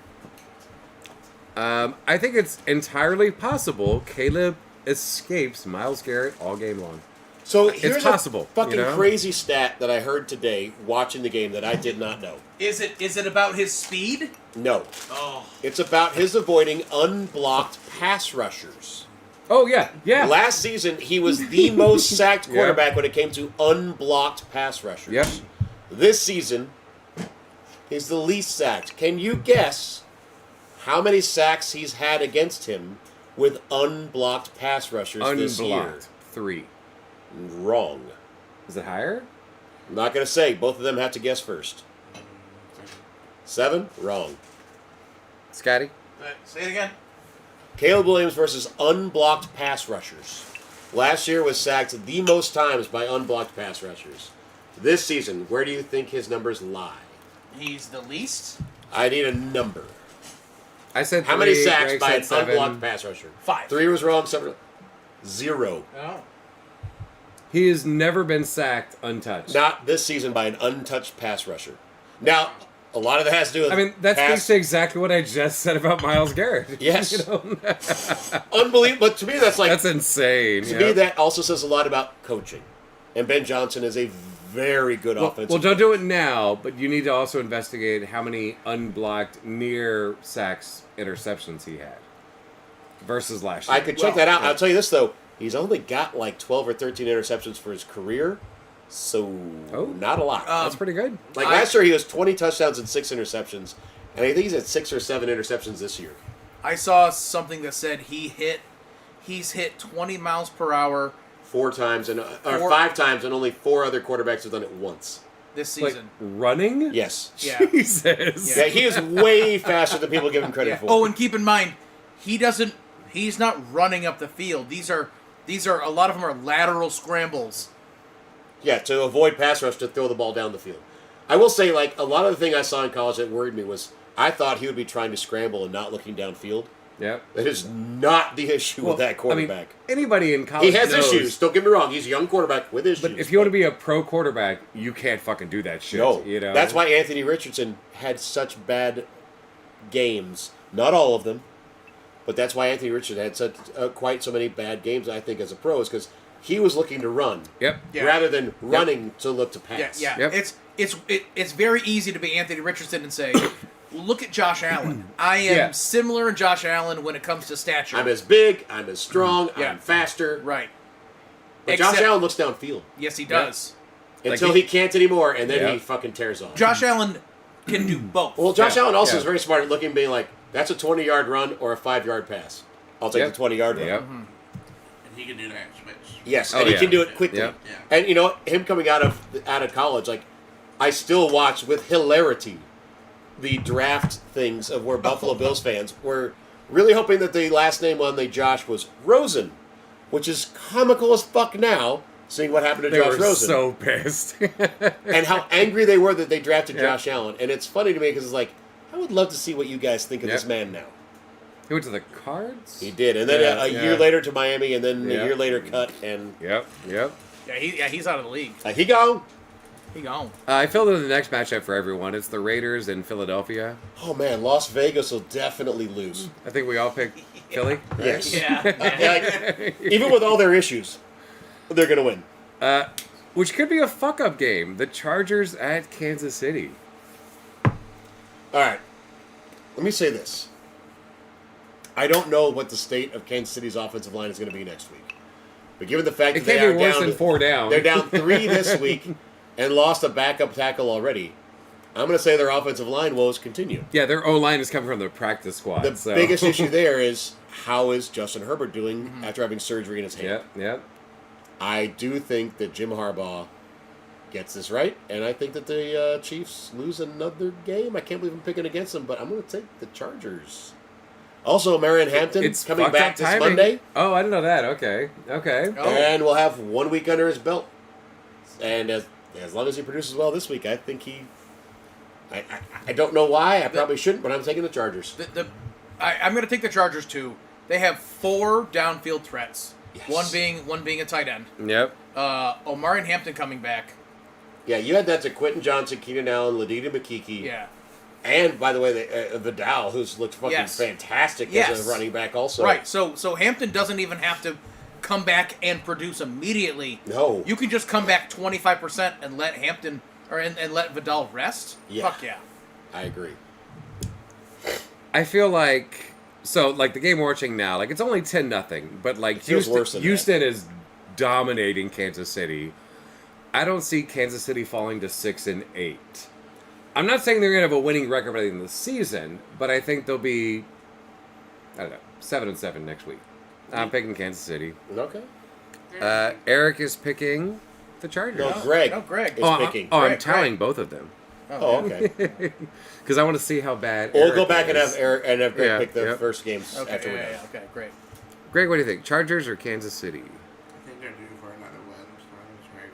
I think it's entirely possible Caleb escapes Myles Garrett all game long. So here's possible, a fucking you know? crazy stat that I heard today watching the game that I did not know. Is it about his speed? No. Oh. It's about his avoiding unblocked pass rushers. Oh, yeah. Last season, he was the most sacked quarterback when it came to unblocked pass rushers. Yep. This season, he's the least sacked. Can you guess how many sacks he's had against him with unblocked pass rushers this year? Unblocked. 3. Wrong. Is it higher? I'm not going to say. Both of them have to guess first. 7? Wrong. Scotty? Say it again. Caleb Williams versus unblocked pass rushers. Last year was sacked the most times by unblocked pass rushers. This season, where do you think his numbers lie? He's the least? I need a number. I said 3. How many sacks Greg by said an 7. unblocked pass rusher? 5. 3 was wrong. 7. 0. Oh. He has never been sacked untouched. Not this season by an untouched pass rusher. Now, A lot of that has to do with. I mean, that speaks to exactly what I just said about Myles Garrett. Yes. You know? Unbelievable. But to me, that's like. That's insane. To me, that also says a lot about coaching. And Ben Johnson is a very good offensive. Well, don't do it now, but you need to also investigate how many unblocked near sacks interceptions he had versus last year. I could check that out. I'll tell you this, though. He's only got like 12 or 13 interceptions for his career, so not a lot. That's pretty good. Like last year, he was 20 touchdowns and 6 interceptions, and I think he's at 6 or 7 interceptions this year. I saw something that said he's hit 20 miles per hour 5 times, and only 4 other quarterbacks have done it once. this season. Like running? Yes. Yeah. Jesus. Yeah, he is way faster than people give him credit for. Oh, and keep in mind, he's not running up the field. These are a lot of them are lateral scrambles. Yeah, to avoid pass rush to throw the ball down the field. I will say, like, a lot of the thing I saw in college that worried me was I thought he would be trying to scramble and not looking downfield. Yep. That is not the issue with that quarterback. I mean, anybody in college he has knows, issues. Don't get me wrong. He's a young quarterback with issues. But if you want to be a pro quarterback, you can't fucking do that shit. No. You know? That's why Anthony Richardson had such bad games. Not all of them. But that's why Anthony Richardson had such quite so many bad games, I think, as a pro, is because he was looking to run rather than running to look to pass. Yeah. Yep. It's very easy to be Anthony Richardson and say, look at Josh Allen. I am similar to Josh Allen when it comes to stature. I'm as big, I'm as strong, I'm faster. Right. But Josh Allen looks downfield. Yes, he does. Until he can't anymore, and then he fucking tears off. Josh Allen can do both. Well, Josh Allen also is very smart at looking and being like, that's a 20-yard run or a 5-yard pass. I'll take the 20-yard run. Yep. And he can do that switch. Yes, and he can do it quickly. Yep. Yeah. And you know, him coming out of college, like, I still watch with hilarity the draft things of where Buffalo Bills fans were really hoping that the last name on the Josh was Rosen, which is comical as fuck now, seeing what happened to Josh Rosen. So pissed. And how angry they were that they drafted Josh Allen. And it's funny to me because it's like, I would love to see what you guys think of this man now. He went to the Cards? He did. And then a year later to Miami, and then a year later cut. And Yep. Yeah, he's out of the league. He gone. He gone. I filled in the next matchup for everyone. It's the Raiders in Philadelphia. Oh, man, Las Vegas will definitely lose. I think we all picked Philly. Right? Yes. Yeah. Like, even with all their issues, they're going to win. Which could be a fuck-up game. The Chargers at Kansas City. All right. Let me say this. I don't know what the state of Kansas City's offensive line is going to be next week. But given the fact It that they can't are be worse down than 4 down. They're down 3 this week and lost a backup tackle already. I'm going to say their offensive line woes continue. Yeah, their O-line is coming from the practice squad. The biggest issue there is how is Justin Herbert doing after having surgery in his hand? Yep. I do think that Jim Harbaugh gets this right, and I think that the Chiefs lose another game. I can't believe I'm picking against them, but I'm going to take the Chargers. Also, Marion Hampton It's coming fucked back up this timing. Monday. Oh, I didn't know that. Okay. And we'll have 1 week under his belt. And as long as he produces well this week, I think he... I don't know why. I probably shouldn't, but I'm taking the Chargers. I'm going to take the Chargers too. They have 4 downfield threats. Yes. One being a tight end. Yep. Omari and Hampton coming back. Yeah, you had that to Quentin Johnson, Keenan Allen, Ladina McKeekey. Yeah. And, by the way, Vidal, who's looked fucking fantastic as a running back also. Right, so Hampton doesn't even have to come back and produce immediately. No. You can just come back 25% and let Hampton, and let Vidal rest? Yeah. Fuck yeah. I agree. I feel like... So, like, the game we're watching now, like, it's only 10-0, but, like, feels worse than Houston is dominating Kansas City. I don't see Kansas City falling to 6-8. I'm not saying they're going to have a winning record by the end of the season, but I think they'll be, I don't know, 7-7 next week. I'm picking Kansas City. Okay. Eric is picking the Chargers. No, Greg. Greg. is picking. I'm tallying both of them. Oh, okay. Because I want to see how bad We'll Eric go back is. and have Greg pick the Yep. first games Okay, after we're done. okay, great. Greg, what do you think? Chargers or Kansas City? I think they're due for another win, so I'm just married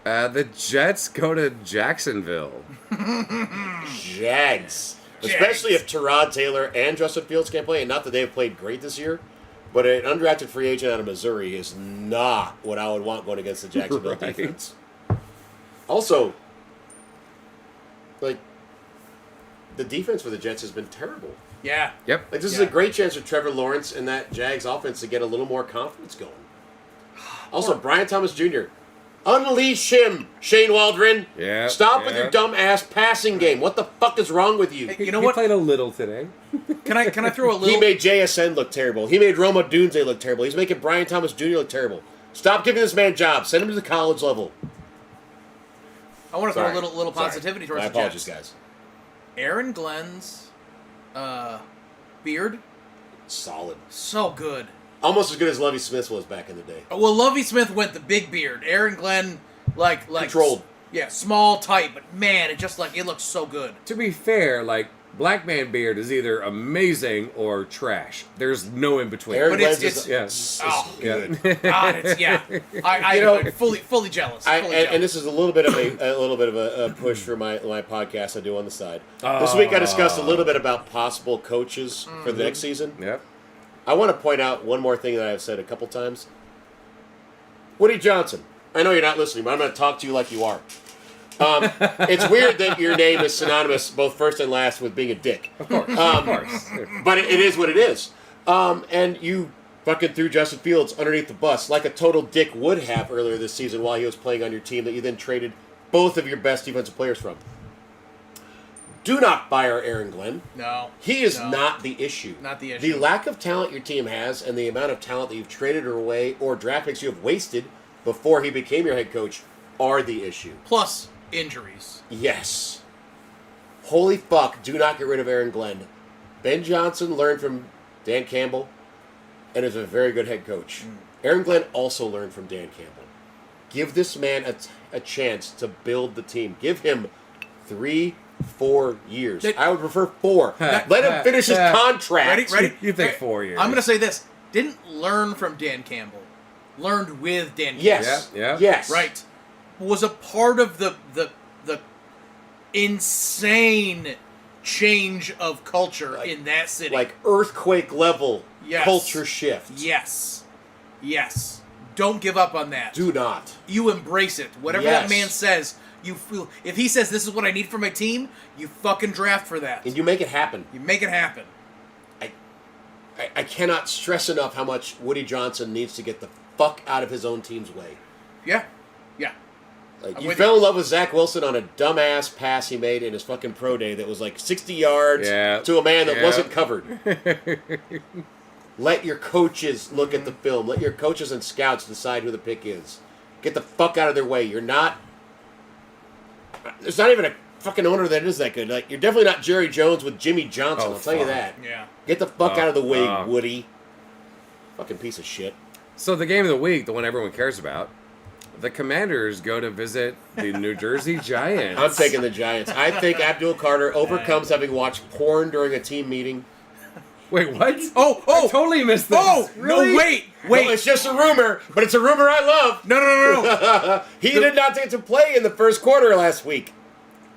Kansas City. The Jets go to Jacksonville. Jags. Especially if Tyrod Taylor and Justin Fields can't play, and not that they've played great this year, but an undrafted free agent out of Missouri is not what I would want going against the Jacksonville Right. defense. Also, like, the defense for the Jets has been terrible. Yeah. Yep. Like, this is a great chance for Trevor Lawrence and that Jags offense to get a little more confidence going. Also, Brian Thomas Jr., unleash him, Shane Waldron. Yeah. Stop with your dumb ass passing game. What the fuck is wrong with you? Hey, you know He what? played a little today. Can I throw a little? He made JSN look terrible. He made Roma Dunze look terrible. He's making Brian Thomas Jr. look terrible. Stop giving this man jobs. Send him to the college level. I want to throw a Sorry. little Sorry. positivity towards My the Jets. apologies, guys. Aaron Glenn's beard, Solid. so good. Almost as good as Lovie Smith was back in the day. Well, Lovie Smith went the big beard. Aaron Glenn, like Controlled. Yeah, small, tight, but man, it looks so good. To be fair, like, black man beard is either amazing or trash. There's no in between. Aaron But Glenn's it's- is oh, good. God, I'm fully jealous. And this is a little bit of a push for my podcast I do on the side. This week I discussed a little bit about possible coaches for the next season. Yep. I want to point out one more thing that I've said a couple times. Woody Johnson. I know you're not listening, but I'm going to talk to you like you are. It's weird that your name is synonymous, both first and last, with being a dick. Of course. Of course. But it is what it is. And you fucking threw Justin Fields underneath the bus like a total dick would have earlier this season while he was playing on your team that you then traded both of your best defensive players from. Do not fire Aaron Glenn. No. He is not the issue. Not the issue. The lack of talent your team has and the amount of talent that you've traded away or draft picks you have wasted before he became your head coach are the issue. Plus injuries. Yes. Holy fuck, do not get rid of Aaron Glenn. Ben Johnson learned from Dan Campbell and is a very good head coach. Aaron Glenn also learned from Dan Campbell. Give this man a chance to build the team. Give him 3-4 years. I would prefer 4. Let him finish his contract. Ready? You think 4 years. I'm going to say this. Didn't learn from Dan Campbell. Learned with Dan Campbell. Yes. Yeah. Yes. Right. Was a part of the insane change of culture in that city. Like earthquake level Yes. culture shift. Yes. Don't give up on that. Do not. You embrace it. Whatever Yes. that man says, you feel. If he says this is what I need for my team, you fucking draft for that. And you make it happen. You make it happen. I cannot stress enough how much Woody Johnson needs to get the fuck out of his own team's way. Yeah. Like, I'm you with fell in love with Zach Wilson on a dumbass pass he made in his fucking pro day that was like 60 yards to a man that wasn't covered. Let your coaches look at the film. Let your coaches and scouts decide who the pick is. Get the fuck out of their way. You're not... There's not even a fucking owner that is that good. Like, you're definitely not Jerry Jones with Jimmy Johnson, I'll tell you that. Yeah. Get the fuck out of the way, Woody. Fucking piece of shit. So the game of the week, the one everyone cares about, the Commanders go to visit the New Jersey Giants. I'm taking the Giants. I think Abdul Carter overcomes having watched porn during a team meeting. Wait, what? Oh! I totally missed this. Oh! Really? No, wait! No, it's just a rumor, but it's a rumor I love. No. He did not get to play in the first quarter last week.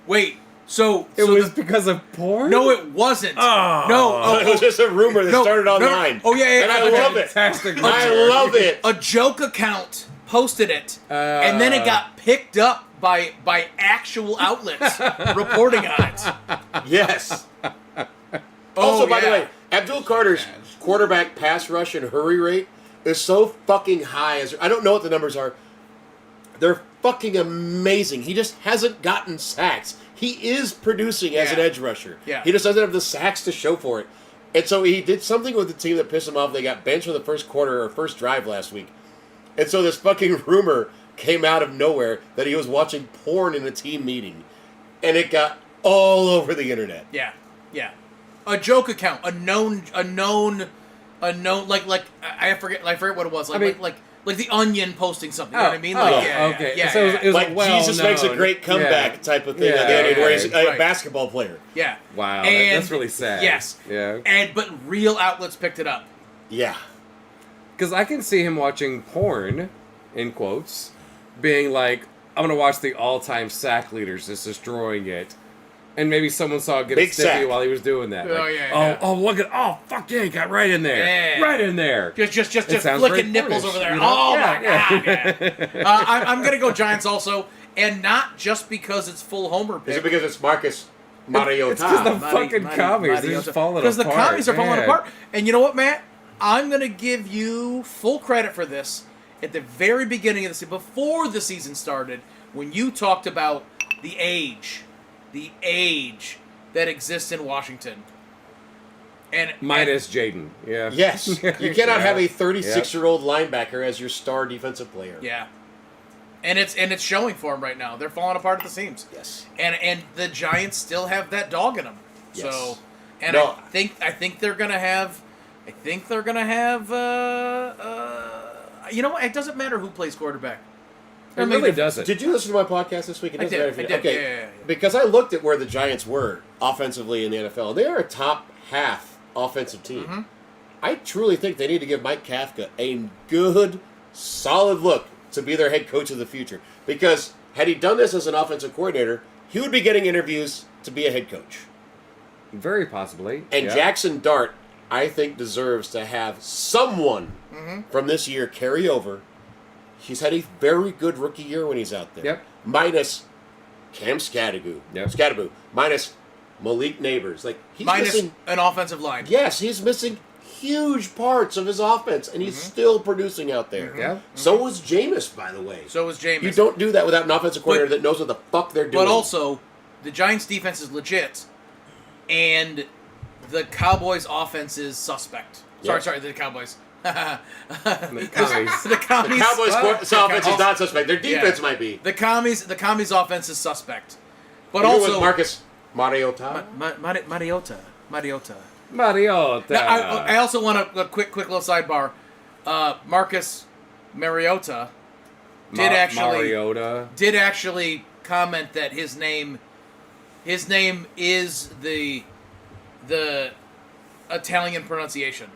Wait. So It was because of porn? No, it wasn't. Oh. No. It was just a rumor that started online. Oh yeah. And I love it. Fantastic. I love it. A joke account posted it, and then it got picked up by actual outlets reporting on it. Yes. Also, by the yeah. way, Abdul Carter's quarterback pass rush and hurry rate is so fucking high. I don't know what the numbers are. They're fucking amazing. He just hasn't gotten sacks. He is producing as an edge rusher. Yeah. He just doesn't have the sacks to show for it. And so he did something with the team that pissed him off. They got benched for the first quarter or first drive last week. And so this fucking rumor came out of nowhere that he was watching porn in a team meeting. And it got all over the internet. Yeah. A joke account, a known, like I forget what it was. Like the Onion posting something. You know what I mean? Like, okay. Yeah. So it was Like a well-known, Jesus makes a great comeback type of thing on the Onion, where he's a basketball player. Yeah. Wow, And- that's really sad. Yes. Yeah. But real outlets picked it up. Yeah. Because I can see him watching porn, in quotes, being like, I'm going to watch the all-time sack leaders just destroying it. And maybe someone saw it get Big a stiffy sack. while he was doing that. Oh, Like, yeah. look at, fuck yeah, he got right in there. Yeah. Right in there. Just It sounds flicking very nipples Cornish, over there. you know? Oh Yeah, my god! Yeah. I'm gonna go Giants also, And not just because it's full homer pick. Is it because it's Marcus Mariota? It's because the fucking commies. They're just falling apart. Because the commies are falling man. apart. And you know what, Matt? I'm going to give you full credit for this. At the very beginning of the season, before the season started, when you talked about the age that exists in Washington. Minus Jaden. Yeah. Yes. You cannot have a 36-year-old linebacker as your star defensive player. Yeah. And it's showing for them right now. They're falling apart at the seams. Yes. And the Giants still have that dog in them. Yes. So, and No. I think they're gonna have. You know what? It doesn't matter who plays quarterback. It really doesn't. Did you listen to my podcast this week? It doesn't matter if you did. Okay. Yeah. Because I looked at where the Giants were offensively in the NFL, and they are a top half offensive team. Mm-hmm. I truly think they need to give Mike Kafka a good, solid look to be their head coach of the future. Because had he done this as an offensive coordinator, he would be getting interviews to be a head coach. Very possibly. And Jackson Dart, I think, deserves to have someone from this year carry over. He's had a very good rookie year when he's out there. Yep. Minus Cam Scattergoo. Yep. Scatterboo. Minus Malik Neighbors. Like he's Minus missing, an offensive line. yes, he's missing huge parts of his offense, and he's still producing out there. Yeah. So was Jameis, by the way. So was Jameis. You don't do that without an offensive coordinator that knows what the fuck they're doing. But also, the Giants' defense is legit, and the Cowboys' offense is suspect. Yeah. Sorry, the Cowboys. The commies. The the commies. Cowboys' offense is also- not suspect. Their defense might be. The commies' offense is suspect. But Even also, with Marcus Mariota. Mariota. Mariota. Now, I also want a quick little sidebar. Marcus Mariota did actually comment that his name is the Italian pronunciation.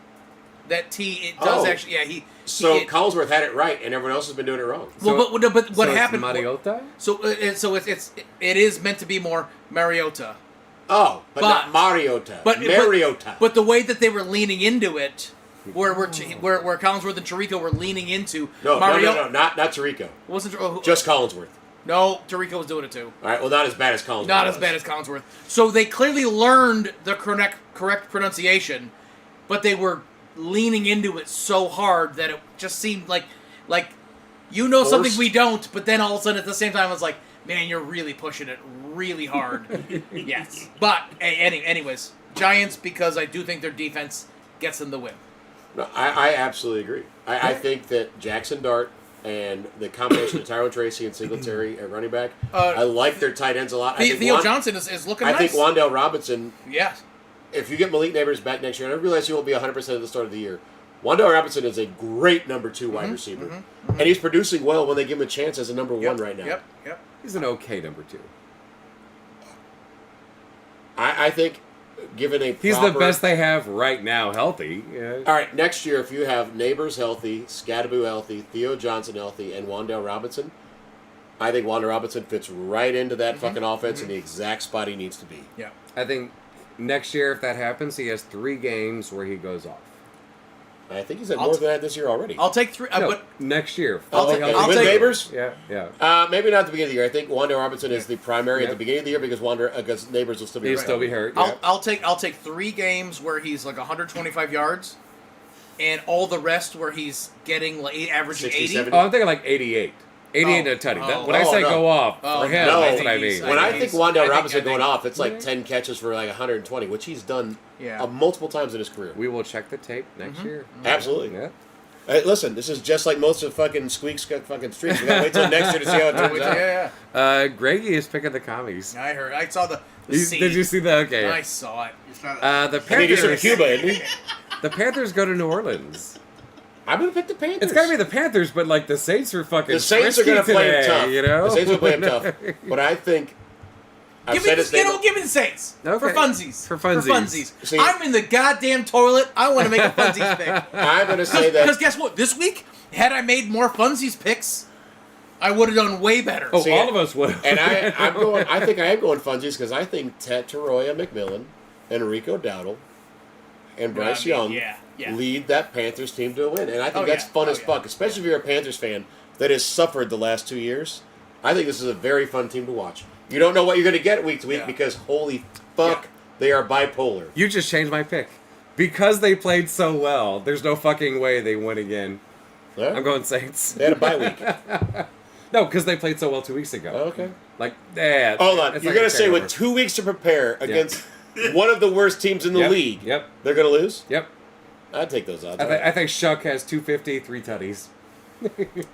That T it does actually So Collinsworth had it right, and everyone else has been doing it wrong. but what so happened? It's Mariota? So it is meant to be more Mariota. Oh, but not Mariota. Mariota. But the way that they were leaning into it, where Collinsworth and Tirico were leaning into no, Mariota. not Tirico. Wasn't Just Collinsworth. No, Tirico was doing it too. All right, well, not as bad as Collinsworth. Not as bad as Collinsworth. So they clearly learned the correct pronunciation, but they were leaning into it so hard that it just seemed like something Forced. we don't, but then all of a sudden at the same time it's like, man, you're really pushing it really hard. Yes. But anyways, Giants, because I do think their defense gets them the win. No, I absolutely agree. I think that Jackson Dart and the combination of Tyrone Tracy and Singletary at running back, I like their tight ends a lot. Theo Johnson is looking nice. I think Wan'Dale Robinson, yeah. if you get Malik Neighbors back next year, and I realize he won't be 100% at the start of the year, Wan'Dale Robinson is a great number 2 wide receiver. And he's producing well when they give him a chance as a number 1 right now. Yep. He's an okay number 2. I think, given a He's the best they have right now, healthy. Yeah. All right, next year, if you have Neighbors healthy, Scatterboo healthy, Theo Johnson healthy, and Wan'Dale Robinson, I think Wan'Dale Robinson fits right into that fucking offense in the exact spot he needs to be. Yeah. I think next year, if that happens, he has 3 games where he goes off. I think he's had more than that this year already. I'll take 3. No, But next year. I'll Okay. take- With Neighbors? Yeah. Maybe not at the beginning of the year. I think Wan'Dale Robinson is the primary at the beginning of the year because Neighbors will still be He'll around. still be hurt. I'll take 3 games where he's like 125 yards, and all the rest where he's getting averaging 60, 80. 70. Oh, I'm thinking like 88. 88 and a tutty. When I say no. go off, Oh, for him, no. that's what I He's- mean. When I think Wan'Dale I Robinson think- going off, it's like 10 catches for like 120, which he's done Yeah. multiple times in his career. We will check the tape next year. Absolutely. Yeah. Hey, listen, this is just like most of fucking Squeak's fucking streets. We gotta wait till next year to see how it turns out. Yeah. Greggy is picking the commies. I heard. I saw the Did scene. you see that? Okay. I saw it. The I mean, he's from Panthers. Cuba, isn't he? The Panthers go to New Orleans. I'm gonna pick the Panthers. It's gotta be the Panthers, but like the Saints are fucking. The Saints are gonna frisky play him today, tough. You know, The Saints will play him tough. But I think I've said his name. Give me the Saints for Okay. funsies. For funsies. See- I'm in the goddamn toilet. I want to make a funsies pick. I'm gonna say Because that. guess what? This week, had I made more funsies picks, I would have done way better. Oh, See, all of us would. And I'm going. I think I am going funsies because I think Taroya McMillan, Enrico Dowdle, and Bryce Young yeah. lead that Panthers team to a win, and I think Oh, that's yeah. fun Oh, as yeah. fuck, especially if you're a Panthers fan that has suffered the last 2 years. I think this is a very fun team to watch. You don't know what you're going to get week to week because holy fuck, they are bipolar. You just changed my pick. Because they played so well, there's no fucking way they win again. Yeah. I'm going Saints. They had a bye week. No, because they played so well 2 weeks ago. Oh, okay. Like, yeah. Hold on. it's You're like going to a say with carryover. 2 weeks to prepare against one of the worst teams in the league, Yep. they're going to lose? Yep. I'd take those odds. I think Shuck has 250, 3 tutties.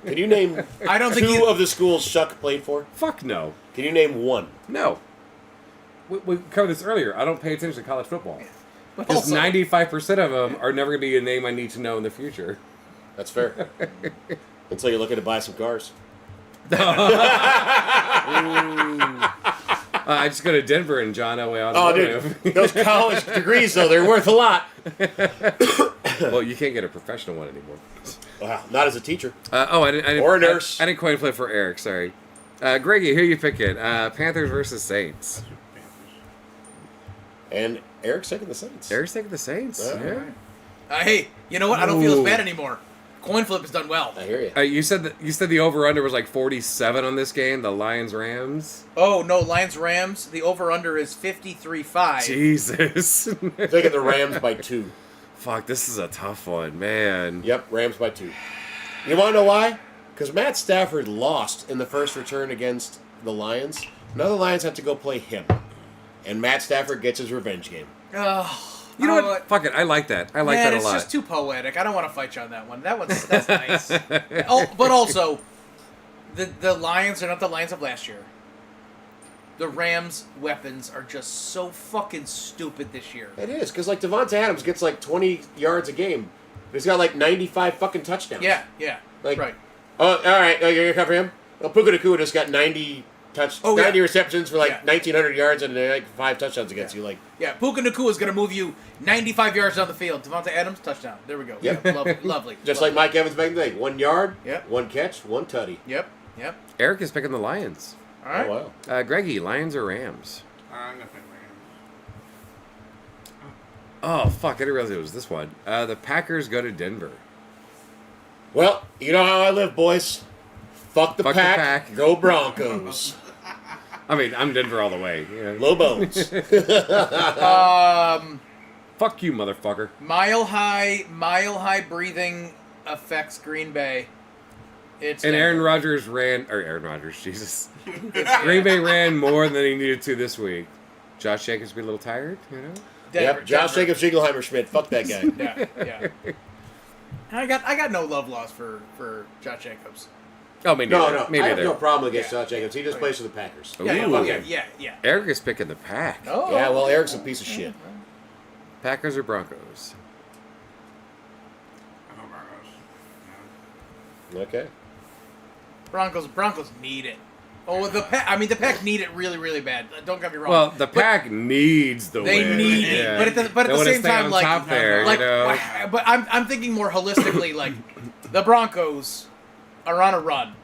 Can you name I don't think two of the schools Shuck played for? Fuck no. Can you name one? No. We covered this earlier. I don't pay attention to college football. Because Also- 95% of them are never going to be a name I need to know in the future. That's fair. Until you're looking to buy some cars. I just go to Denver and John Elway Oh, Automotive. dude. Those college degrees, though, they're worth a lot. Well, you can't get a professional one anymore. Wow. Not as a teacher. I didn't. Or a nurse. I didn't coin flip for Eric. Sorry, Greggy. Who you picking? Panthers versus Saints. And Eric's taking the Saints. Eric's taking the Saints. Oh. Yeah. Hey, you know what? I don't feel as Ooh. bad anymore. Coin flip has done well. I hear you. You said the over under was like 47 on this game. The Lions Rams. Oh no, Lions Rams. The over under is 53-5. Jesus. Taking the Rams by 2. Fuck, this is a tough one, man. Yep, Rams by 2. You want to know why? Because Matt Stafford lost in the first return against the Lions. Now the Lions have to go play him. And Matt Stafford gets his revenge game. You know what? Fuck it. I like that. I like Man, that a it's lot. just too poetic. I don't want to fight you on that one. That's nice. Oh, but also, the Lions are not the Lions of last year. The Rams' weapons are just so fucking stupid this year. It is, because like Devonta Adams gets like 20 yards a game. He's got like 95 fucking touchdowns. Yeah, Like, right. Oh, all right. Oh, you're going to cover him? Well, Puka Nacua just got 90 receptions for like 1,900 yards and like 5 touchdowns against you. Like, Yeah, Puka Nacua is going to move you 95 yards down the field. Devonta Adams, touchdown. There we go. Yep. Yeah, lovely. just lovely. like Mike Evans back in the day. 1 yard, Yep. 1 catch, 1 tutty. Yep. Eric is picking the Lions. All right. Oh, wow. Greggy, Lions or Rams? I'm gonna pick Rams. Oh, fuck. I didn't realize it was this one. The Packers go to Denver. Well, you know how I live, boys. Fuck the pack. Go Broncos. I mean, I'm Denver all the way. You know. Low bones. Fuck you, motherfucker. Mile high breathing affects Green Bay. It's And Denver. Aaron Rodgers, Jesus. Green Bay ran more than he needed to this week. Josh Jacobs be a little tired, you know? Denver, Yep, Josh Denver. Jacobs, Jingleheimer, Schmidt. Fuck that guy. Yeah. I got no love lost for Josh Jacobs. Oh, me No, neither. no. Me I have neither. no problem against Yeah. Josh Jacobs. He just plays for the Packers. Ooh. Yeah. Eric is picking the Pack. Oh. Yeah, well, Eric's a piece of shit. Packers or Broncos? I know Broncos. Okay. Broncos need it. Oh, the Pack need it really, really bad. Don't get me wrong. Well, the Pack needs the They win. need it, Yeah. but at They the wanna same stay time, on like, top there, like, you know? but I'm thinking more holistically. Like, the Broncos are on a run.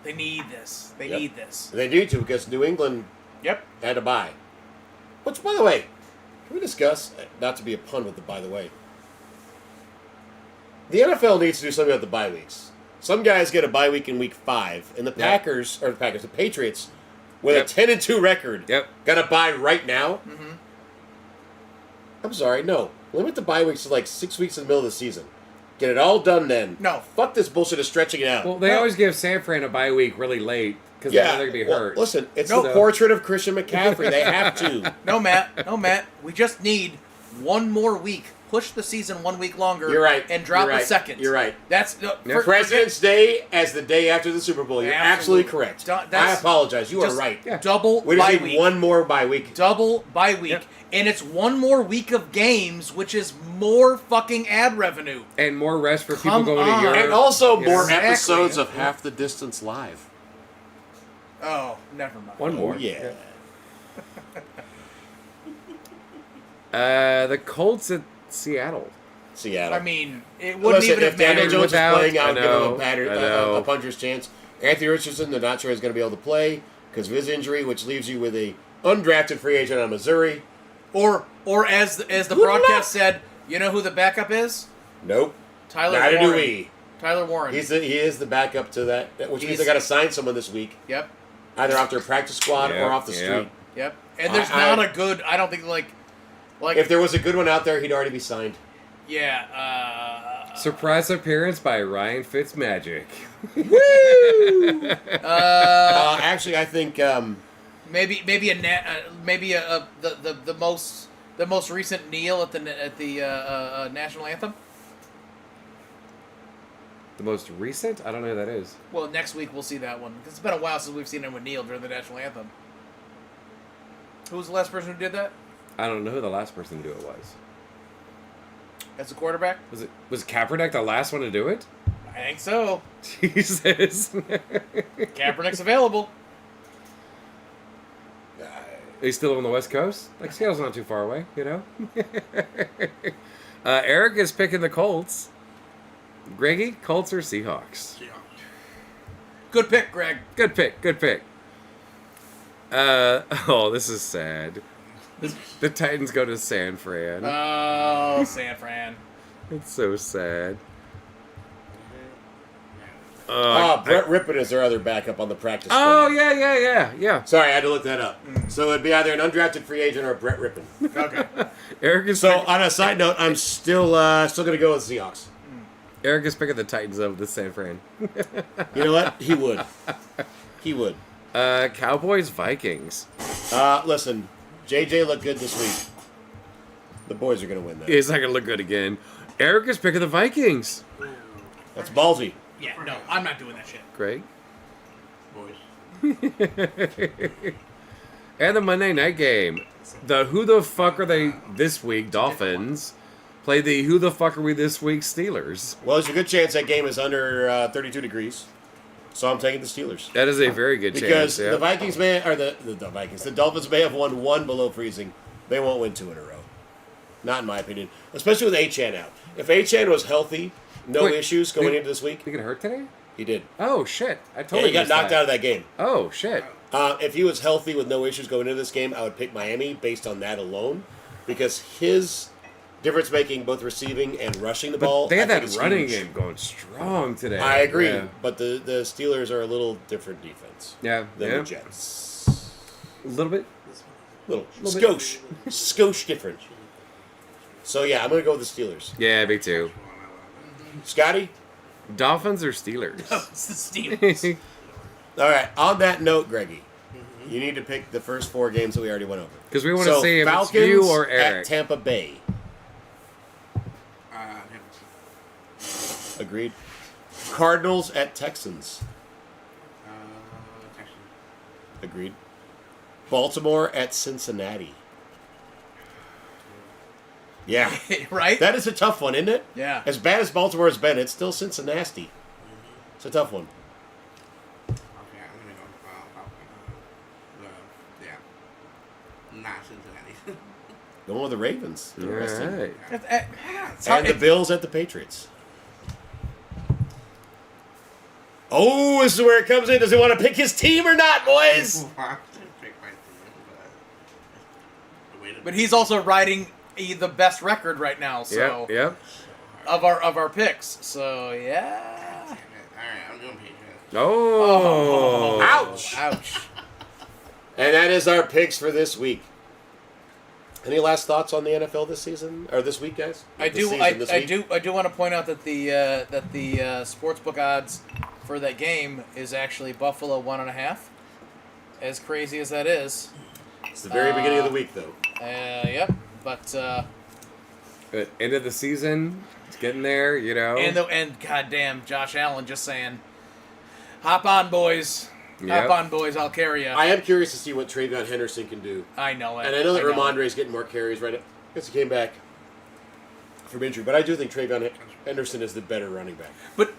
They need this. They Yep. need this. They do too because New England Yep. had to buy. Which, by the way, can we discuss, not to be a pun with the by the way, the NFL needs to do something about the bye weeks. Some guys get a bye week in week 5, and the the Patriots, with Yep. a 10-2 record, Yep. got a bye right now. Mm-hmm. I'm sorry, no. Limit the bye weeks to like 6 weeks in the middle of the season. Get it all done then. No. Fuck this bullshit of stretching it out. Well, they always give San Fran a bye week really late because they know they're going to be well, hurt. listen, it's No. the portrait of Christian McCaffrey. They have to. No, Matt. We just need one more week. Push the season 1 week longer. You're right. And drop You're right. a second. You're right. That's President's Day as the day after the Super Bowl. You're absolutely correct. I apologize. You are just right. Yeah. Double We just bye need week. one more bye week. Double bye week. Yep. And it's one more week of games, which is more fucking ad revenue. And more rest for Come people going on. to Europe. And also Yes. more Exactly. episodes of Half the Distance Live. Oh, never mind. One more. Oh, yeah. The Colts at Seattle. Seattle. I mean, it wouldn't Listen, even if have Daniel mattered. Jones is without- playing, I'll I give know, him I know. a puncher's chance. Anthony Richardson, they're not sure he's going to be able to play because of his injury, which leaves you with a undrafted free agent on Missouri. Or as the Good broadcast luck. said, you know who the backup is? Nope. Tyler Neither Warren. do we. Tyler Warren. He is the backup to that, which means they got to sign someone this week. Yep. either off their practice squad or off the street. Yep. And there's not a good. I don't think like if there was a good one out there, he'd already be signed. Yeah. Surprise appearance by Ryan Fitzmagic. Woo! Actually, I think maybe the most recent kneel at the national anthem. The most recent? I don't know who that is. Well, next week we'll see that one. It's been a while since we've seen anyone kneel during the national anthem. Who was the last person who did that? I don't know who the last person to do it was. As a quarterback? Was Kaepernick the last one to do it? I think so. Jesus. Kaepernick's available. He's still on the West Coast? Like, Seattle's not too far away, you know? Eric is picking the Colts. Greggy, Colts or Seahawks? Good pick, Greg. Good pick. This is sad. The Titans go to San Fran. Oh, San Fran. It's so sad. Brett Rippon is their other backup on the practice squad. Oh, yeah. Sorry, I had to look that up. So it'd be either an undrafted free agent or Brett Rippon. Okay. Eric is on a side note, I'm still going to go with Seahawks. Eric is picking the Titans over the San Fran. You know what? He would. He would. Cowboys, Vikings. Listen, JJ looked good this week. The boys are going to win that. He's not going to look good again. Eric is picking the Vikings. That's ballsy. Yeah, no, I'm not doing that shit. Great. Boys. And the Monday night game. The who the fuck are they this week? Dolphins play the who the fuck are we this week? Steelers. Well, there's a good chance that game is under 32 degrees. So I'm taking the Steelers. That is a very good because chance. Because the Vikings may, or the Vikings, the Dolphins may have won one below freezing. They won't win two in a row. Not in my opinion. Especially with Achane out. If Achane was healthy, no issues going into this week. Did he get hurt today? He did. Oh, shit. I totally he got knocked out of that game. Oh, shit. If he was healthy with no issues going into this game, I would pick Miami based on that alone. Because his difference making both receiving and rushing the ball. They had that running game going strong today. I agree. But the Steelers are a little different defense. Yeah. Than the Jets. A little bit. Little skosh. Skosh different. So yeah, I'm gonna go with the Steelers. Yeah, me too. Scotty? Dolphins or Steelers? It's the Steelers. All right. On that note, Greggy, you need to pick the first four games that we already went over. Because we want to see if Falcons it's you or Eric. at Tampa Bay. Texans. Agreed. Cardinals at Texans. Texans. Agreed. Baltimore at Cincinnati. Yeah. Right? That is a tough one, isn't it? Yeah. As bad as Baltimore has been, it's still Cincinnati. It's a tough one. Okay, I'm gonna go. Not Cincinnati. Going with the Ravens. All right. And the Bills at the Patriots. Oh, this is where it comes in. Does he want to pick his team or not, boys? But he's also riding the best record right now. So Yep. of our picks. So yeah. All right, I'm doing Patriots. Oh. Ouch. And that is our picks for this week. Any last thoughts on the NFL this season or this week, guys? I do want to point out that the sportsbook odds for that game is actually Buffalo 1.5. As crazy as that is. It's the very beginning of the week, though. Yep. But end of the season, it's getting there, you know. and goddamn, Josh Allen just saying, "Hop on, boys. Hop on, boys. I'll carry you." I am curious to see what Travion Henderson can do. I know it. And I know that Ramondre's getting more carries right now. I guess he came back from injury, but I do think Travion Henderson is the better running back. But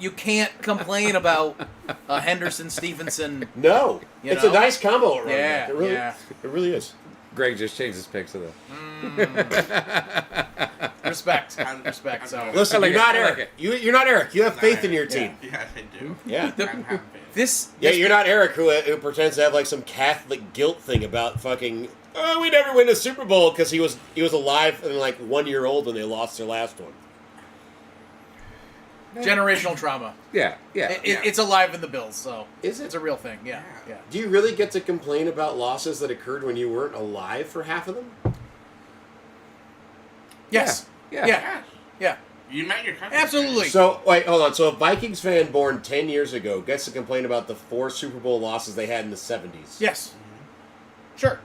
you can't complain about Henderson Stevenson. No, it's a nice combo. At running back. It really is. Greg just changed his picks to the. Respect. So listen, like you're not I like Eric. You're not Eric. You have faith in your team. Yes, I do. Yeah. I'm having faith. You're not Eric who pretends to have like some Catholic guilt thing about fucking. Oh, we never win a Super Bowl because he was alive and like 1 year old when they lost their last one. Generational trauma. Yeah. It's alive in the Bills, so Is it? it's a real thing. Yeah. Do you really get to complain about losses that occurred when you weren't alive for half of them? Yes. Yeah. Yeah. You met your cousin. Absolutely. So, wait, hold on. So a Vikings fan born 10 years ago gets to complain about the 4 Super Bowl losses they had in the 70s. Yes. Sure.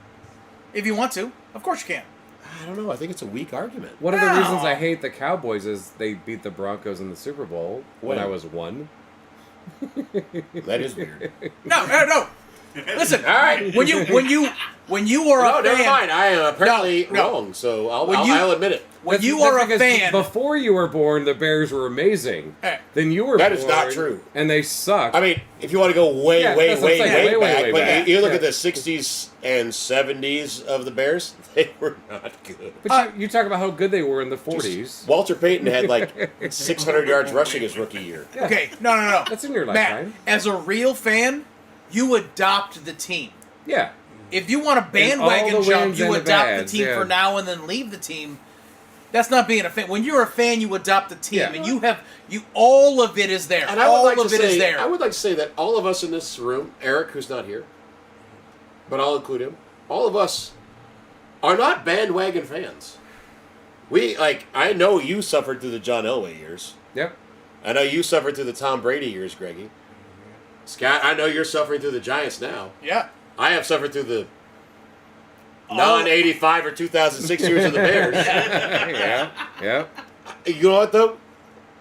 If you want to, of course you can. I don't know. I think it's a weak argument. One of the No. reasons I hate the Cowboys is they beat the Broncos in the Super Bowl when I was 1. That is weird. No. Listen, All right. when you are No, a never fan, mind. I am apparently No. wrong, so When I'll admit it. when That's- you that's are a because fan, Before you were born, the Bears were amazing. Hey. Then you were That born. is not true. And they suck. I mean, if you want to go way, Yeah, way, that's what I'm way, saying. way, Way back, but back. you look Yeah. at the 60s and 70s of the Bears, they were not good. but you talk about how good they were in the 40s. Walter Payton had like 600 yards rushing his rookie year. Yeah. okay, no. That's in your Matt, lifetime. as a real fan, you adopt the team. Yeah. If you want a all bandwagon the jump, wins you and the adopt bads, the team yeah. for now and then leave the team. That's not being a fan. When you're a fan, you adopt the team, Yeah. and all of it is there. And I would all like of to it is say, there. I would like to say that all of us in this room, Eric, who's not here, but I'll include him, all of us are not bandwagon fans. I know you suffered through the John Elway years. Yep. I know you suffered through the Tom Brady years, Greggy. Scott, I know you're suffering through the Giants now. Yeah. I have suffered through the Oh. non-85 or 2006 years of the Bears. Yeah. You know what, though?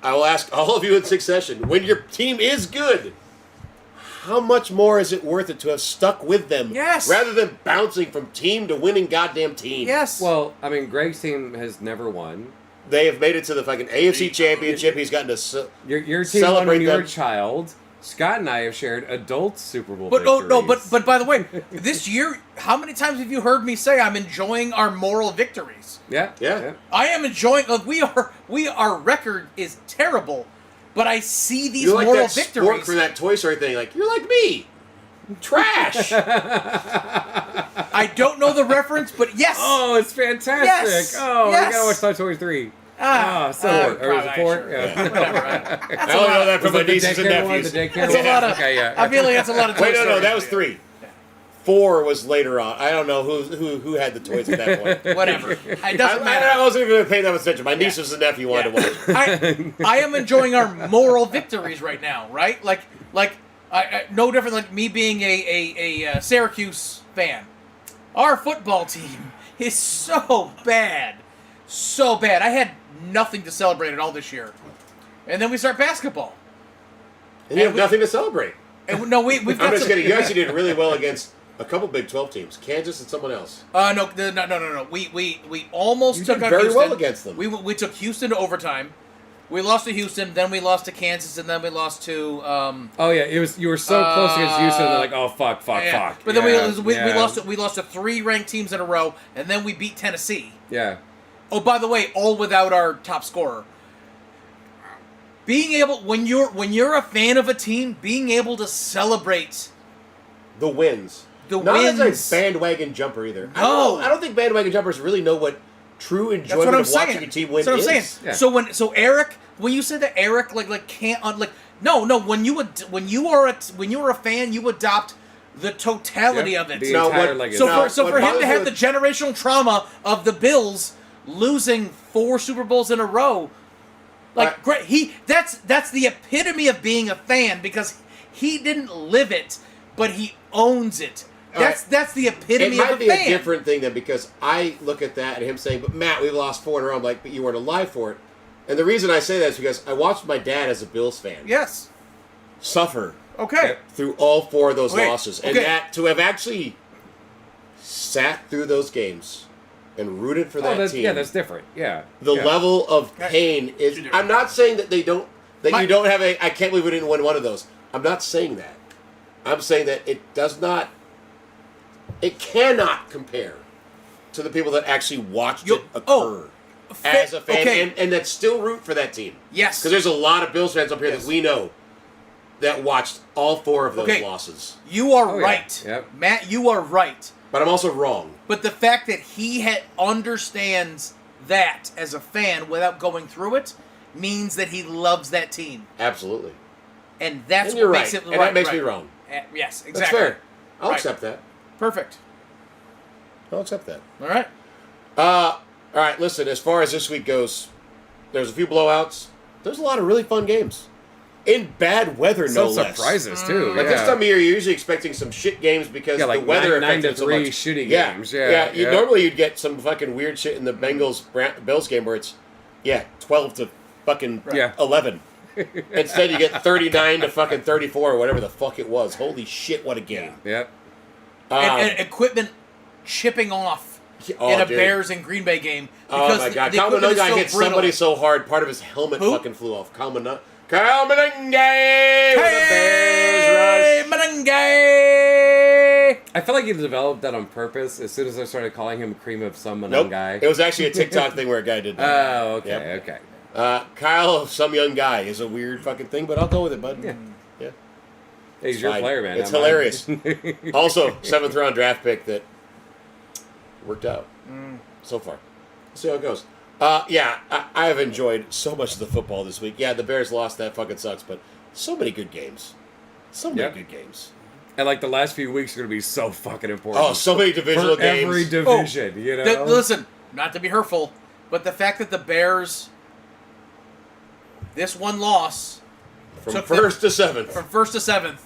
I will ask all of you in succession. When your team is good, how much more is it worth it to have stuck with them Yes. rather than bouncing from team to winning goddamn team? Yes. Well, I mean, Greg's team has never won. They have made it to the fucking AFC Championship. He's gotten to... Your team won Celebrate when you were a them. child. Scott and I have shared adult Super Bowl But victories. but by the way, this year, how many times have you heard me say I'm enjoying our moral victories? Yeah. I am enjoying. Our record is terrible, but I see these You're like moral that sport victories. for that Toy Story thing. Like, you're like me. Trash. I don't know the reference, but yes. Oh, it's fantastic. Yes. Oh, Yes. you gotta watch Toy Story 3. So probably or is it 4? sure. Yeah. Whatever. I only know that from my The nieces and daycare one, nephews. the daycare That's one? a lot of. Okay, yeah. I feel like that's a lot of. Toy Wait, no, Story. that was 3. 4 was later on. I don't know who had the toys at that point. Whatever. It doesn't I matter. wasn't even paying that much attention. My nieces and nephew wanted to watch. I am enjoying our moral victories right now, right? Like no different like me being a Syracuse fan. Our football team is so bad. I had nothing to celebrate at all this year. And then we start basketball. And you have nothing to celebrate. And no, we've got I'm just some- kidding. You actually did really well against a couple Big 12 teams. Kansas and someone else. No. We almost You took did out very Houston. well against them. We took Houston to overtime. We lost to Houston, then we lost to Kansas, and then we lost to. Oh yeah, you were so close against Houston. They're like, oh fuck. Yeah. But then we lost to 3 ranked teams in a row, and then we beat Tennessee. Yeah. Oh, by the way, all without our top scorer. Being able when you're a fan of a team, being able to celebrate The wins. the Not wins. as a bandwagon jumper either. No. I don't think bandwagon jumpers really know what true That's enjoyment what I'm of saying. watching a team win That's what I'm is. saying. Yeah. So Eric, when you said that Eric can't no when you are a fan, you adopt the totality Yep. of it. The No, entire what- legacy. So No, for what him bothers to me have the with- generational trauma of the Bills losing 4 Super Bowls in a row, great. That's the epitome of being a fan because he didn't live it, but he owns it. That's the It epitome might of a be fan. a different thing then because I look at that and him saying, but Matt, we've lost 4 in a row. I'm like, but you weren't alive for it. And the reason I say that is because I watched my dad as a Bills fan Yes. suffer Okay. through all 4 of those Okay, losses. And okay. that to have actually sat through those games and rooted for that team. Yeah, that's different. Yeah. The Yeah. level of pain is. I'm not saying that you don't have a. I can't believe we didn't win one of those. I'm not saying that. I'm saying that it does not. It cannot compare to the people that actually watched it occur as a fan okay. and that still root for that team. Yes. Because there's a lot of Bills fans up here Yes. that we know that watched all 4 of those Okay. losses. You are Oh, yeah. right. Yep. Matt, you are right. But I'm also wrong. But the fact that he understands that as a fan without going through it means that he loves that team. Absolutely. And that's And you're what right. makes it And that makes me wrong. Yes, exactly. That's fair. I'll Right. accept that. Perfect. I'll accept that. All right. All right, listen, as far as this week goes, there's a few blowouts. There's a lot of really fun games. In bad weather, no Some less. surprises, too. Like this time of year, you're usually expecting some shit games because Yeah, like the weather 9 to affected it so 3 much. shitty Yeah, games. Yeah, Yeah. Normally you'd get some fucking weird shit in the Bills game where it's, 12 to fucking Yeah. 11. Instead, you get 39 to fucking 34 or whatever the fuck it was. Holy shit, what a game. Yep. And equipment chipping off in a Bears and Green Bay game. Oh Because my god, the equipment Kalmanunga is so hit brittle. somebody so hard, part of his helmet Who? fucking flew off. Kalmanunga with the Bears rush. Manungai! I feel like he developed that on purpose as soon as I started calling him Cream of Some Nope. Guy. It was actually a TikTok thing where a guy did that. Oh, okay, Yep. okay. Kyle, some young guy, is a weird fucking thing, but I'll go with it, bud. Yeah. Yeah. Hey, he's your Fine. player, man. It's not mine. hilarious. Also, 7th round draft pick that worked out so far. We'll see how it goes. I have enjoyed so much of the football this week. Yeah, the Bears lost. That fucking sucks, but so many good games. So many Yep. good games. And like the last few weeks are going to be so fucking important. Oh, so many divisional for games. every division, you know? Listen, not to be hurtful, but the fact that the Bears, this one loss, From took first to 7th. from 1st to 7th,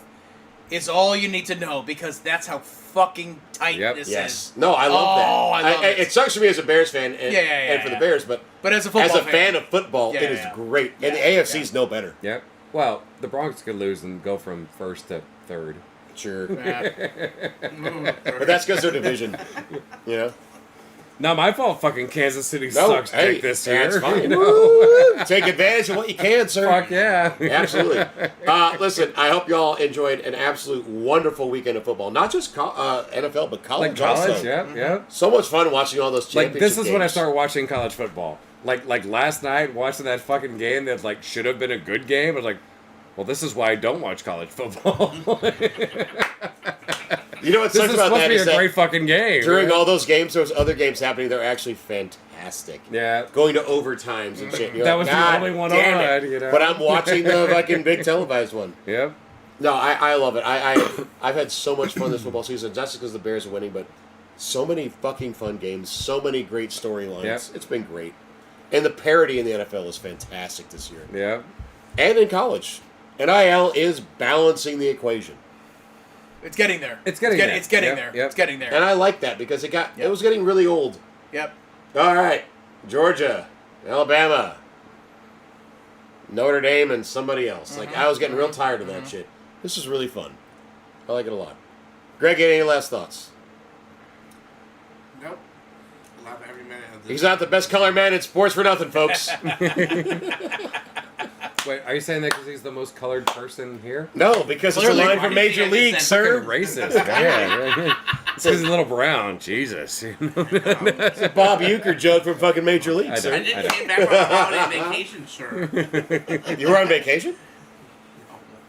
is all you need to know because that's how fucking tight Yep. this Yes. is. No, I love that. Oh, I love it. It sucks for me as a Bears fan and, Yeah, and for the yeah. Bears, but But as a football fan of football, Yeah, it is yeah. great. And the Yeah, AFC's no better. Yep. Well, the Bronx could lose and go from first to third. Sure. Yeah. But that's because they're division. You know? Not my fault. Fucking Kansas City No, sucks hey, dick this year. that's fine. You know? Woo! Take advantage of what you can, sir. Fuck yeah. Absolutely. Listen, I hope y'all enjoyed an absolute wonderful weekend of football. Not just NFL, but college, Like college, also. yeah. So much fun watching all those Like championship this is when I games. started watching college football. Like last night, watching that fucking game that like should have been a good game. I was like, well, this is why I don't watch college football. You know what This sucks is about supposed that to be is a that great fucking game. during right? all those games, there was other games happening that were actually fantastic. Yeah. Going to overtimes and shit. You're That like, was the "God only one damn on, it." you know? But I'm watching the fucking big televised one. Yep. No, I love it. I've had so much fun this football season, not just because the Bears are winning, but so many fucking fun games, so many great storylines. Yep. It's been great. And the parity in the NFL is fantastic this year. Yep. And in college. NIL is balancing the equation. It's getting there. It's getting there. It's getting Yep, there. yep. It's getting there. And I like that because it was getting really old. Yep. All right. Georgia, Alabama, Notre Dame, and somebody else. Like, I was getting real tired of that shit. This is really fun. I like it a lot. Greg, any last thoughts? Nope. Love every minute of this. He's not the best color man in sports for nothing, folks. Wait, are you saying that because he's the most colored person here? No, because it's a Clearly. line Why from do you Major think I League, just said sir. Racist. Yeah. It's because he's a little brown. Jesus. It's a Bob Euchre joke from fucking Major League, I sir. I just came back from a holiday vacation, sir. You were on vacation?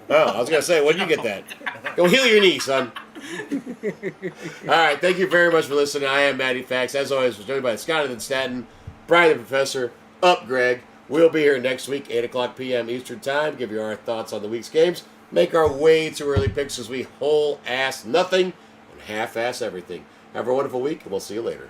Oh, I was going to say, when did you get that? Go heal your knee, son. All right, thank you very much for listening. I am Matty Fax. As always, was joined by Scott and Staten, Brian the Professor, up Greg. We'll be here next week, 8 o'clock p.m. Eastern Time. Give you our thoughts on the week's games. Make our way too early picks as we whole-ass nothing and half-ass everything. Have a wonderful week, and we'll see you later.